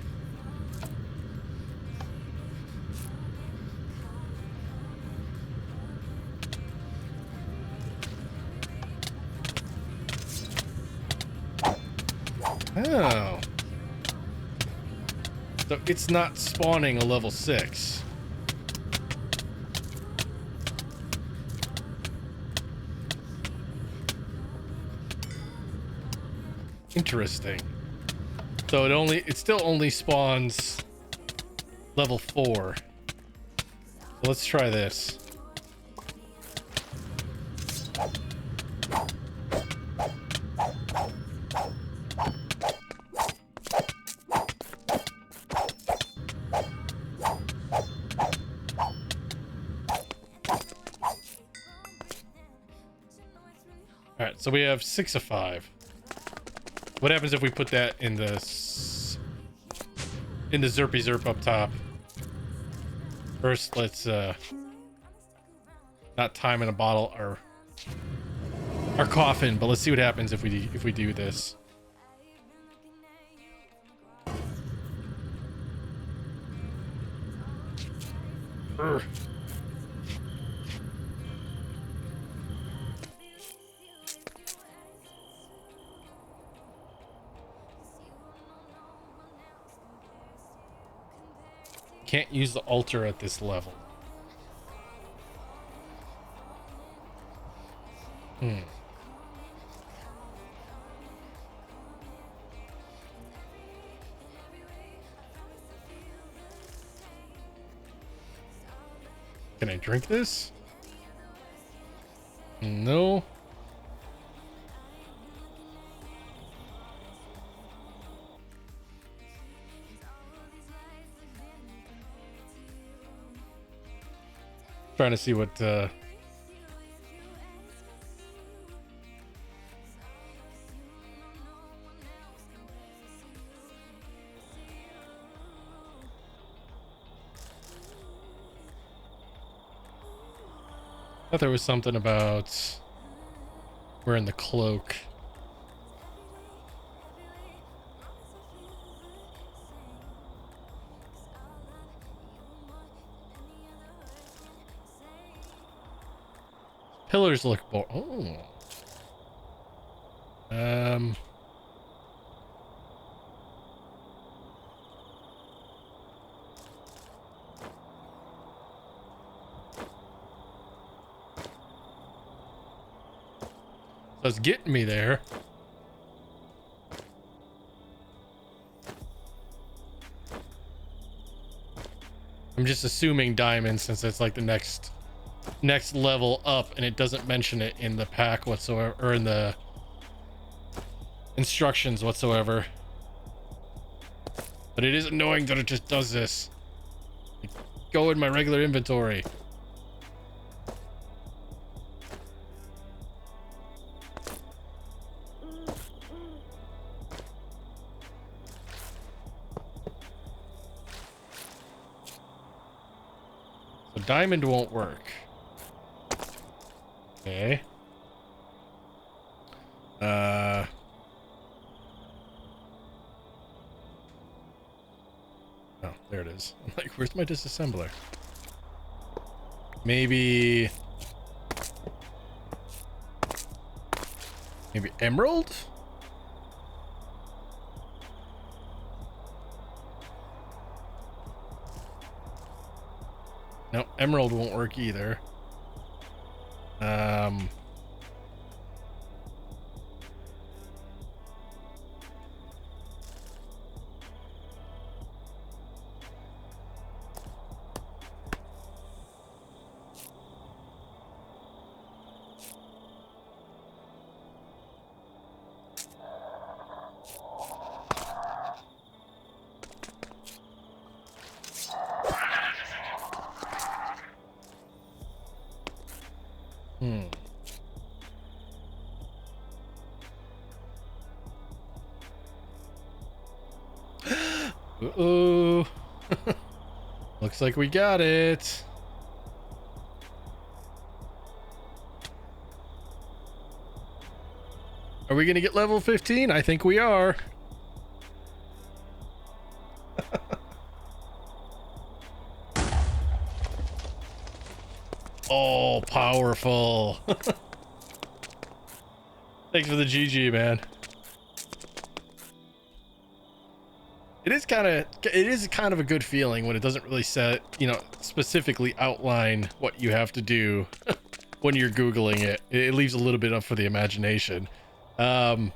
S1: Oh. So it's not spawning a level 6. Interesting. So it still only spawns level 4. So let's try this. Alright, so we have 6 of 5. What happens if we put that in the Zerpy Zerp up top? First, let's not time in a bottle our coffin, but let's see what happens if we do this. Urgh. Can't use the altar at this level. Can I drink this? No. Trying to see what thought there was something about wearing the cloak. Pillars look oh. So it's getting me there. I'm just assuming diamond since it's like the next level up, and it doesn't mention it in the pack whatsoever, or in the instructions whatsoever. But it is annoying that it just does this. Go in my regular inventory. So diamond won't work. Okay. Oh, there it is. I'm like, where's my disassembler? Maybe emerald? No, emerald won't work either. Uh-oh. Looks like we got it. Are we gonna get level 15? I think we are. Oh, powerful. Thanks for the GG, man. It is kind of a good feeling when it doesn't really set, you know, specifically outline what you have to do when you're Googling it. It leaves a little bit up for the imagination. All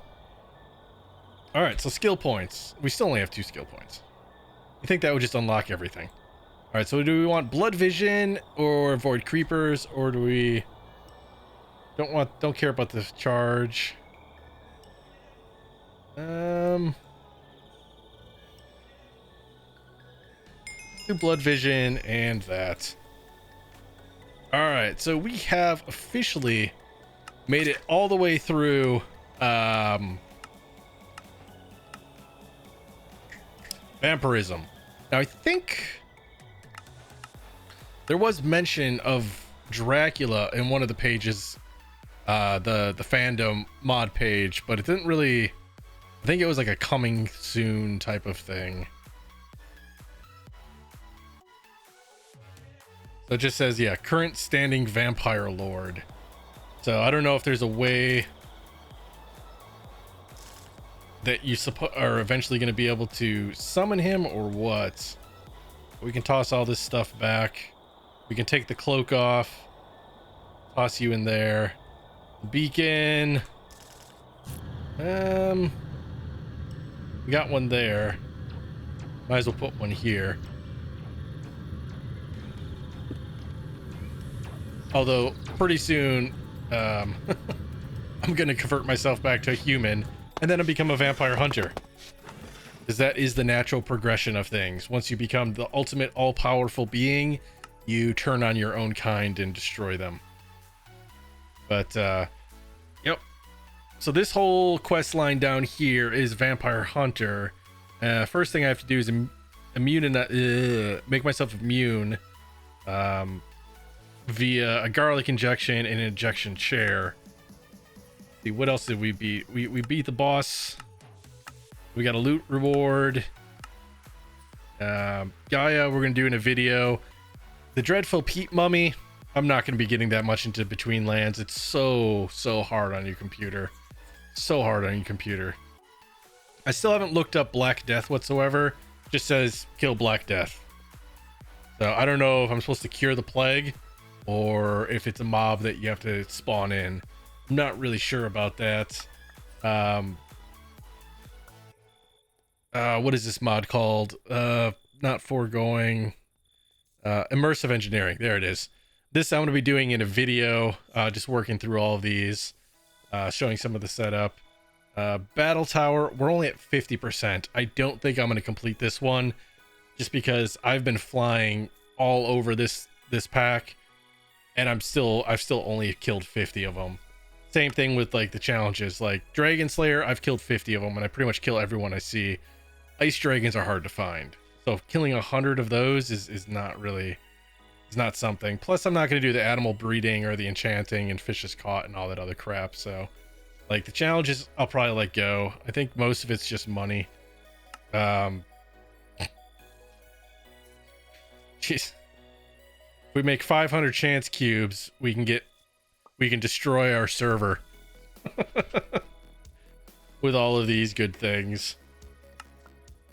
S1: right, so skill points. We still only have 2 skill points. You think that would just unlock everything? All right, so do we want blood vision or avoid creepers, or do we don't care about the charge? Do blood vision and that. All right, so we have officially made it all the way through Vamprisim. Now I think there was mention of Dracula in one of the pages, the fandom mod page, but it didn't really. I think it was like a coming soon type of thing. So it just says, yeah, current standing vampire lord. So I don't know if there's a way that you are eventually going to be able to summon him or what. We can toss all this stuff back. We can take the cloak off, toss you in there. Beacon. We got one there. Might as well put one here. Although pretty soon, I'm gonna convert myself back to a human and then I become a vampire hunter. Because that is the natural progression of things. Once you become the ultimate all-powerful being, you turn on your own kind and destroy them. But, yep. So this whole quest line down here is Vampire Hunter. First thing I have to do is make myself immune via a garlic injection and an injection chair. Let's see, what else did we beat? We beat the boss. We got a loot reward. Gaia, we're going to do in a video. The Dreadful Peat Mummy, I'm not going to be getting that much into Between Lands. It's so hard on your computer. So hard on your computer. I still haven't looked up Black Death whatsoever. Just says kill Black Death. So I don't know if I'm supposed to cure the plague or if it's a mob that you have to spawn in. I'm not really sure about that. What is this mod called? Not foregoing. Immersive engineering. There it is. This I'm going to be doing in a video, just working through all of these, showing some of the setup. Battle Tower, we're only at 50%. I don't think I'm going to complete this one just because I've been flying all over this pack and I've still only killed 50 of them. Same thing with like the challenges, like Dragon Slayer, I've killed 50 of them and I pretty much kill everyone I see. Ice dragons are hard to find. So killing 100 of those is not really, it's not something. Plus I'm not going to do the animal breeding or the enchanting and fishes caught and all that other crap. So like the challenges, I'll probably let go. I think most of it's just money. Jeez. If we make 500 chance cubes, we can destroy our server with all of these good things.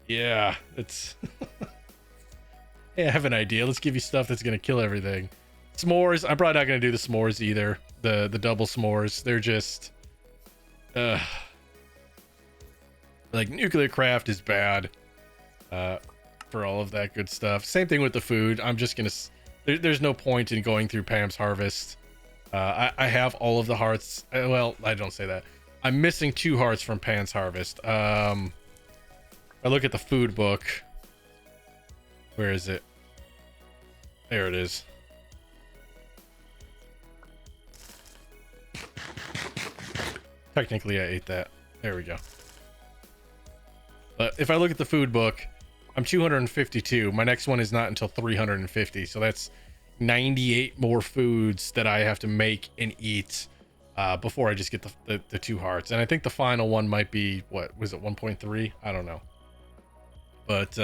S1: Yeah, it's hey, I have an idea. Let's give you stuff that's gonna kill everything. S'mores, I'm probably not gonna do the s'mores either. The double s'mores. They're just like nuclear craft is bad for all of that good stuff. Same thing with the food. I'm just gonna there's no point in going through Pam's Harvest. I have all of the hearts. Well, I don't say that. I'm missing 2 hearts from Pam's Harvest. I look at the food book. Where is it? There it is. Technically, I ate that. There we go. But if I look at the food book, I'm 252. My next one is not until 350. So that's 98 more foods that I have to make and eat before I just get the 2 hearts. And I think the final one might be, what was it, 1.3? I don't know. but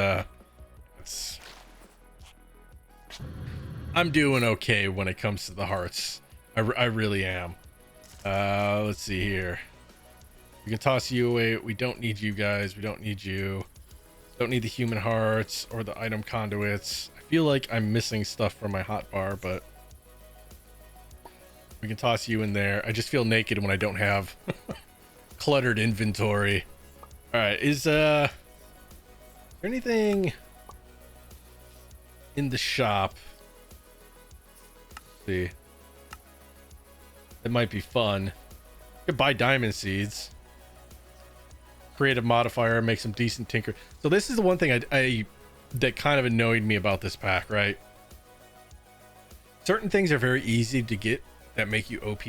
S1: I'm doing okay when it comes to the hearts. I really am. Let's see here. We can toss you away. We don't need you guys. We don't need you. Don't need the human hearts or the item conduits. I feel like I'm missing stuff from my hotbar, but we can toss you in there. I just feel naked when I don't have cluttered inventory. All right, is there anything in the shop? Let's see, it might be fun. You could buy diamond seeds. Creative modifier, make some decent tinker. So this is the one thing I that kind of annoyed me about this pack, right? Certain things are very easy to get that make you OP.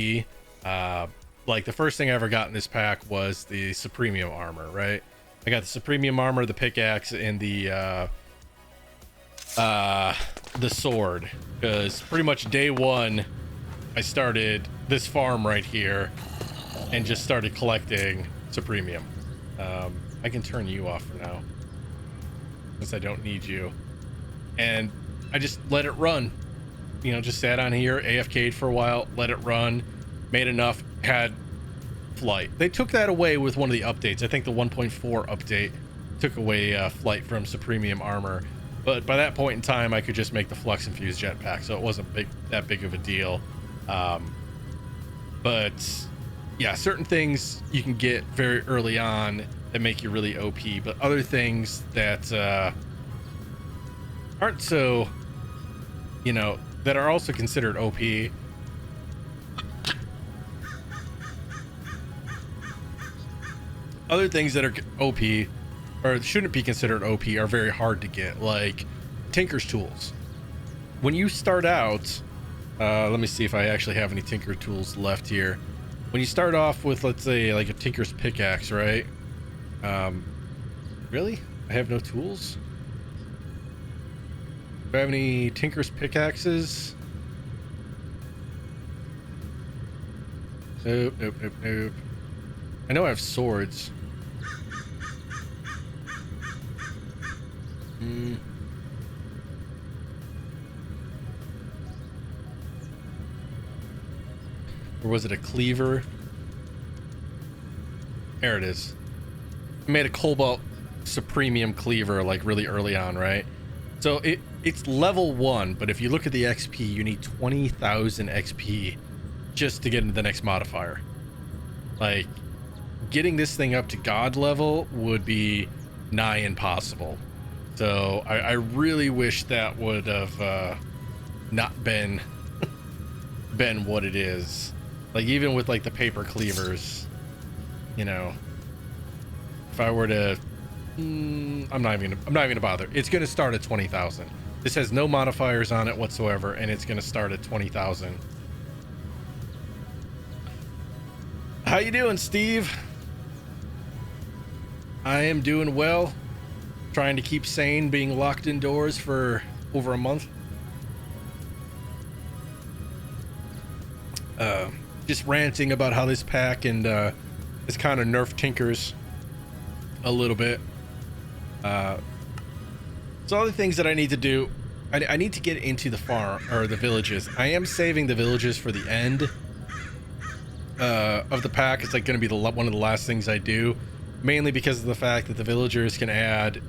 S1: Like the first thing I ever got in this pack was the Supremium armor, right? I got the Supremium armor, the pickaxe, and the sword. Because pretty much day one, I started this farm right here and just started collecting Supremium. I can turn you off for now since I don't need you, and I just let it run, you know, just sat on here, AFK'd for a while, let it run, made enough, had flight. They took that away with one of the updates. I think the 1.4 update took away flight from Supremium armor, but by that point in time I could just make the flux infused jetpack, so it wasn't that big of a deal. But yeah, certain things you can get very early on that make you really OP, but other things that aren't so, you know, that are also considered OP. Other things that are OP or shouldn't be considered OP are very hard to get, like Tinker's tools. When you start out, let me see if I actually have any Tinker tools left here. When you start off with, let's say, like a Tinker's pickaxe, right? Really? I have no tools? Do I have any Tinker's pickaxes? Nope, nope, nope, nope. I know I have swords. Or was it a cleaver? There it is. I made a Cobalt Supremium cleaver like really early on, right? So it's level 1, but if you look at the XP, you need 20,000 XP just to get into the next modifier. Like, getting this thing up to God level would be nigh impossible. So I really wish that would have not been what it is. Like, even with like the paper cleavers, you know, if I were to, I'm not even gonna bother. It's gonna start at 20,000. This has no modifiers on it whatsoever, and it's gonna start at 20,000. How you doing, Steve? I am doing well. Trying to keep sane, being locked indoors for over a month. Just ranting about how this pack and is kind of nerfed Tinkers a little bit. So other things that I need to do, I need to get into the farm or the villages. I am saving the villages for the end of the pack. It's like going to be one of the last things I do, mainly because of the fact that the villagers can add,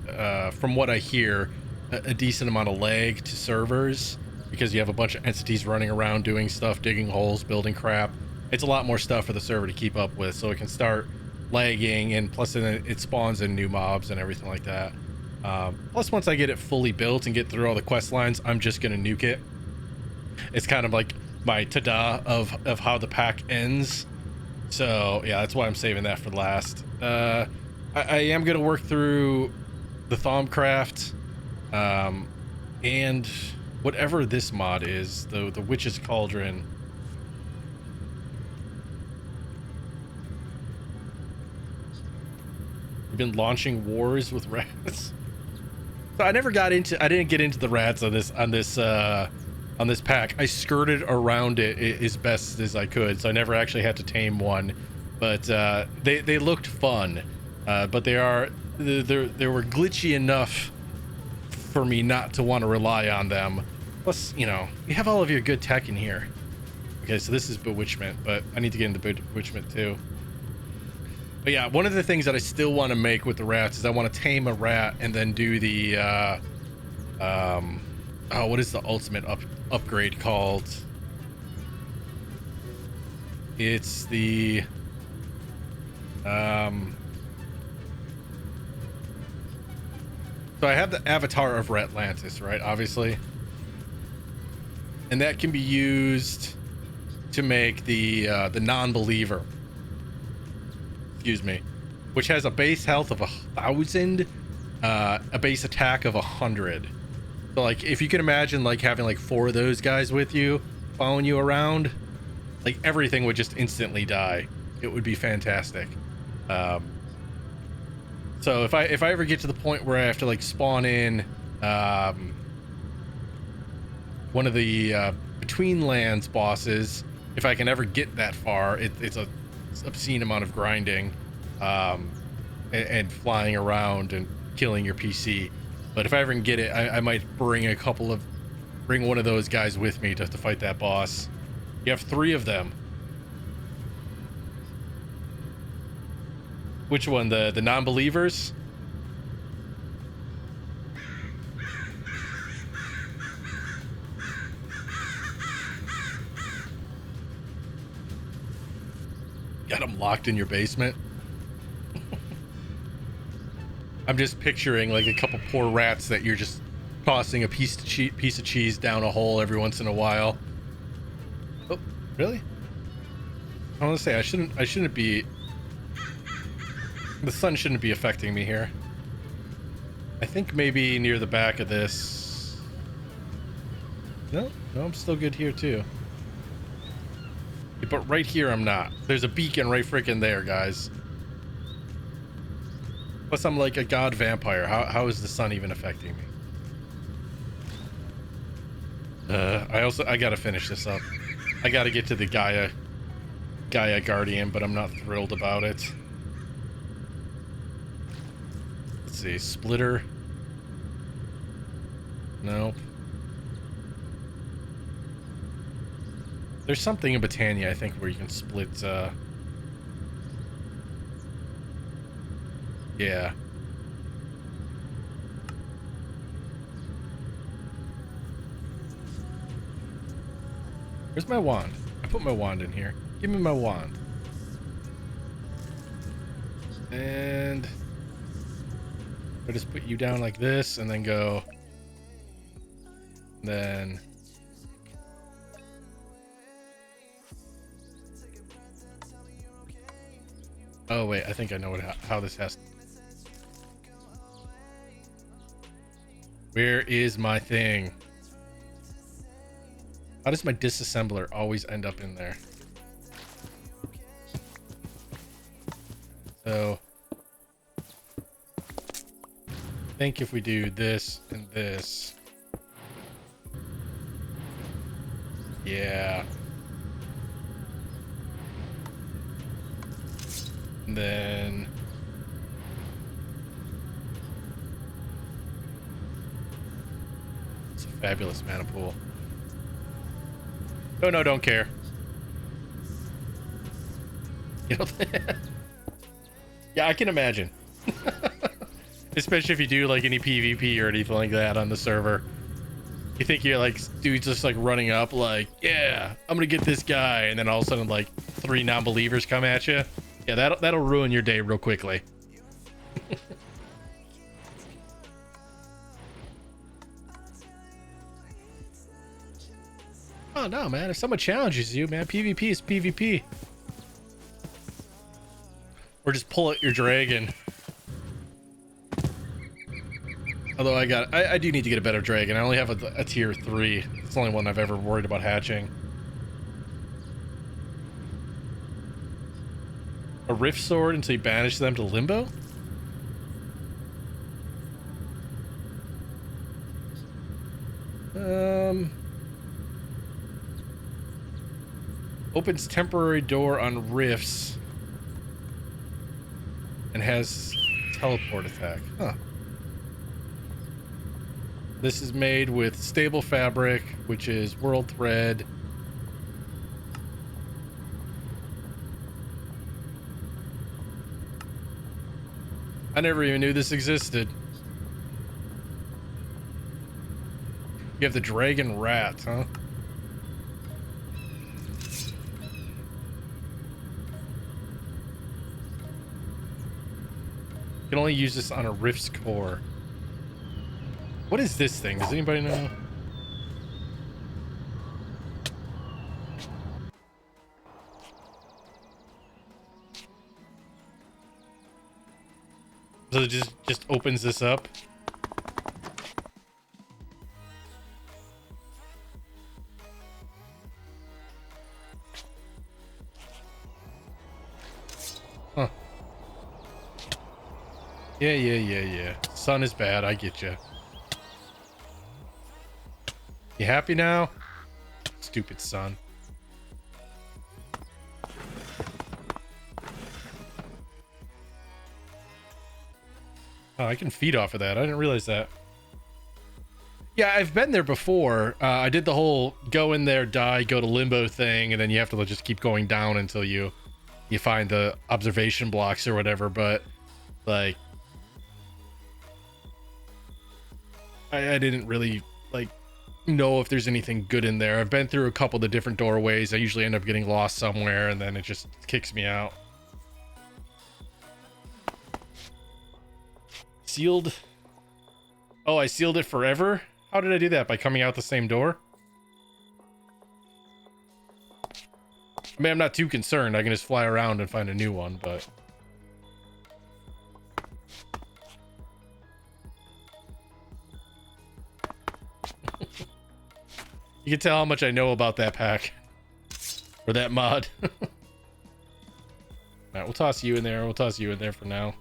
S1: from what I hear, a decent amount of lag to servers, because you have a bunch of entities running around doing stuff, digging holes, building crap. It's a lot more stuff for the server to keep up with, so it can start lagging, and plus then it spawns in new mobs and everything like that. Plus, once I get it fully built and get through all the quest lines, I'm just gonna nuke it. It's kind of like my ta-da of how the pack ends. So yeah, that's why I'm saving that for last. I am gonna work through the Thaumcraft, and whatever this mod is, the Witch's Cauldron. We've been launching wars with rats. So I didn't get into the rats on this pack. I skirted around it as best as I could, so I never actually had to tame one. But they looked fun. But they were glitchy enough for me not to want to rely on them. Plus, you know, you have all of your good tech in here. Okay, so this is bewitchment, but I need to get into bewitchment too. But yeah, one of the things that I still want to make with the rats is I want to tame a rat and then do the what is the ultimate upgrade called? It's the so I have the avatar of Ratlantis, right? Obviously. And that can be used to make the non-believer. Excuse me. Which has a base health of 1,000, a base attack of 100. So like if you can imagine like having like 4 of those guys with you, following you around, like everything would just instantly die. It would be fantastic. So if I ever get to the point where I have to like spawn in one of the between lands bosses, if I can ever get that far, it's a obscene amount of grinding and flying around and killing your PC. But if I ever can get it, I might bring one of those guys with me to fight that boss. You have 3 of them. Which one? The non-believers? Got them locked in your basement? I'm just picturing like a couple poor rats that you're just tossing a piece of cheese down a hole every once in a while. Oh, really? I want to say I shouldn't be. The sun shouldn't be affecting me here. I think maybe near the back of this. No, I'm still good here too. Yeah, but right here I'm not. There's a beacon right freaking there, guys. Plus I'm like a god vampire. How is the sun even affecting me? I gotta finish this up. I gotta get to the Gaia Guardian, but I'm not thrilled about it. Let's see, splitter. Nope. There's something in Botania, I think, where you can split, yeah. Where's my wand? I put my wand in here. Give me my wand. And I just put you down like this and then go. Then oh wait, I think I know how this has. Where is my thing? How does my disassembler always end up in there? So I think if we do this and this, yeah. And then it's a fabulous mana pool. Oh no, don't care. You know, yeah, I can imagine. Especially if you do like any PvP or anything like that on the server. You think you're like dudes just like running up like, yeah, I'm gonna get this guy, and then all of a sudden like 3 non-believers come at you. Yeah, that'll ruin your day real quickly. Oh no, man! If someone challenges you, man, PvP is PvP. Or just pull out your dragon. Although I do need to get a better dragon. I only have a tier 3. It's the only one I've ever worried about hatching. A rift sword until you banish them to limbo? Opens temporary door on rifts and has teleport attack. Huh. This is made with stable fabric, which is world thread. I never even knew this existed. You have the dragon rat, huh? You can only use this on a rift's core. What is this thing? Does anybody know? So it just opens this up. Huh. Yeah. Sun is bad. I get you. You happy now? Stupid sun. Oh, I can feed off of that. I didn't realize that. Yeah, I've been there before. I did the whole go in there, die, go to limbo thing, and then you have to just keep going down until you find the observation blocks or whatever. But like, I didn't really like know if there's anything good in there. I've been through a couple of the different doorways. I usually end up getting lost somewhere, and then it just kicks me out. Sealed. Oh, I sealed it forever? How did I do that? By coming out the same door? I mean, I'm not too concerned. I can just fly around and find a new one, but... You can tell how much I know about that pack. Or that mod. Alright, we'll toss you in there. We'll toss you in there for now.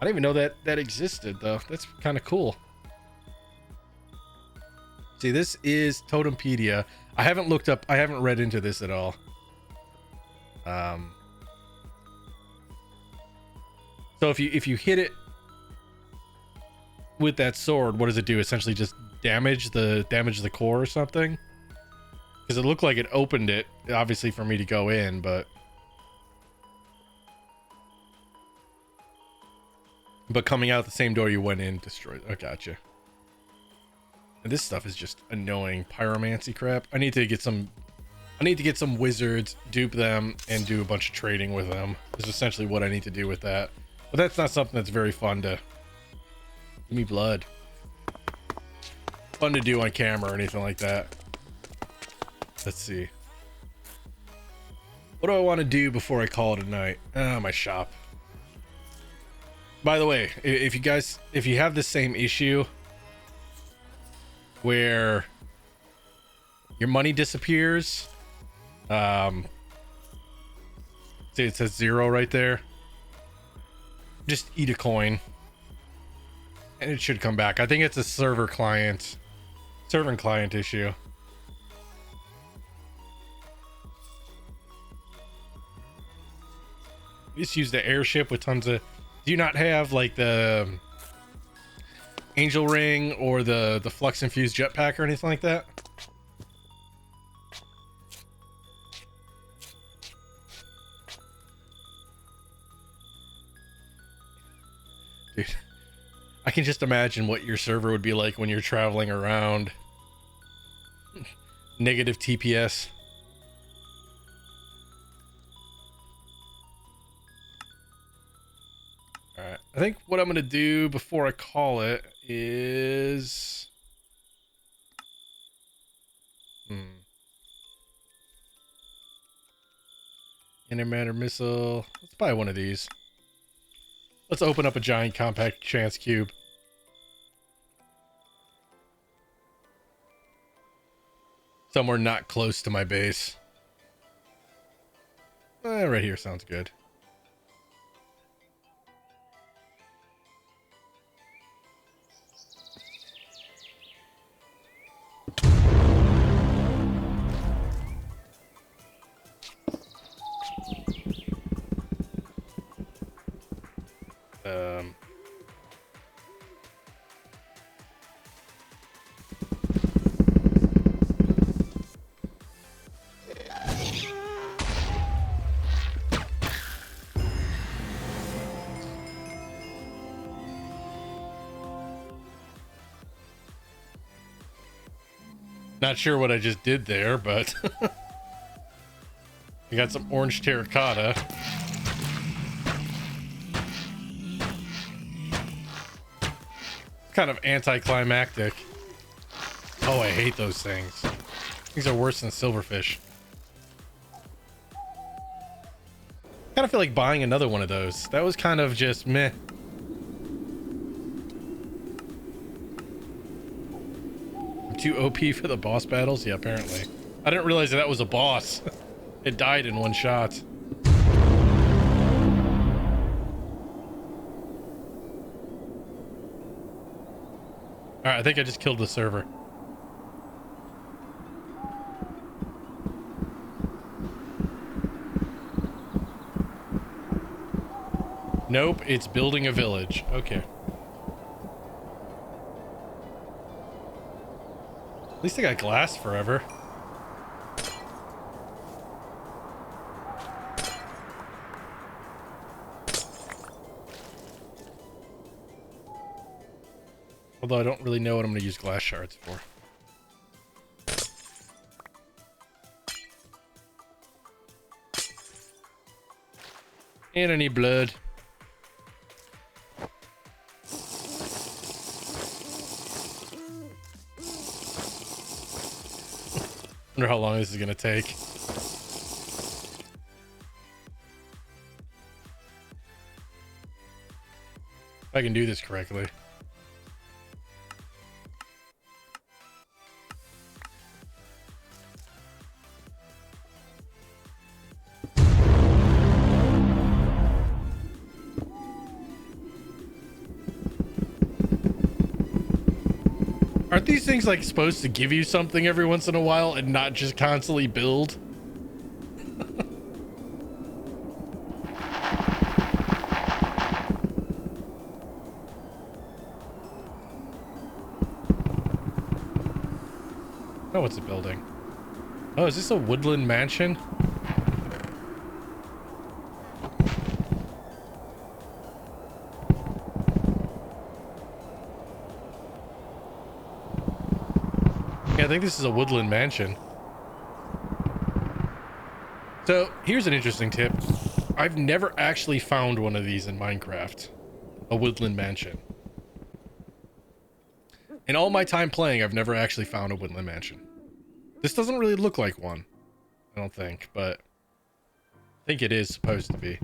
S1: I didn't even know that existed, though. That's kind of cool. See, this is Totempedia. I haven't looked up... I haven't read into this at all. So if you hit it with that sword, what does it do? Essentially just damage the core or something? Because it looked like it opened it, obviously for me to go in, but coming out the same door you went in destroyed. Oh, gotcha. And this stuff is just annoying pyromancy crap. I need to get some wizards, dupe them, and do a bunch of trading with them. Is essentially what I need to do with that. But that's not something that's very fun to... Give me blood. Fun to do on camera or anything like that. Let's see. What do I want to do before I call it a night? My shop. By the way, if you have the same issue where your money disappears, see it says 0 right there, just eat a coin and it should come back. I think it's a server client issue. Just use the airship with tons of... Do you not have like the angel ring or the flux infused jetpack or anything like that? Dude, I can just imagine what your server would be like when you're traveling around. Negative TPS. Alright, I think what I'm going to do before I call it is... Antimatter missile. Let's buy one of these. Let's open up a giant compact chance cube. Somewhere not close to my base. Right here sounds good. Not sure what I just did there, but I got some orange terracotta. Kind of anticlimactic. Oh, I hate those things. These are worse than silverfish. Kind of feel like buying another one of those. That was kind of just meh. I'm too OP for the boss battles? Yeah, apparently. I didn't realize that was a boss. It died in one shot. Alright, I think I just killed the server. Nope, it's building a village. Okay. At least I got glass forever. Although I don't really know what I'm going to use glass shards for. And I need blood. Wonder how long this is going to take. If I can do this correctly. Aren't these things like supposed to give you something every once in a while and not just constantly build? Oh, what's it building? Oh, is this a woodland mansion? Yeah, I think this is a woodland mansion. So here's an interesting tip. I've never actually found one of these in Minecraft. A woodland mansion. In all my time playing, I've never actually found a woodland mansion. This doesn't really look like one, I don't think, but I think it is supposed to be.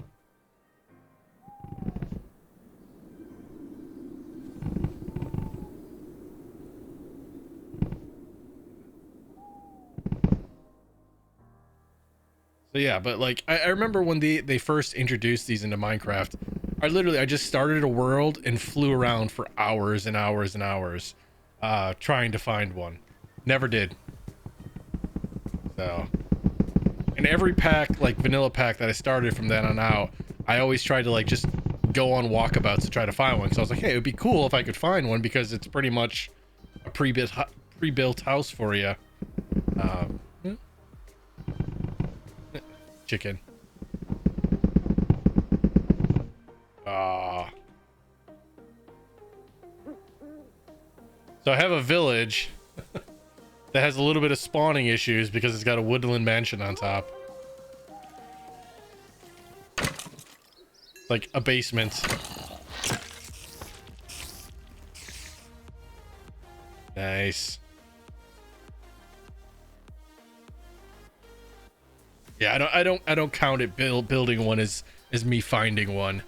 S1: So yeah, but like I remember when they first introduced these into Minecraft, I just started a world and flew around for hours and hours and hours trying to find one. Never did. So in every pack, like vanilla pack that I started from then on out, I always tried to like just go on walkabouts to try to find one. So I was like, hey, it would be cool if I could find one because it's pretty much a pre-built house for you. Chicken. Ah. So I have a village that has a little bit of spawning issues because it's got a woodland mansion on top. Like a basement. Nice. Yeah, I don't count it building one as me finding one.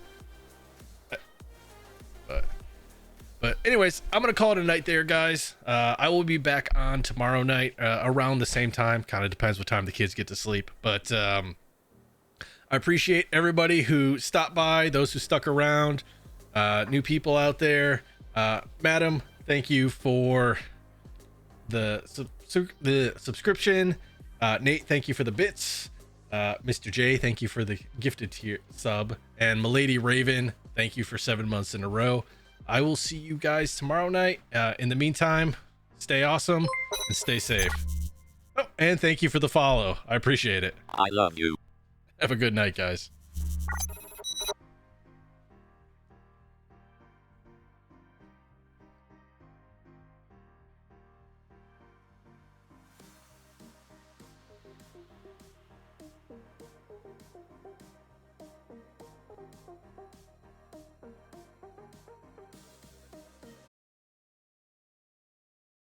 S1: But anyways, I'm gonna call it a night there, guys. I will be back on tomorrow night around the same time. Kind of depends what time the kids get to sleep. But I appreciate everybody who stopped by, those who stuck around, new people out there. Madam, thank you for the subscription. Nate, thank you for the bits. Mr. J, thank you for the gifted tier sub. And Milady Raven, thank you for 7 months in a row. I will see you guys tomorrow night. In the meantime, stay awesome and stay safe. Oh, and thank you for the follow. I appreciate it.
S3: I love you.
S1: Have a good night, guys.